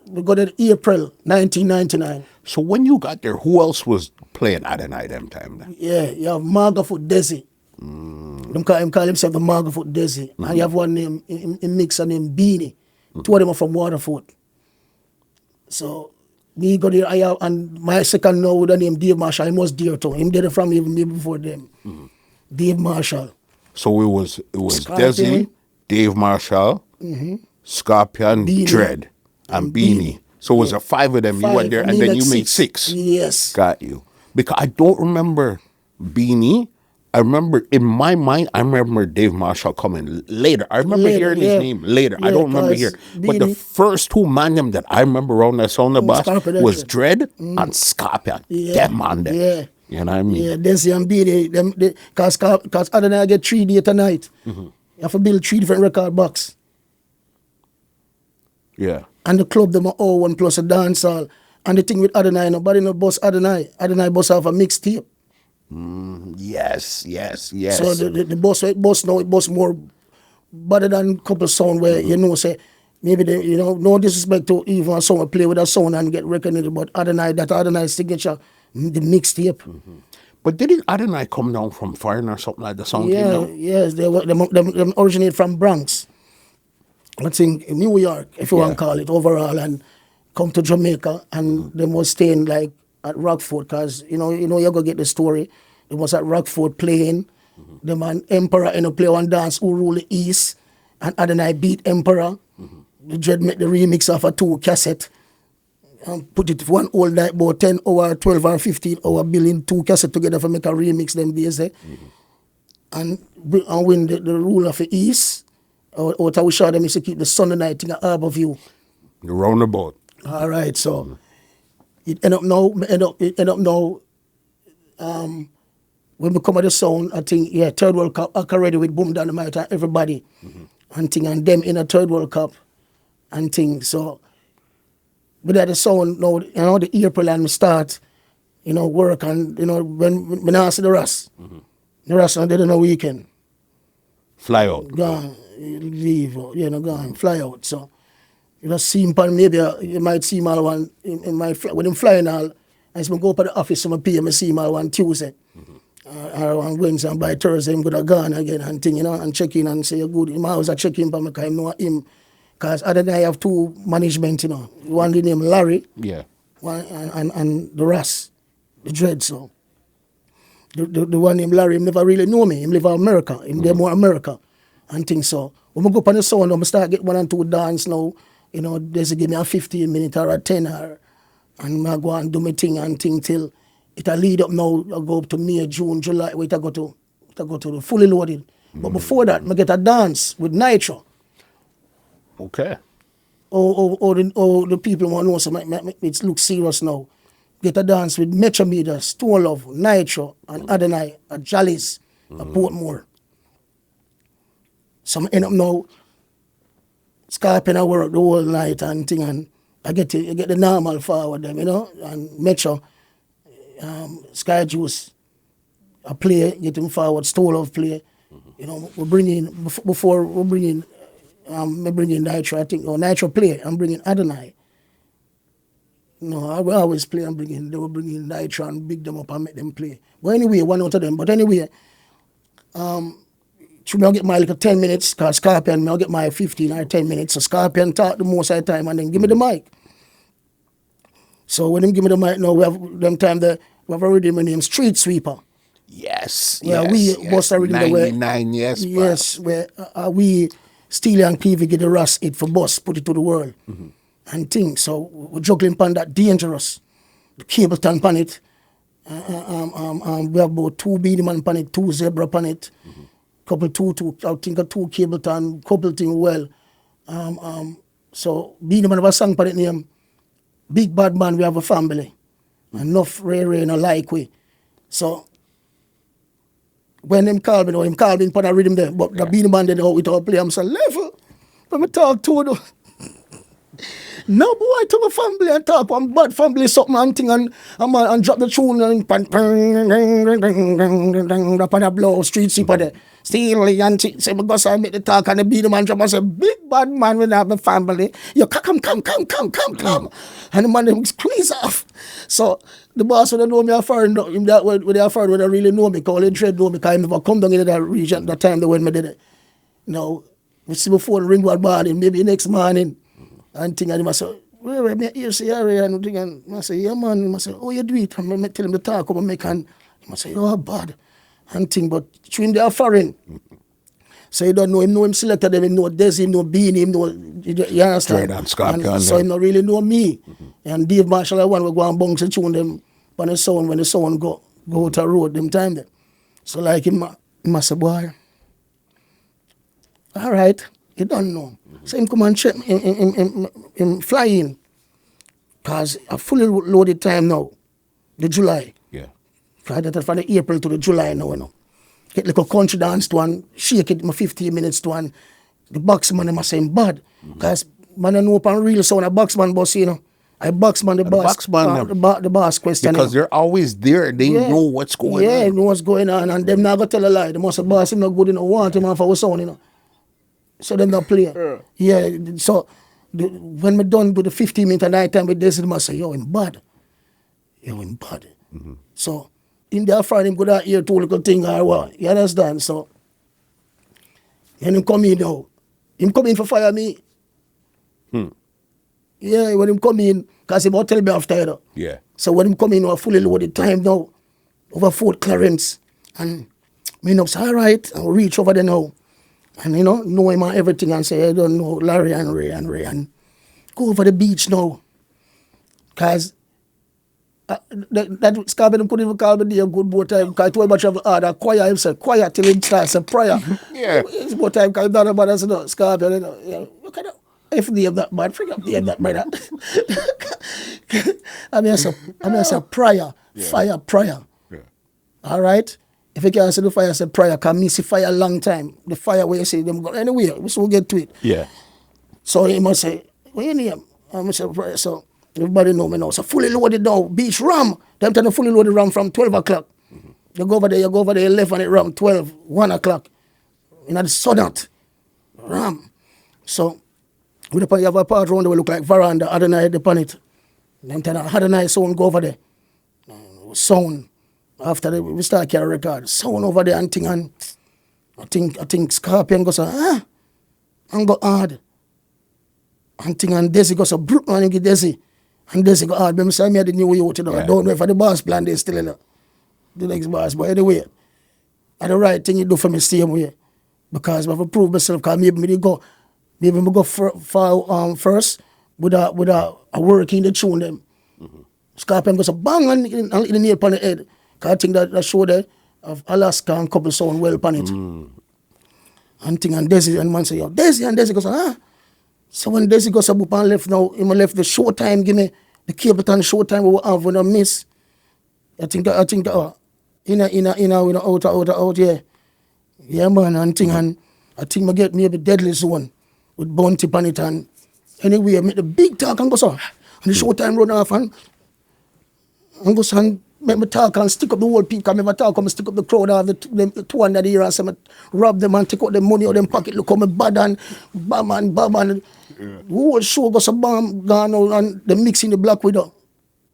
We got it April 1999. So when you got there, who else was playing Adonai them time then? Yeah, you have Margafoot Desi. Him call himself the Margafoot Desi. And you have one name in mixer named Beanie. Two of them are from Waterford. So me got there, and my second now with the name Dave Marshall, he was dear to him. Did it from even me before them. Dave Marshall. So it was Desi, Dave Marshall, Scorpion, Dread, and Beanie. So it was a 5 of them. You went there and then you made 6. Yes. Got you. Because I don't remember Beanie. I remember, in my mind, I remember Dave Marshall coming later. I remember hearing his name later. I don't remember here. But the first 2 man them that I remember around that sound of bass was Dread and Scorpion. Them man them. Yeah. You know what I mean? Yeah, Desi and Beanie, because Adonai get 3 days tonight. You have to build 3 different record box. Yeah. And the club, them are all one plus a dancehall. And the thing with Adonai, nobody no boss Adonai. Adonai boss have a mixtape. Yes. So the boss now, it boss more better than couple sound where, say, maybe they, no disrespect to even a song play with a sound and get recognized, but Adonai signature, the mixtape. But didn't Adonai come down from foreign or something like the song? Yes, they originate from Bronx. I think New York, if you want to call it, overall, and come to Jamaica, and they was staying like at Rockford, because you go get the story. They was at Rockford playing. The man Emperor play one dance who rule the East, and Adonai beat Emperor. The Dread make the remix of a 2 cassette and put it one old night about 10 hour, 12 or 15 hour building 2 cassette together for make a remix them days. And win the rule of the East. Or we show them is to keep the Sunday night thing at Harbour View. The roundabout. All right, so it end up now. When we come at the sound, I think 3rd World Cup already with Boom Dynamite and everybody, and them in a 3rd World Cup, and thing. So, but at the sound now, the April and we start, work and when I see the rest, the rest and they don't know weekend. Fly out. Gone, leave, gone, fly out. So, see him, maybe you might see him all one, when him flying all, as I go up at the office, I see him all one Tuesday. Or on Wednesday, and by Thursday, I'm going to go again and thing, and check in and say, you're good. I always check in, but I know him, because Adonai have 2 management, one named Larry, one, and the Ras, the Dread, so. The one named Larry, him never really know me. Him live in America. Him there more America and things so. When we go up on the sound, I start get 1 and 2 dance now. There's give me a 15 minute or a 10 hour. And I go and do my thing and thing till it'll lead up now. I go up to May, June, July. Wait, I go to the fully loaded. But before that, I get a dance with Nitro. Okay. The people want to know, so it looks serious now. Get a dance with Metro Media, Stone Love, Nitro, and Adonai at Jolly's, at Portmore. So I end up now, Scorpion, I work the whole night and thing, and I get the normal forward them, and Metro, Sky Juice, I play, get him forward, Stone Love play. We bring in, before we bring in, I bring in Nitro, I think, Nitro play, I'm bringing Adonai. No, I will always play and they will bring in Nitro and big them up and make them play. But anyway, one out of them. But anyway, should I get my like 10 minutes, because Scorpion, I'll get my 15 or 10 minutes. So Scorpion talk the most of the time and then give me the mic. So when them give me the mic now, we have them time that we have already my name Street Sweeper. Yes. Yeah, we must already 99, yes. Yes, where we Steely and Peavy get the Ross it for bus, put it to the world. And things. So we're juggling upon that dangerous. The Cableton upon it. We have about 2 Beanie Man upon it, 2 Zebra upon it. Couple two, I think a 2 Cableton, couple thing well. So Beanie Man have a song upon it name Big Bad Man, we have a family. Enough rare no like we. So when him call me, him call me for the rhythm there. But the beanie man then out with our play, I'm so level. When me talk to you, no boy to my family and talk one bad family something and thing and drop the tune and up on the blow street sweeper there. Still and say because I make the talk and the beat man drop and say big bad man when I have my family. You come. And the man them squeeze off. So the boss would know me a foreign him that when they are foreign when they really know me, call it trade know me because I never come down into that region that time when me did it. Now we see before the ring was morning, maybe next morning. And thing and he must say, where me here see area and thing and I say, yeah man, he must say, oh you do it and I tell him to talk over make and he must say, oh bad and thing but between they are foreign. So you don't know him selector them, him know Desi, him know Bean, him know you understand? And Scorpion, so him not really know me. And Dave Marshall I want we go and bounce and tune them on the sound when the sound go out the road them time there. So like him must say, boy, all right, you don't know. So him come and check him fly in. Because a fully loaded time now, the July. Yeah. From the April to the July now, you know. Get like a country dance to one, shake it 15 minutes to one. The boxman them must say him bad. Because man don't know upon real sound a boxman boss, you know. I boxman the boss. The boss question. Because they're always there. They know what's going on. Yeah, know what's going on. And them not gonna tell a lie. They must say boss him not good enough, want him off our sound, you know. So them not play. So when me done with the 15 minute night time with this, they must say, yo, him bad. So in there Friday him go that hear two little thing or what. You understand? So when him come in now, him come in for fire me. Yeah, when him come in, because he about tell me after you. Yeah. So when him come in, we're fully loaded time now, over Fort Clarence. And me know say, all right, I'll reach over there now. And know him and everything and say, I don't know Larry and Ray and go over the beach now. Because that Scorpion couldn't even call me a good boat time because I told him travel hard. Choir himself, choir till him starts a prayer. Yeah. It's boat time because not about us, Scorpion, look at that. If they have that bad, forget they have that brother. I mean, I say prayer, fire prayer. Yeah. All right? If you can't say the fire, say prayer, because me see fire a long time. The fire where you say them go anyway, we still get to it. Yeah. So he must say, what your name? I must say prayer. So everybody know me now. So fully loaded now, beach ram. Them turn the fully loaded ram from 12 o'clock. You go over there, you left on it ram 12, 1 o'clock. You know the sun ram. So you have a part around that will look like veranda, Adonai upon it. Them turn Adonai Sound go over there. Sound. After we start carry record, sound over there and thing and I think Scorpion goes and go hard. And thing and Desi goes brute man and get Desi. And Desi go hard. But say me the new youth, I don't know if the boss plan they still the next boss. But anyway, I the right thing you do for me same way. Because I have to prove myself because maybe me go first with a work in the tune them. Scorpion goes bang and the nail upon the head. Cause I think that show there of Alaska and couple sound well upon it. And thing and Desi and man say, yo, Desi and Desi goes, So when Desi goes up and left now, he left the show time, give me the Capleton show time we will have when I miss. I think out, yeah. Yeah man, and thing and I think I get maybe Deadly Zone with Bounty upon it and anyway I make the big talk and go so and the show time run off and go so and make me talk and stick up the whole people. I talk and stick up the crowd of the 200 here and say me rob them and take out the money out of them pocket. Look how me bad and bam. The whole show goes a bomb gone out and they mix in the Black Widow.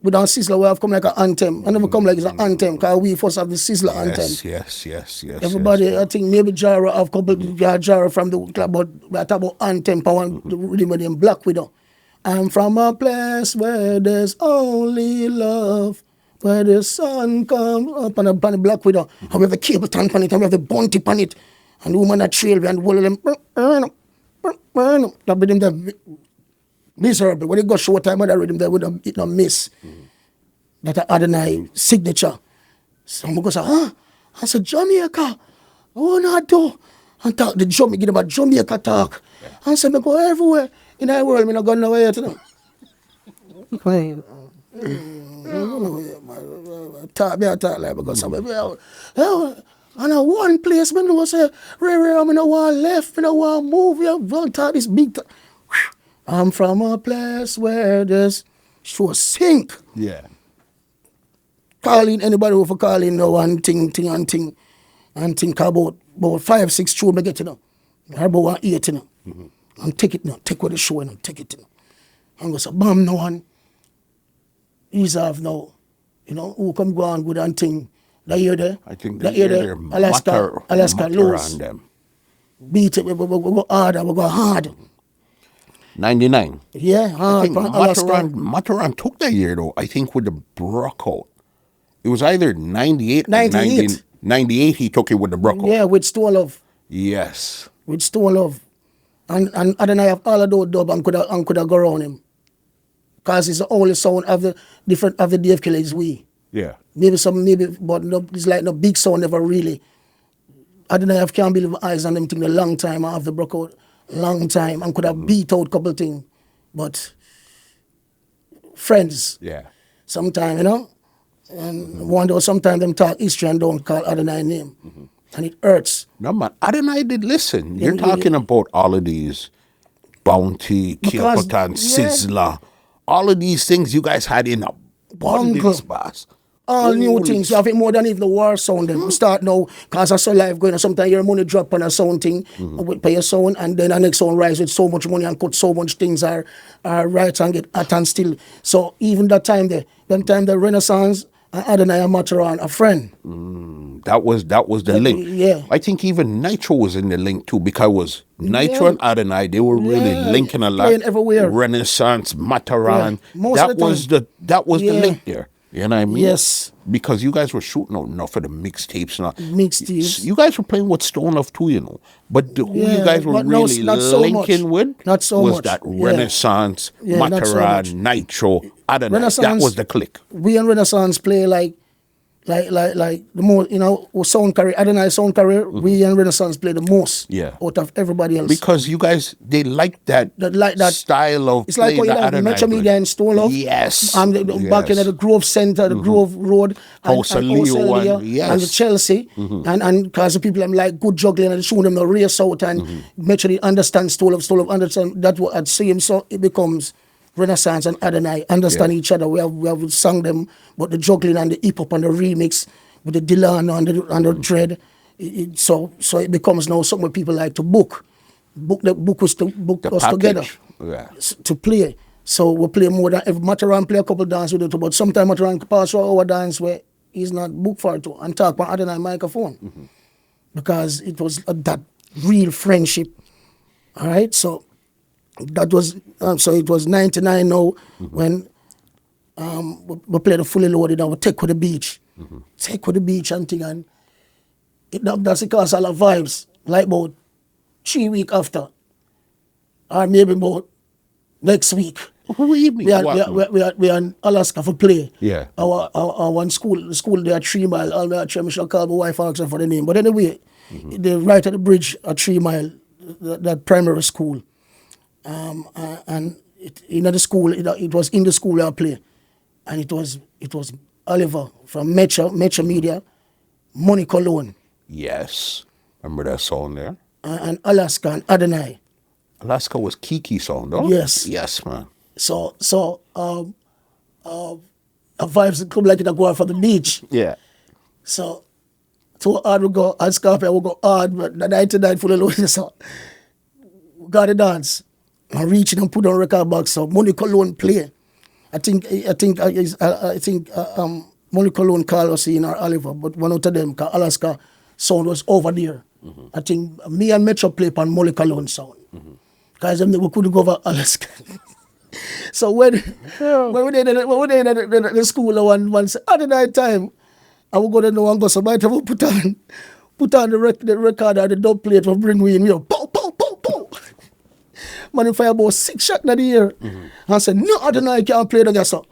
With our Sizzler we have come like an anthem. I never come like it's an anthem because we first have the Sizzler anthem. Yes. Everybody, I think maybe Jara have couple Jara from the club, but we talk about anthem power the rhythm of them Black Widow. I'm from a place where there's only love. Where the sun comes up on the Black Widow, and we have the Capleton on it, and we have the Bounty on it, and the woman that trail and all of them, that be them that miserable. When they go show time, that rhythm, they would have it not miss. That Adonai signature. Some go say, I said Jamaica, oh not do, and talk the Jamaica, give them a Jamaica talk, and say me go everywhere in the world, me not go nowhere to them. Talk like because somebody and a one place, man, I say, Ray, I'm in a one left, in a one move, you want this big. I'm from a place where there's sure sink. Yeah. Calling anybody over calling no one thing and think about 5, 6 tune I get you know. Or about 1 8 you know. And take it now, take what the show and take it you know. And go say, bam no one. Ease off now. You know, who come go on good and thing. That year there. I think that year there. Alaska lose. Them. Beat it, we go harder, we go hard. 99. Yeah, hard. I think Matterhorn took that year though, I think with the Brock out. It was either 98 or 98 he took it with the Brock out. Yeah, with Stone Love. Yes. With Stone Love. And Adonai have all of those dub and could have go around him. Because it's the only sound of the different of the Dave Killers we. Yeah. But no, it's like no big sound never really. Adonai have can't believe my eyes on them thing a long time. I have the Brock out long time and could have beat out couple things. But friends. Yeah. Sometimes, you know. And wonder sometimes them talk history and don't call Adonai name. And it hurts. No, man. Adonai did listen. You're talking about all of these Bounty, Kilpatan, Sizzler. All of these things you guys had in abundance, boss. All new things. You have it more than even the war sound. Then start now, because I saw life going on. Sometimes your money drop on a sound thing, pay your sound, and then the next sound rise with so much money and cut so much things are right and get at and still. So even that time there, the Renaissance, Adonai and Matterhorn, a friend. That was the link. Yeah. I think even Nitro was in the link too, because Nitro and Adonai, they were really linking a lot. Playing everywhere. Renaissance, Matterhorn. Most that of the was time. the link there. You know what I mean? Yes. Because you guys were shooting out enough of the mixtapes. Mixtapes. You guys were playing with Stone Love too, you know. But who you guys were but really not so linking with was much. that Renaissance, Matterhorn, Nitro, Adonai. That was the click. We and Renaissance play like the more, you know, sound career, Adonai sound career, we and Renaissance play the most out of everybody else. Because you guys, they like that style of it's like what you like, Metro Media and Stone Love. Yes. And back in the Grove Center, the Grove Road, House of Leo and the Chelsea. And because the people I'm like good juggling and showing them the race out and make sure they understand Stone Love understand that what I'd see him, so it becomes Renaissance and Adonai understand each other. We have sung them, but the juggling and the hip hop and the remix with the Dylan and the dread. So it becomes now something people like to book us together to play. So we play more than if Matterhorn play a couple dance with it, but sometimes Matterhorn pass through our dance where he's not booked for it to and talk about Adonai microphone because it was that real friendship. All right, so. That was so it was 99 now when we played the fully loaded and we take with the beach. Take with the beach and thing and that's because all the vibes like about 3 weeks after or maybe about next week. We are in Alaska for play. Yeah. Our one school, the school there 3 mile. All the 3 mile call my wife ask her for the name. But anyway, they right at the bridge at 3 mile, that primary school. And in the school, it was in the school I play, and it was Oliver from Metro Media, Money Cologne. Yes, remember that song there. And Alaska and Adonai. Alaska was Kiki song, though. Yes, man. So a vibes come like it go out from the beach. Yeah. So too hard we go, and Scorpio we go hard, but the 99 full of loaded so we got to dance. I reach and put on record box so Money Cologne play. I think Money Cologne called us in our Oliver, but one out of them, cause Alaska sound was over there. I think me and Metro play on Money Cologne sound. Because we couldn't go over Alaska. So when we did the school one at the night time, I would go to know and go so might have put on the record or the dub plate for bring we in here. Pow, pow, pow, pow. Man, if I about 6 shots in the year, I said, no, Adonai can't play the so.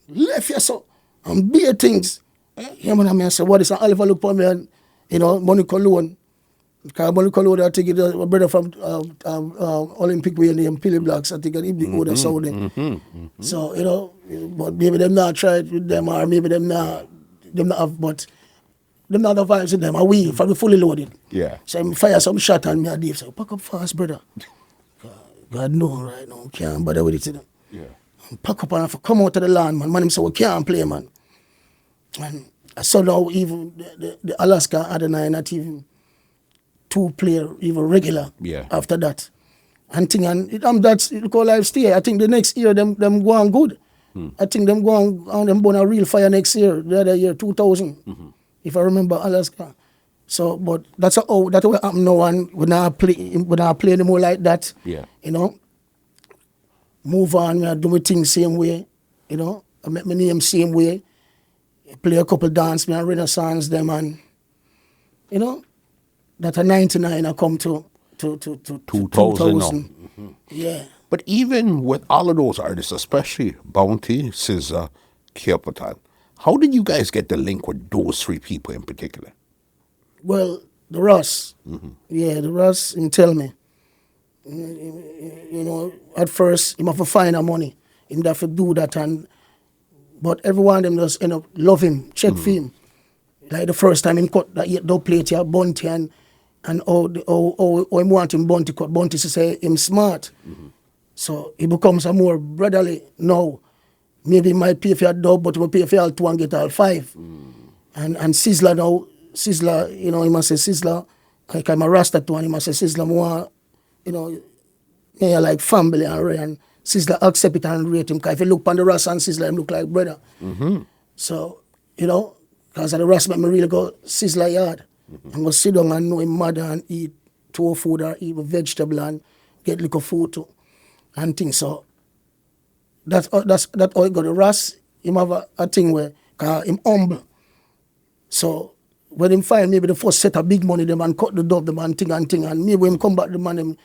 Left here so. And beer things. Yeah, man, I said, what is that? Oliver look for me and, you know, Money Cologne. Because Money Cologne, I think it's a brother from Olympic way named Pilly Blacks. I think he the older sound. So, you know, but maybe them not try it with them or maybe them not have, but them not the vibes in them. I we for the fully loaded. Yeah. So I fire some shot and me and Dave say, pack up fast, brother. God no right now, can't bother with it. You know? Yeah. Pack up and have to come out to the land, man. Man, him say, we can't play, man. And I saw now even the Alaska Adonai not even 2-player, even regular after that. And thing and that's it called life stay. I think the next year them go on good. I think them go on them burn a real fire next year, the other year, 2000. If I remember Alaska. So but that's what happened now, and we not play anymore like that. Yeah. You know. Move on, I do my thing same way, you know. I make my name same way. Play a couple dance, me and Renaissance them, and you know, that a 99 I come to 2000. Yeah. But even with all of those artists, especially Bounty, SZA, Killamanjaro, how did you guys get the link with those 3 people in particular? Well, the Russ. Yeah, the Russ, him tell me. You know, at first, him have to find the money. Him have to do that, but everyone them just end up love him, check for him. Like the first time him cut that 8 plate here, Bunty, and him want him Bunty cut. Bunty say him smart. So he becomes a more brotherly now. Maybe he might pay for a dub, but he will pay for all 2 and get all 5. And Sizzla now, you know, he must say Sizzla, like I'm a Rasta too, and he must say Sizzla more, you know, yeah, like family and Ray, and Sizzla accept it and rate him. Because if you look on the Rasta and Sizzla, him look like brother. So, you know, because of the Rasta make me really go Sizzla yard. And go sit down and know him mother and eat 2 food or eat vegetable and get little food too. And things. So that's how it got. The Ras, him have a thing where him humble. So when him find maybe the first set of big money, the man cut the dub, the man thing, and maybe when him come back, the man him,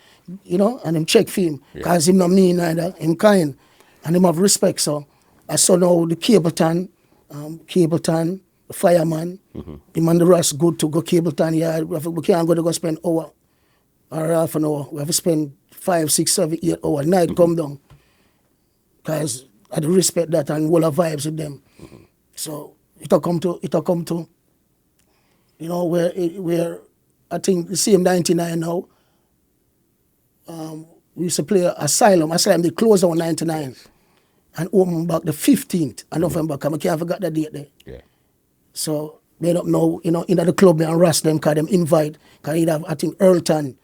you know, and him check for him. Because him not mean either, him kind. And him have respect. So I saw now the Cableton, the fireman, him and the Ras good to go Cableton. Yeah, we can't go spend hour or half an hour. We have to spend 5, 6, 7, 8 hours. Night come down. Because I do respect that and all the vibes with them. So it'll come to, you know, where I think the same 99 now, we used to play Asylum. They closed on 99 and open back the 15th of November, because I can't forget the date there. Yeah. So they don't know, you know, in the club and rush them, because them invite, because he'd have, I think, Earlton,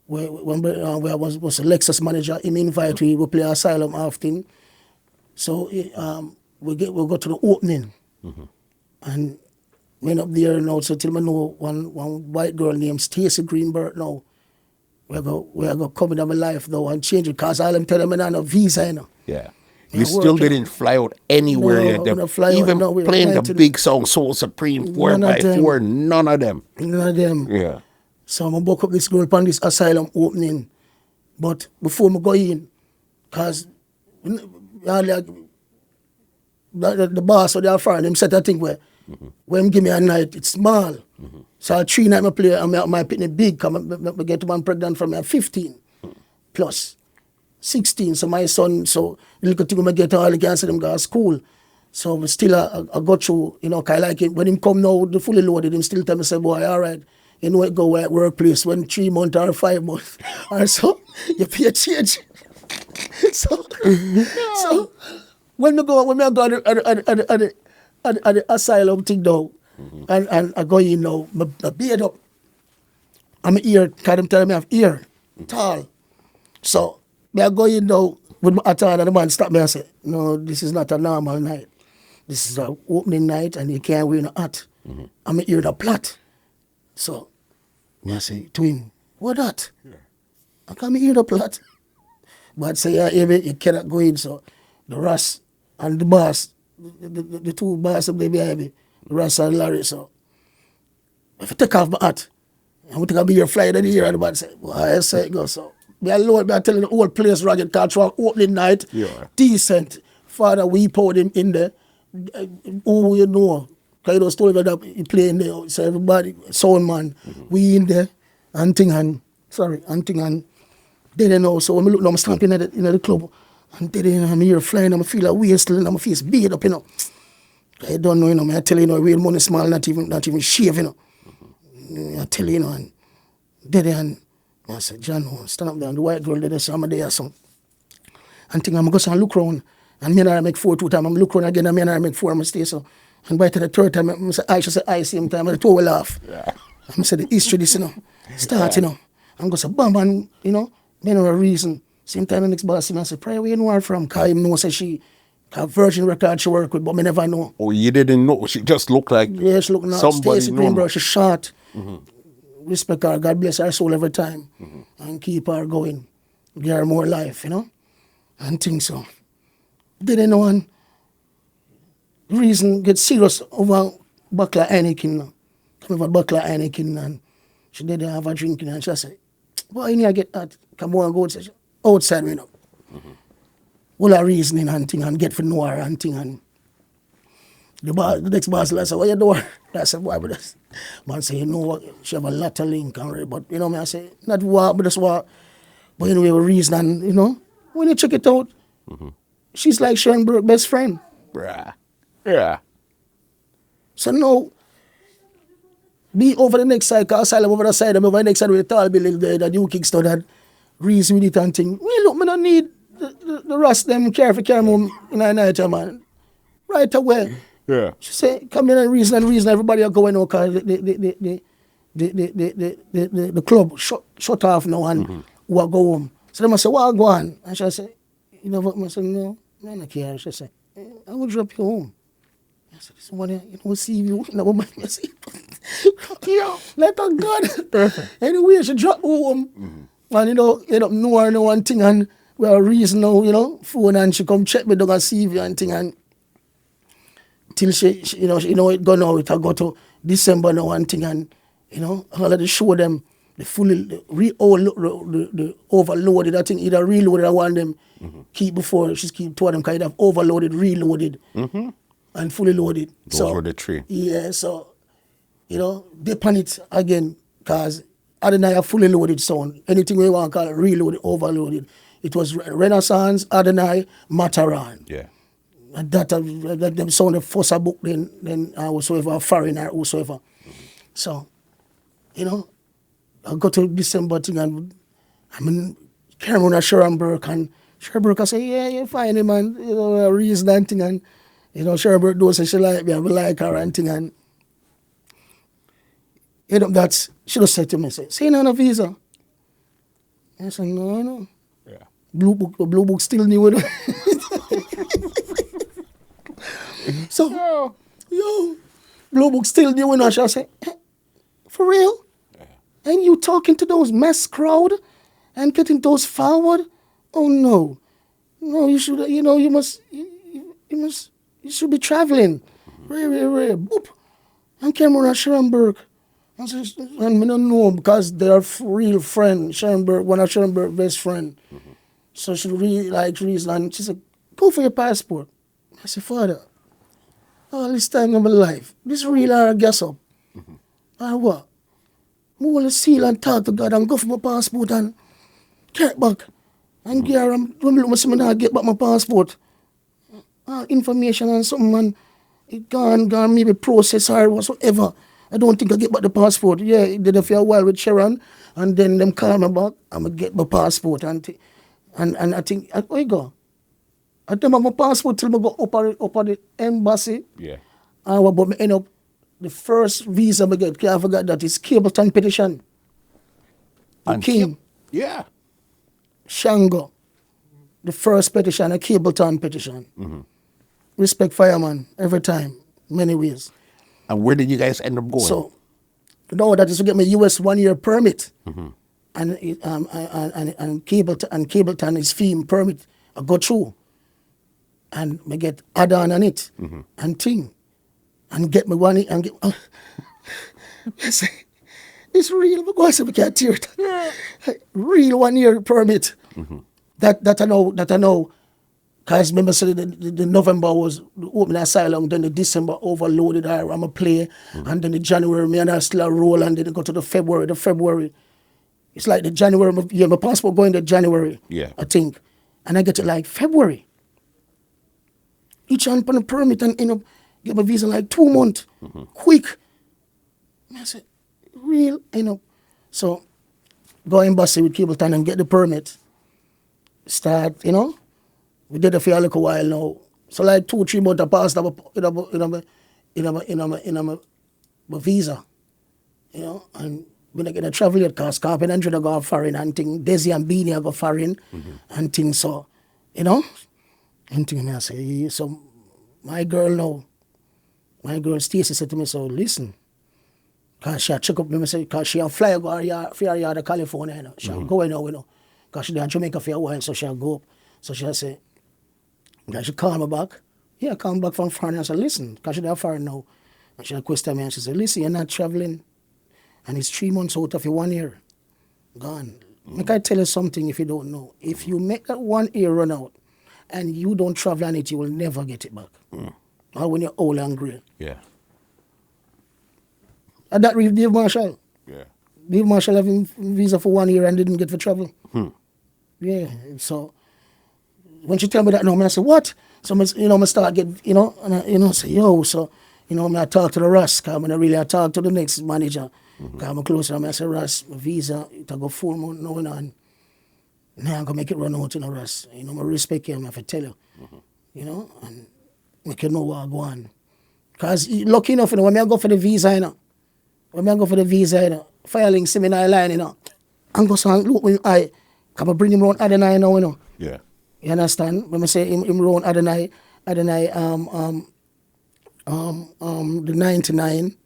where I was a Lexus manager, him invite, we play Asylum often. So we'll go to the opening. And went up there now, so till I know one white girl named Stacey Greenberg now. We go come into my life though and change it, because all them tell them I have no visa, you know. Yeah. You still didn't fly out anywhere yet. Even playing the big song Soul Supreme 4x4, none of them. None of them. Yeah. So I book up this girl upon this Asylum opening. But before I go in, because the boss or the friend, them said that thing where when give me a night, it's small. So 3 nights I play, and my picnic big, because I get one pregnant from me 15 plus 16. So my son, so little thing I get all the cancer them go to school. So still I go through, you know, kind of like it. When him come now, the fully loaded, him still tell me, say, boy, all right, you know it go at workplace when 3 months or 5 months. And so you pay a change. so when I go at the Asylum thing now, and I go in now, my beard up, I'm ear, because them tell me I have ear, tall. So I go in now with my attire, and the man stop me and say, no, this is not a normal night. This is an opening night, and you can't wear no hat. I'm ear the plot. So I say to him, what that? I can't hear the plot. But say, yeah, you cannot go in. So the Russ and the boss, the 2 bosses they behind me, Russ and Larry. So if I take off my hat, I'm going to be here flying in the air, and the man say, well, I say it go. So me alone, I'm telling the whole place rugged, because for opening night, decent. Father, we poured him in there. Who you know? Because you know, story about that, he playing there. So everybody, sound man, we in there, and then you know, so when I look now, I'm stamping in the club, and then I'm here flying, I'm feel a waist, and my face beat up, you know. I don't know, I tell you, real money small, not even shave, I tell you, and dead and I said, John, stand up there, and the white girl did some day or something. And think I'm going to look around, and me and I make 4 2 times, I'm look around again, and me and I make 4, I'm stay so. And by the third time, I say, I should say, I same time, and the two will laugh. Yeah. I'm say, the history this, start, I'm going to say, bam, and, me no reason. Same time, the next boss, I say, Pryor, where you know her from? Because I know, say she, Virgin Record she work with, but me never know. Oh, you didn't know? She just looked like she look somebody Stacey Greenberg, she's short. Mm-hmm. Respect her, God bless her soul every time. Mm-hmm. And keep her going. Give her more life, and things so. Didn't know one reason get serious over Buckler Heineken. Come over Buckler Heineken and she didn't have a drink and she said, boy, you need to get that. Come on, go outside, Mm-hmm. All her reasoning and thing and get for know her and thing and the next boss said, what you doing? I said, why, but this man say, what? She have a lot of link and but me I say, not what, but that's what. But anyway, we reason and when you check it out, mm-hmm. She's like Sharon Burke's best friend. Bruh. Yeah. So now, be over the next side, cause asylum over the side, I'm over the next side with the tall building there, that New Kingston had reason with it and thing. Well, look, me don't need the rest them carry home in the night, man. Right away. Yeah. She say, come in and reason, everybody are going out, cause the club shut off now and mm-hmm. We'll go home. So they say, well, go on. And she say, you know what? I said, no, I don't care. She said, I will drop you home. I said, this one, see you. I see you. Let her go. Perfect. Anyway, she dropped home. Mm-hmm. And, end up know her one thing. And we have a reason now, phone. And she come check me down and see you and thing. And till she it go now. It go to December now and thing. And, all of the show them. The overloaded, I think either reloaded or one of them mm-hmm. keep before, she's keep two of them kind of overloaded, reloaded, mm-hmm. and fully loaded. Those were the three. Yeah, so, they pan it again, because Adonai a fully loaded sound. Anything we want to call it, reloaded, overloaded. It was Renaissance, Adonai, Matterhorn. Yeah. And that them sound the first book, then whosoever, foreigner, whosoever. Mm-hmm. So, I go to December thing and came on a Sharon Burke and Sharon Burke I say, yeah, you're fine, man. A reason and thing and Sharon Burke knows say she like me, I like her and thing and that she just said to me, say no on a visa. I said, no. Yeah. Blue book still new. So yo, Blue book still new and I say, for real? And you talking to those mess crowd and getting those forward? Oh no. No, you should you should be traveling. Ray, boop. And came on Sharon Burke. And I don't know because they're real friend. Sharon Burke, one of Sharon Burke's best friend. Mm-hmm. So she really likes reason and she said, go for your passport. I said, Father, all this time of my life, this real I guess up. Mm-hmm. What? I want to seal and talk to God and go for my passport and get back. And when I get back my passport, information and something, and it gone, maybe process or whatsoever. I don't think I get back the passport. Yeah, it did a fair while with Sharon, and then them call me back, I'm going to get my passport. And I think, where you go? I don't have my passport till I go up at the embassy. Yeah. But me end up, the first visa I get, I forgot that, is Cableton petition. The and King. Yeah. Shango. The first petition, a Cableton petition. Mm-hmm. Respect fireman every time, many ways. And where did you guys end up going? So, that is to get my US 1 year permit. Mm-hmm. And Cableton is fee permit. I go through. And I get add-on on it. Mm-hmm. And thing. And get my one and get. I say, it's real. But I say we can't tear it. Real 1 year permit. Mm-hmm. That I know. Because remember, so the November was the open asylum, then the December overloaded. I'm a play, mm-hmm. and then the January me and I still a roll, and then it go to the February. It's like the January. Yeah, my passport going to January. Yeah, I think, and I get it like February. Each one on the permit and Get my visa in like 2 months. Quick. I said, real, So, go embassy with Cableton and get the permit. Start, we did it for a little while now. So like 2-3 months I passed my visa. And when I get a travel yet, cause Carpet and Andrew go foreign and thing, Desi and Beanie go foreign and things, so, and thing, I say, so my girl Stacey said to me, so listen, cause she check up me, say, cause she fly go for her yard to California, she go now, cause she in Jamaica for a while, so she'll go up. So she say, she call me back. Yeah, come back from foreign. I said, listen, because she's foreign now. And she question me and she said, listen, you're not traveling. And it's 3 months out of your 1 year. Gone. Make I tell you something if you don't know. If you make that 1 year run out and you don't travel on it, you will never get it back. Or when you're old and grey. Yeah. And that with Dave Marshall. Yeah. Dave Marshall having visa for 1 year and didn't get for travel. Yeah. So when she tell me that now, I say, what? So, I start get, and I say, yo, so, I talk to the Russ, because I talk to the next manager, because I'm closer, I say, Russ, my visa, it'll go 4 months now, and now I'm going to make it run out, Russ. I respect you, I have to tell you, and make you know what I go on. Because lucky enough, when I go for the visa, filing seminar line, I'm going to look when I bring him around Adonai now, Yeah. You understand? When I say him around Adonai, the 99.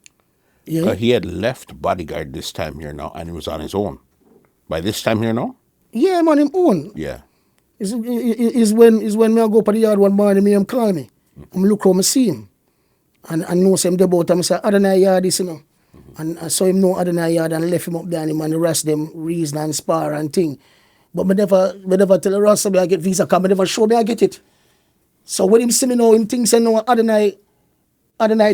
Yeah. He had left bodyguard this time here now, and he was on his own. By this time here now? Yeah, man, him own. Yeah. Is when me I go to the yard one morning, me him call me. I'm look around, I see him. And I know him about him. I say, Adonai yard is, And I saw him know Adonai yard and left him up there and him and the rest them reason and spar and thing. But me never tell the Rasta I get visa, because I never show me I get it. So when him see me now, him thinks I know Adonai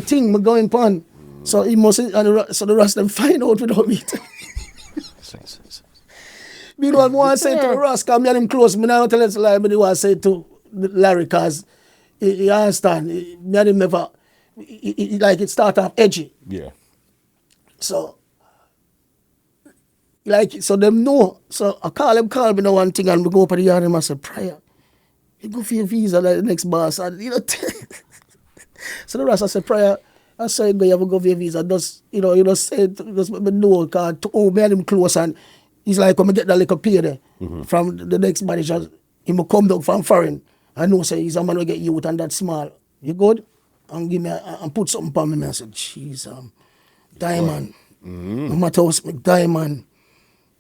thing, me going pan. So he must, so the Rasta them find out without me. Me don't want to say to the Rasta, me and him close, me not tell us lie, but I want to say to Larry, because he understand, me and him never, like it start off edgy. Yeah. So, so them know. So I call me now one thing and we go up to the yard and I say, Pryor, you go for your visa like the next boss. And, so the rest I say, Pryor, I say, you have to go for your visa. Just, say it, just let me know, because me and him close and he's like, come and get that little pay there from the next manager. He will come down from foreign. I know, say, he's a man who get youth and that small. You good? And give me, and put something on me. I said, jeez, Diamond. No matter how Diamond.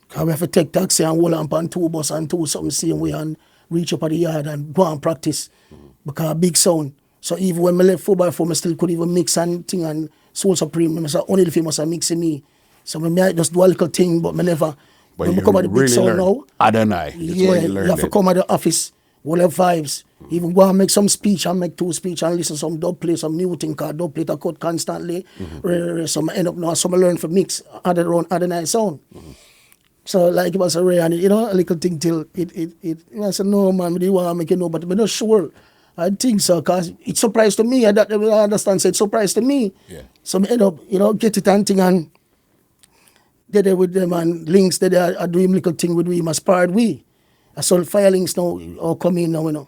Because we have to take taxi and hold on 2 bus and 2 something same way and reach up at the yard and go and practice. Because big sound. So even when I left 4x4, I still could even mix and thing and Soul Supreme. I said, only the famous are mixing me. So I just do a little thing, but I never. But when you I come at the big really sound now. Adonai. Yeah, you have to come at the office. We'll have vibes. Even go and make some speech and make 2 speech and listen to some dub play, some new thing, because dub play I cut constantly. So I end up now, some I learn from mix around Adonai Sound. So like it was a rare and a little thing till I said, no man, I didn't want to make it no, but I'm not sure. I think so, because it's surprise to me. I understand, so it's surprise to me. Yeah. So I end up, get it and thing and they're there with them and links, they are doing little thing with we, aspired we. I saw filings now all come in now,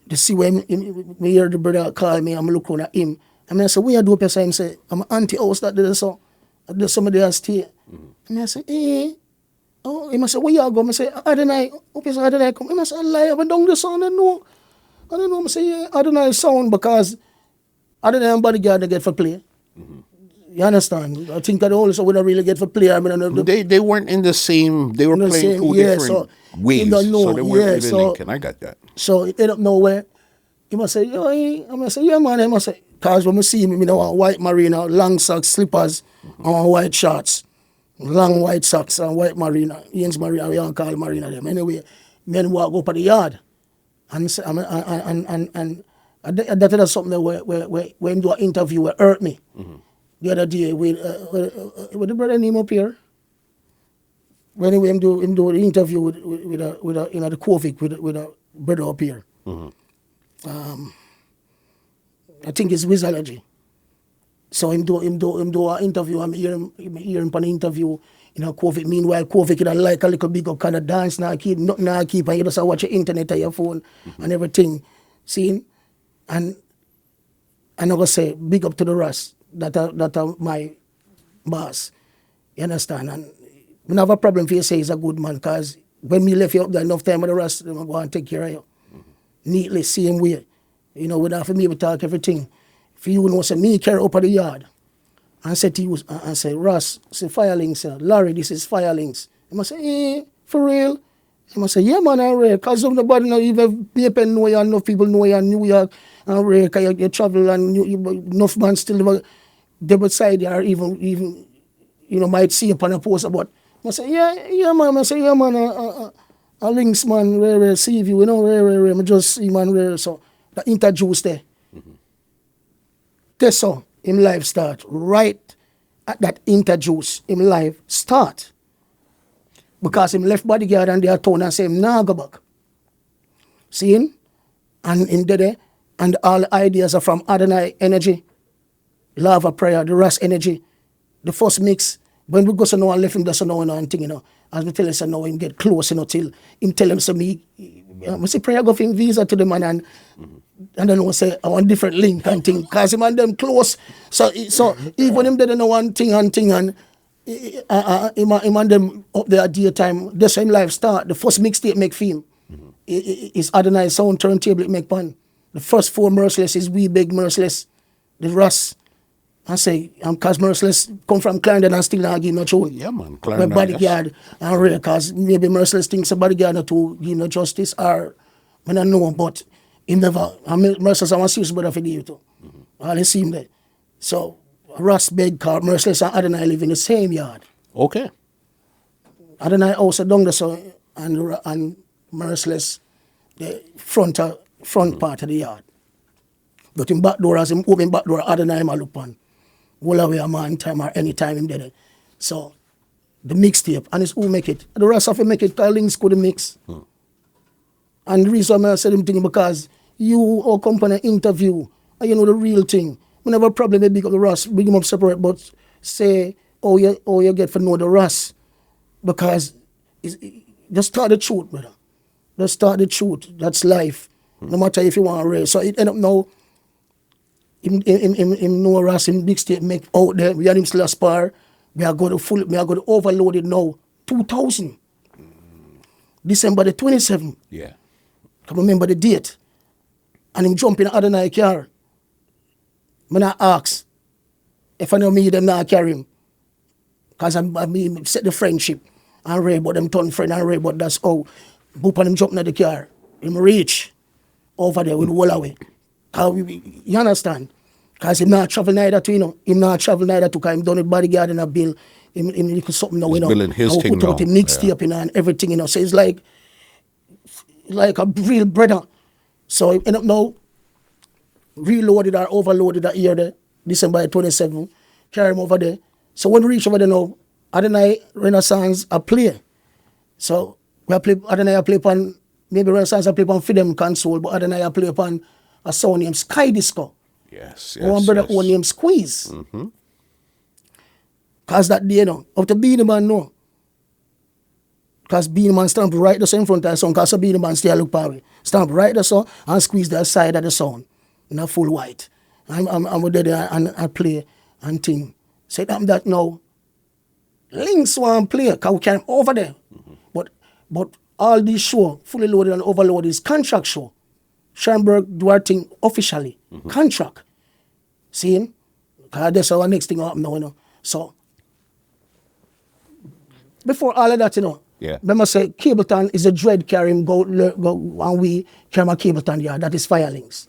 To see when me hear the brother call me, I'm looking at him. And I say, what you do up here? I say, I'm an auntie-house that did so. I do somebody else stay. And I say, oh, he must say, where you go? I say, Adonai, up here, Adonai come. And I say, I lie, I've done the sound, I don't know. I say, yeah, Adonai Sound, because Adonai and bodyguard they get for play. You understand? I think that also we don't really get for play. I mean, they weren't in the same. They were playing 2 different ways, so they weren't really linking. I got that. So it end up nowhere. He must say, yo, I must say, yeah, man. I must say, because when I see him, white marina, long socks, slippers, and white shorts, long white socks and white marina. Ian's marina, we don't call marina them. Anyway, men walk up at the yard, and that is something where him do an interview that hurt me. The other day with the brother name up here. When him do the interview with the COVID with a brother up here. I think it's Wizology. So him do an interview. I'm hearing him on an interview. COVID. Meanwhile, COVID can like a little big up kind of dance now. Keep nothing now. Keep and you just watch your internet on your phone and everything. See, and I'm gonna say big up to the Russ that are my boss. You understand? And we don't have a problem for you say he's a good man, because when me left you up there enough time with the Russ, I'm going to take care of you. Neatly, same way. We don't have to me to talk everything. If you know, say me carry up at the yard and say to you, and say, Russ, say firelings, Larry, this is firelings. He must say, for real? He must say, yeah, man, I'm real. Because nobody know, even people know you, enough people know you in New York, and real, because you travel, and enough man still they beside you, or even might see upon a poster, but I say, yeah, man, I say, yeah, man, a links, man, rare, Seaview, rare, I just see, man, rare, so the interjuice there. That's how him life start. Right at that interjuice, him life start. Because him left bodyguard and they are told and say him nah go back. See him? And in there, and all the ideas are from Adonai Energy, Lava Pryor, the Ras Energy. The first mix, when we go so now and left him just so now and thing, as we tell him so now him get close, till him tell him so me see Pryor go for him visa to the man and then we say I want different link and thing, cause him and them close. So even him didn't know one thing and him and them up there at daytime, the same life start. The first mixtape make film. Is Adonai Sound turntable it make pan. The first 4 Merciless is We Big Merciless. The Russ. I say, cause Merciless come from Clarendon and still not give no tune. Yeah, man. Clarendon. Bodyguard and real, cause maybe Merciless thinks a bodyguard not to give no justice, or I don't know, but he never. Merciless, I want to see his brother for you too. All he see him there. So Russ beg car, Merciless and Adonai live in the same yard. Okay. Adonai also down there, so and Merciless, the front part of the yard. But in back door, as him open back door, Adonai ma look on. All away a man time or any time him there. So the mixtape, and it's who make it. The rest of it make it, cause links could mix. And the reason I said him thing because you or company interview, and you know the real thing. Whenever problem they big up the Russ, big him up separate, but say, you get to know the Russ. Because just start the truth, brother. Just start the truth. That's life. No matter if you want to raise. So it end up now, him know Russ, him big state make out there. We had him still a spar. We are going to overload it now. 2000. December the 27th. Yeah. I remember the date. And him jump in Adonai car. When I ask if I know me, them not carry him. Because I set the friendship. And Ray, but them turn friend and Ray, but that's how. Boop and him jump in the car. Him reach over there with wall away. You understand? Because him not travel neither to, him not travel neither to, because him done with bodyguard and a bill. Him little something now, building his thing put out him mixtape and everything, So it's like a real brother. So he end up now, reloaded or overloaded that year there, December 27th, carry him over there. So when we reach over there now, Adonai Renaissance a play. So we play Adonai play upon, maybe Renaissance play upon Fidem console, but Adonai play upon a sound named Sky Disco. Yes. One brother own named Squeeze. Cause that day up to Beanie Man no. Cause Beanie Man stamp right the same front of the sound, cause Beanie Man still look power. Stamp right the sound and squeeze the side of the sound. In a full white. I'm there and I play and thing. Say that now. Links one play, cause we came over there. But all this show, fully loaded and overloaded, is contract show. Schoenberg do our thing officially. Contract. See him? Cause that's our next thing happen now, So before all of that, remember say Cableton is a dread carrying go and we carry my Cableton yard. That is Firelings.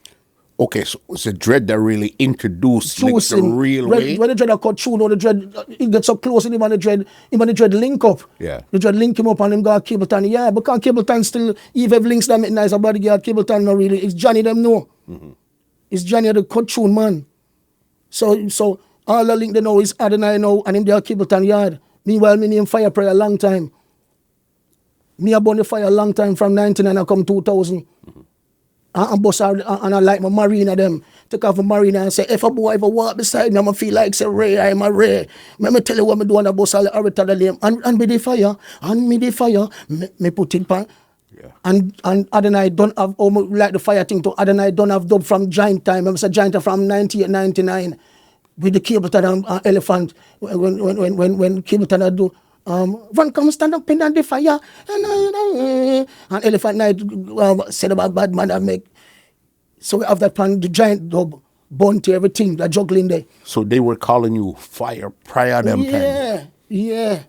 Okay, so it's a dread that really introduced like, the real way. When the dread cut through, the dread it gets so close and him and the dread link up. Yeah. The dread link him up and him got Cableton. Yeah, because Cableton still, if have links that make nice about the yard, Cableton not really. It's Johnny them know. It's Johnny the cut through man. So all the link they know is Adonai now and him there Cableton yard. Meanwhile, me name Fire Prayer a long time. Me a burn the fire a long time from 19 and I come 2000. and bust her, and I like my marina them. Take off my marina and say, if a boy ever walk beside me, I'ma feel like say Ray, I'm a Ray. Let me tell you what me do on the bus, I'll tell them. And me the fire, me put it pan. Yeah. And Adonai don't have like the fire thing to Adonai don't have dub from giant time. I say giant from 98, 99 with the Cableton and elephant when Cableton do one come stand up in the fire and elephant night said about bad man that make. So we have that plan, the giant dub, bounty, everything, the juggling there. So they were calling you Fire Pryor them time. Yeah.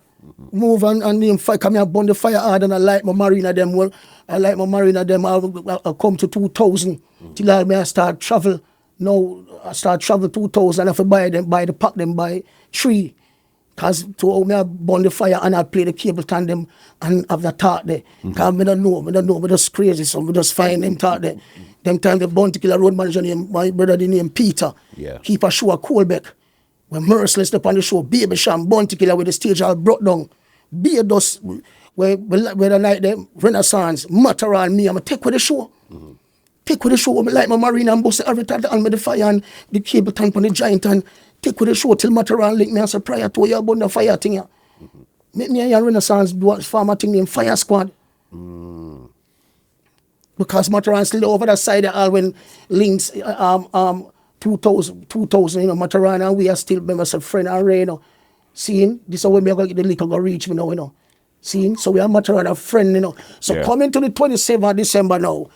Move and them fire come here burn the fire hard and I like my marina them well. I like my marina them. I'll come to 2000 till I start travel. No, I start travel 2000. I have to buy the pack them by 3. Cause to me I burn the fire and I play the cable tandem and have the talk there. Cause I don't know, but just crazy. So we just find them talk there. Them time the bounty killer road manager named my brother named Peter. Yeah. Keep a show at Colbeck. We're merciless upon the show. Baby Sham, bounty killer with the stage all brought down. Be dust where the night them Renaissance, Matterhorn, me, I'm gonna take with the show. Take with the show, like my marina and bust every time on me the fire and the cable tank on the giant and take with the show till Matterhorn link me and say prior to you about the fire thing here. Make me and Renaissance do a farmer thing named Fire Squad. Because Matterhorn still over that side all when links 2000, you know, Matterhorn and we are still members of friend and Ray, you know. Seeing this is how we are going to get the liquor go reach me now, you know. Seeing, so we are Matterhorn a friend, you know. So coming to the 27th of December now,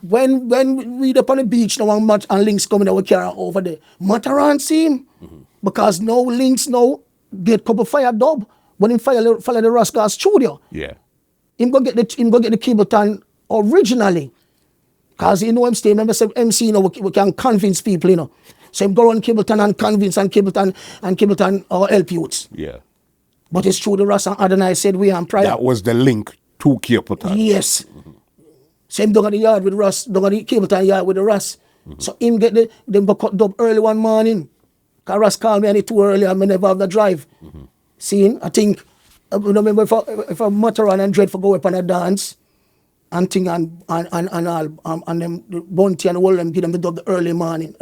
when we up on the beach now and links coming we carry over there. Matterhorn scene, because no links now get couple fire dub when him follow the Rascal studio. Yeah. Him go get the Cableton originally. Cause you know him stay, remember say MC, you know, we can convince people, you know. So him go on Cableton and convince and Cableton help youths. Yeah. But it's true the Ras and Adonai said we and Pryor. That was the link to Cableton. Yes. So him down at the yard with the Ras, down at the Cableton yard with the Ras. So him get them go cut dub early one morning. Cause Ras called me and it too early and I never have the drive. Seeing, I think, I remember if I Matterhorn and Dread for go up on a dance and thing and all and them the bounty and all them give them the dub the early morning.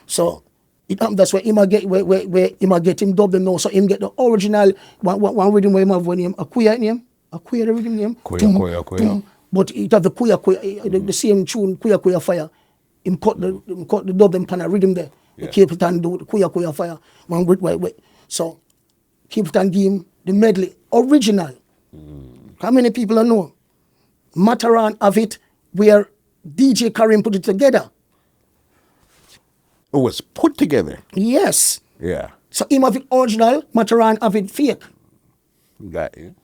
So that's where him get where him get him dub them now. So him get the original one rhythm where him have when him a queer name. A queer the rhythm name. Queer. But it have the queer the same tune, queer fire. Him cut the dub them pan a rhythm there. The Cableton do the queer fire. One wait. So Cableton give him the medley original. How many people don't know? Matterhorn have it where DJ Karim put it together. It was put together. Yes. Yeah. So him have it original, Matterhorn have it fake. Got you.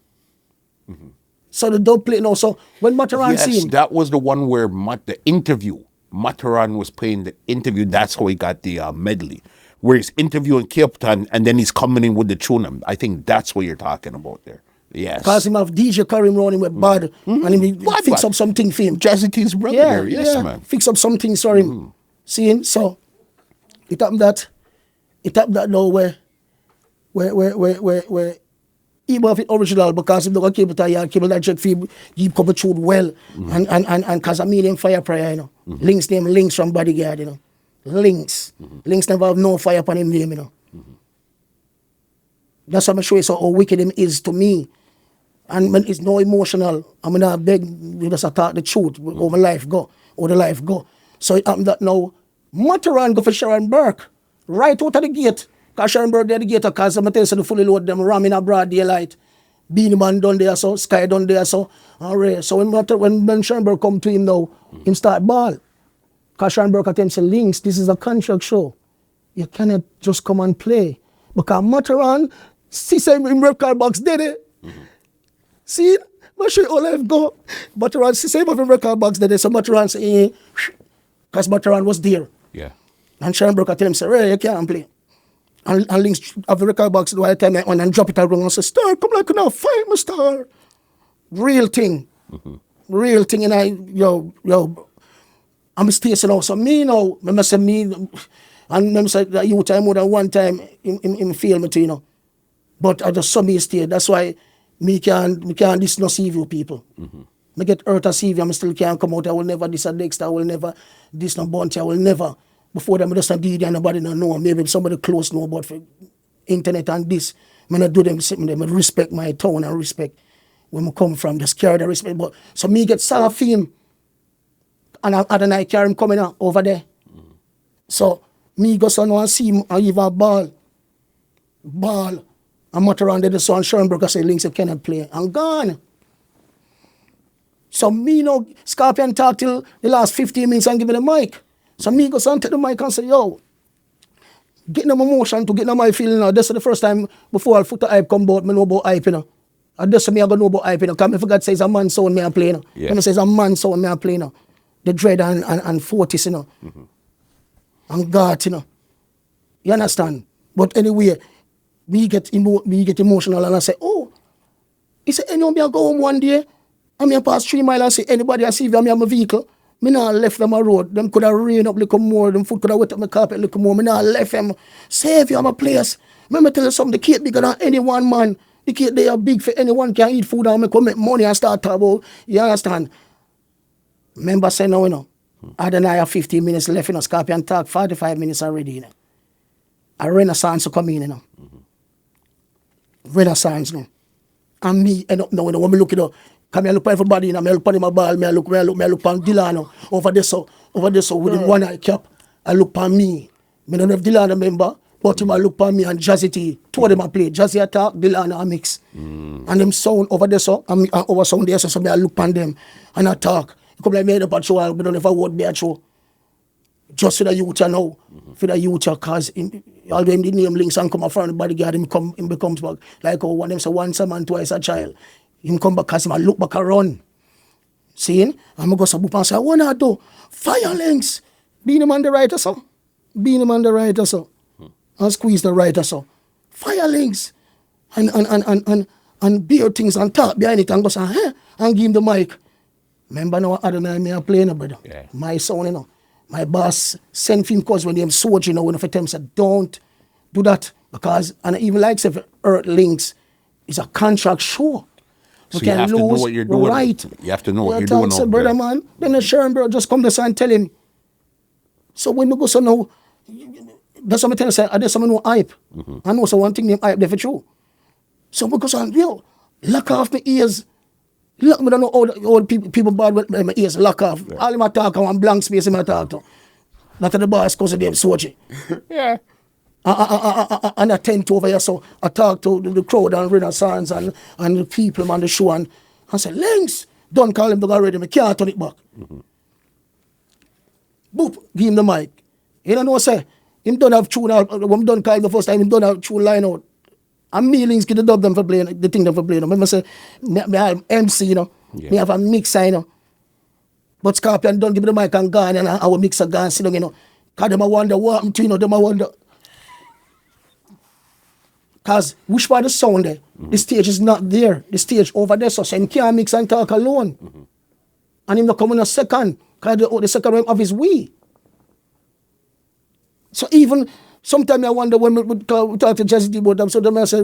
So the dub play now. So when Matterhorn see him, that was the one where the interview. Matterhorn was playing the interview. That's how he got the medley. Where he's interviewing Cableton and then he's coming in with the tune. I think that's what you're talking about there. Yes. Because him have DJ Karim running with bad and him fix up something for him. Jazzy T's brother there. Yes, man. Fix up something for him. Seeing? So it happened that now where he have it original because him don't got Cableton check for him, he cover tune well. And cause I mean him Fire Pryor, you know. Links name Links from Bodyguard, you know. Links. Links never have no fire upon him name, you know. That's what I'm show you so how wicked him is to me. And when it's no emotional, I'm gonna beg you just talk the truth, how my life go, how the life go. So it happened that now Matterhorn go for Sharon Burke, right out of the gate. Cause Sharon Burke there the gate, cause I'm telling you the fully load them ramming a broad daylight. Beanie Man done there so, Sky done there so, alright. So when Sharon Burke come to him now, him start ball. Cause Sharon Burke at him say, Links, this is a contract show. You cannot just come and play. Because Matterhorn, see him in record box did it. See, I'm sure all life go. Matterhorn, see him in record box did it. So Matterhorn say, because Matterhorn was there. Yeah. And Sharon Burke at him say, Ray, you can't play. And Links have the record box the time I went and drop it around and say, Star, come like now, fight my Star. Real thing. Real thing. And yo, I'm still saying, so me now, I say me, and I say that you time more than one time in feel me too, you know. But I just saw me stay. That's why me can't this no Seaview people. I get hurt as Seaview, I still can't come out. I will never this a Dexter, I will never this no Bunty, I will never. Before them, I just did and nobody don't know. Maybe somebody close know about for internet and this. I not do them something. I respect my town and respect where I come from. Just carry the respect. But so me get Salah fame. And Adonai carry him coming out over there. So me go so now and see him and even ball. I'm not around there, the son Schoenberg, I say Links I cannot play. I'm gone. So me know Scorpion talk till the last 15 minutes and give me the mic. So me go and take the mic and say, yo, get no emotion to get no my feeling now. This is the first time before I'll foot the hype come about, me know about hype, you know. And this is me I go know about hype, you know. Because I forgot says a man sound me I play, you know. Yeah. When I says a man sound me I play, you know. The dread and 40s, you know. And God, you know. You understand? But anyway, me get emotional and I say, oh, he said, anyone me I go home one day, and me I pass 3 miles and say, anybody I see if I have my vehicle, me not left them a road. Them could have rain up a little more, them foot could have wet up my carpet a little more. Me not left them. Save you, I'm a place. Remember tell you something, the cake bigger than any one man. The cake they are big for anyone can eat food and make money and start talk about. You understand? Remember say now, you know, Adonai have 15 minutes left, you know, Scorpion talk 45 minutes already, you know. A Renaissance come in, you know. Renaissance, you know. And me end up now, you know, when me look it up, come here look for everybody, you know, me look on my ball, me look on Delano, over there so with the one eye cap, I look on me. Me don't have Delano member, but him I look on me and Jazzy T. Two of them I play, Jazzy attack, Delano I mix. And them sound over there so, and over sound there so me I look on them and I talk. Come like me up a show, but don't ever would be a show. Just for the youth you know, for the youth cause all them the name links and come from the bodyguard, him becomes back. Like how one them say once a man, twice a child. Him come back cause him a look back and run. Seeing? I'm go to boop and say, what not do? Fire links. Being him on the right or so. Being him on the right or so. And squeeze the right or so. Fire links. And beer things and talk behind it and go say, hey, and give him the mic. Remember now Adonai me a playing, brother. Yeah. My son, you know. My boss sent him cause when them soldier, you know, when I tell him said, don't do that. Because and even like if Earth Links is a contract show. So you have to know what you're doing. Right. You have to know what you're doing. Said, brother man, then the Sharon bro just come to and tell him. So when we go so now, that's what I tell you, say, there's someone who hype. I know so one thing named hype there for true. So we go so yo, lock off my ears. Look, I don't know all people bad with my ears lock off. Yeah. All them talk and one blank space in my talk to. Not to the boss because of them soldier. Yeah. And I tend to over here, so I talk to the crowd and Renaissance and the people on the show and I say, Links, don't call him dog already, I can't turn it back. Boop, give him the mic. You don't know, say, him don't have tune out, when I done call him the first time, him don't have tune line out. And me Links get the dub them for playing, the thing them for playing. Remember say, me have MC, you know, me have a mixer, you know. But Scorpion don't give me the mic and gone and I will mix a gun, sit down, you know. Cause them I wonder what happened to, you know, them I wonder. Cause which part of the sound there? The stage is not there. The stage over there, so him can't mix and talk alone. And him not coming a second. Cause the second round of his we. So even sometimes I wonder when we talk to Jazzy D about them, so them I say,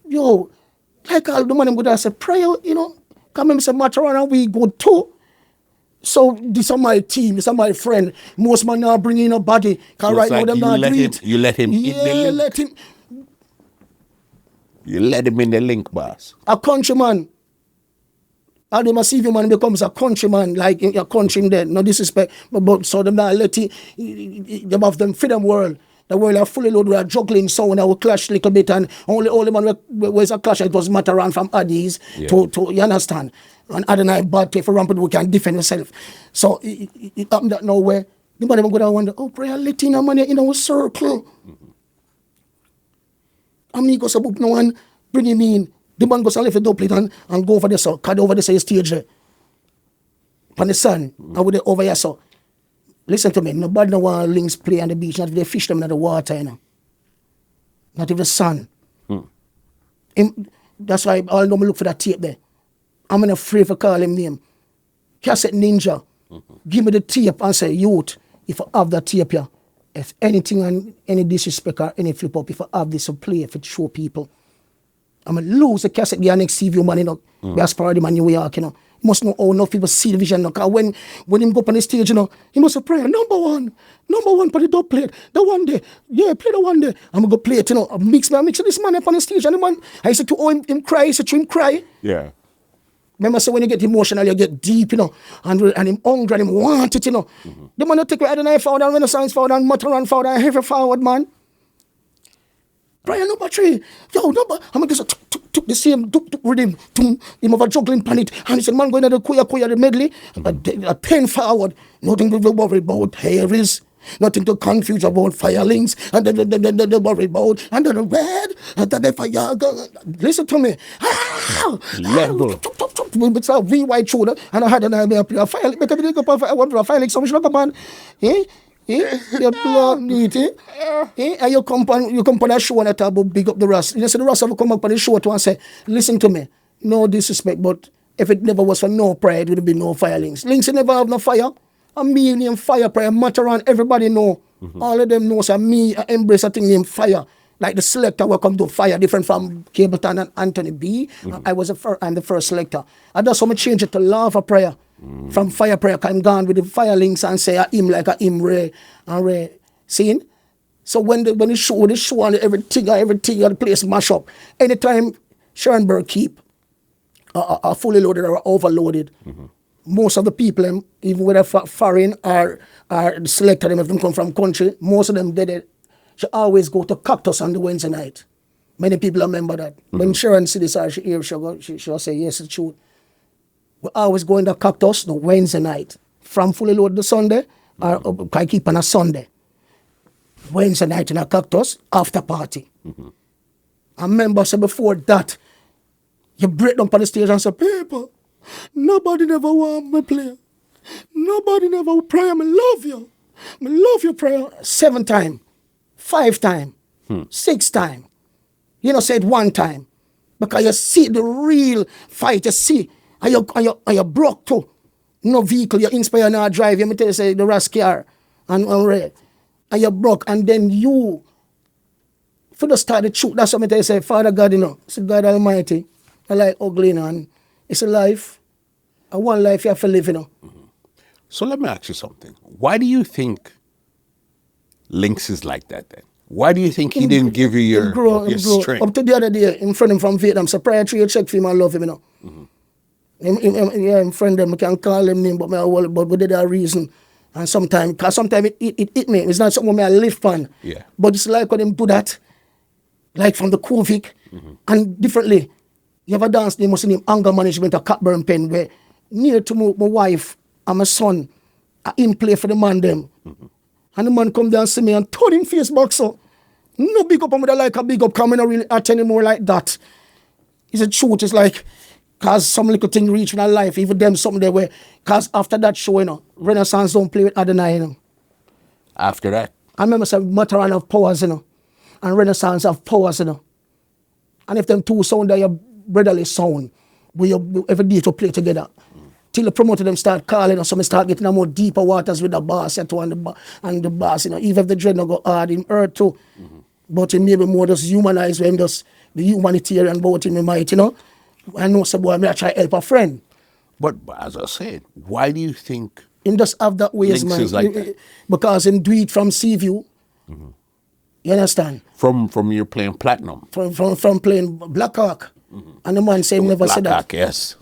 yo, like all the man would say, Pryor, you know, come and say Matterhorn and we good too. So this is my team, this is my friend. Most man now bring in a body. Cause right now them not do it. You let him eat the link. Let him. You let him in the link, boss. A countryman. And the Seaview man becomes a countryman, like a country in there. No disrespect. But so them not let it, them have them freedom world. The world are fully loaded with a juggling sound that will clash a little bit and only the man where's a clash, it was Matterhorn from Addis to you understand. And Adonai bad play for rampant we can defend yourself. So it happened that nowhere. The man even go down and wonder, oh, Pryor letting a man in our circle. And me go so book no one bring him in. The man goes and left the double plate and go over there so cut over there so stage there. On the sun. And with the over here so. Listen to me, nobody no want Links play on the beach, not if they fish them in the water, you know. Not if the sun. That's why I know me look for that tape there. I'm not afraid to call him name. Cassette Ninja. Give me the tape and say, youth, if I have that tape here, if anything and any disrespect or any flip up, if I have this to play, if it show people, I'm going to lose the cassette the next Seaview man, you know. Bass Odyssey man New York, you know. He must know how enough people see the vision. Because when him go up on the stage, you know, he must say, Pryor, number one for the dub plate. The one day. Yeah, play the one day. I'm going to go play it, you know. I mix this man up on the stage. And the man, I said to him cry, I said to him cry. Yeah. Remember, so when you get emotional, you get deep, you know, and him hungry, and him want it, you know. The man that take Adonai Sound and Renaissance Sound and Matterhorn Sound and heavy forward, man. Pryor number 3. Yo, number. I'm going to took the same rhythm. Him have a juggling pan it. And he said, man, going to the kuya, the medley. A 10 forward. Nothing to worry about Harris. Nothing to confuse about firelings. And the worry about. And the red. And the fire. Listen to me. Level. It's a VY shoulder. And I had a fire. Better be go for a fireling. So we should look upon. You blood neat, and you come on a show and talk about big up the Ras. You see the Ras have come up on the show to and say, listen to me, no disrespect, but if it never was for no Pryor, it would be no firelings. Links never have no fire. A me named Fire Pryor, Matterhorn, everybody know. All of them know, so me, I embrace a thing named Fire. Like the selector will come to Fire, different from Cableton and Anthony B. I'm the first selector. And that's how I change it to Lava Pryor. From Fire Pryor, I'm gone with the firelings and say him like a him Ray and Ray. Seeing? So when the show and everything, the place mash up. Anytime Schoenberg keep are fully loaded or overloaded, most of the people, even whether foreign or the selector, them if them come from country, most of them they always go to Cactus on the Wednesday night. Many people remember that. When Sharon see this, she'll say, yes, it's true. We always go in the Cactus the Wednesday night. From fully loaded the Sunday, or I keep on a Sunday. Wednesday night in a Cactus, after party. I remember, so before that, you break down on the stage and say, people, nobody never want me play. Nobody never Pryor, I love you. I love you, Pryor. 7 times, 5 times, 6 times. You know, say it 1 time. Because you see the real fight, you see. And you broke too. No vehicle, you inspire now drive. You me tell you say the Ras car and red. And you broke. And then you for the start the truth. That's what I tell you say, Father God, you know. It's God Almighty. I like ugly, you know, and it's a life. And one life you have to live, you know. So let me ask you something. Why do you think Lynx is like that then? Why do you think he didn't give you your strength? Up to the other day, in front of him from Vietnam, so prior to you check for him, I love him, you know. I'm friend them, I can call him name, but we did a reason. And sometimes it hit me. It's not something I live on. Yeah. But it's like when them do that, like from the COVID, and differently. You have a dance, they must name anger management or Cockburn Pen, where near to my wife and my son, I in play for the man them. And the man come down and see me and turn him face back, so no big up, I'm like a big up, coming not really at anymore like that. It's a truth, it's like, cause some little thing reach in our life, even them something they were, cause after that show, you know, Renaissance don't play with Adonai, you know. After that? I remember some Matterhorn have powers, you know, and Renaissance have powers, you know. And if them two sound, they're brotherly sound, we every day to play together. Till the promoter them start calling us, so we start getting more deeper waters with the bass and the bass, you know, even if the dread not go hard in earth too. But it maybe more just humanize when just the humanitarian about him might, you know. I know some boy, I try to help a friend. But as I said, why do you think him just have that ways, man? Like that? Because him do it from Seaview. You understand? From you playing platinum? From playing Black Hawk. And the man say him never said that. Black Hawk, yes.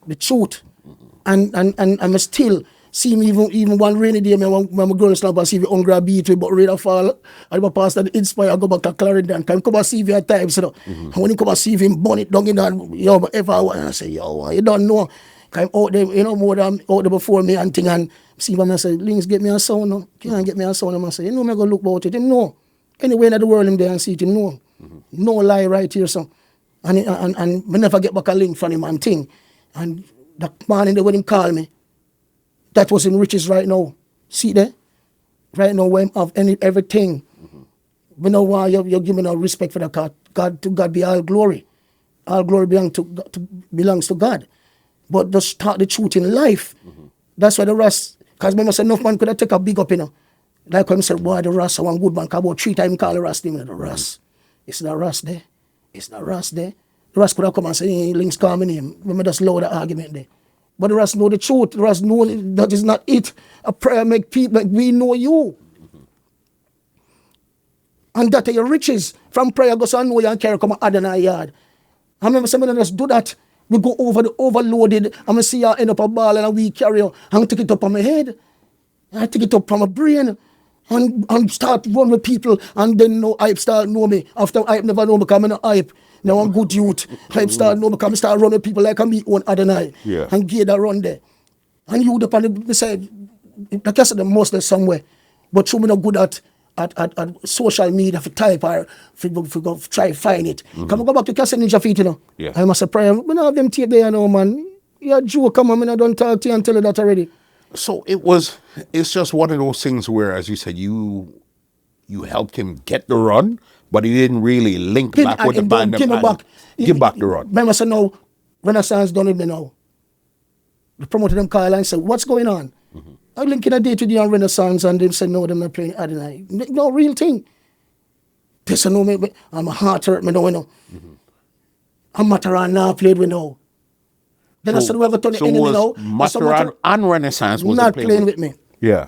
The truth. And I'm still see me even one rainy day, when my girl snap and see me hungry beat me, but rain fall. I go past that inspire, I go back to Clarendon. Can come and see you at times, you know. And when you come and see him burn it down in that, yo, ever I want, I say, yo, you don't know. I'm out there, you know, more than out there before me and thing, and see when I say, Links, get me a sound, no? Can't get me a sound. And I say, you know, I'm going to look about it. Him know. Anywhere in the world him there and see it, him know. No lie right here, so. And we never get back a link from him and thing. And that morning when him call me, that was in riches right now. See there? Right now when of everything. We know why you're giving our respect for the God. To God be all glory. All glory belongs to God. But just start the truth in life. That's why the rest, because remember said enough man could have take a big up, you know. Like when I said, boy, the rest, one good man, about 3 times call the rest, the rest. It's the rest there. It's not Ross there. The Ross could have come and say, hey, Links call me name. When me just lower the argument there. But the Ross know the truth. The Ross know that is not it. A prayer make people, like we know you. And that are your riches. From prayer goes on, know you and carry come Adonai yard. I remember somebody just do that. We go over the overloaded, and we see you end up a ball and we carry you and take it up on my head. I take it up from my brain and start run with people, and then no hype start know me. After hype never know me because I'm not hype. Now I'm good youth. Hype start know me because I start running with people like me own Adonai. Yeah. And get that run there. And you up on the side, like I said, the mostly somewhere. But you me not good at social media for type or for go try find it. Come go back to Castle Ninja Feet, you know. Yeah. I must say prayer. We don't have them tape there, you know, man. You're a joke, come on, I don't talk to you and tell you that already. So it's just one of those things where, as you said, you helped him get the run, but he didn't really link back with the band. Give back the run. Remember, so now, Renaissance done with me now. The promoter them call and say, what's going on? I link in a date with you on Renaissance, and they said, no, they're not playing Adonai. No real thing. They said, no, I'm a heart hurt, me know, you know. I'm Matterhorn now played with now. Then I said, whoever turned the enemy now. Matterhorn and Renaissance was not playing with me. Yeah.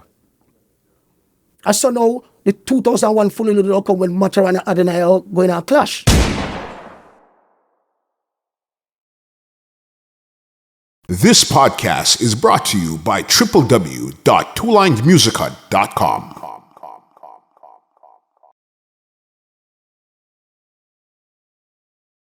I saw now the 2001 fully loaded outcome when Matterhorn and Adonai are going to clash. This podcast is brought to you by www.twolinesmusichut.com.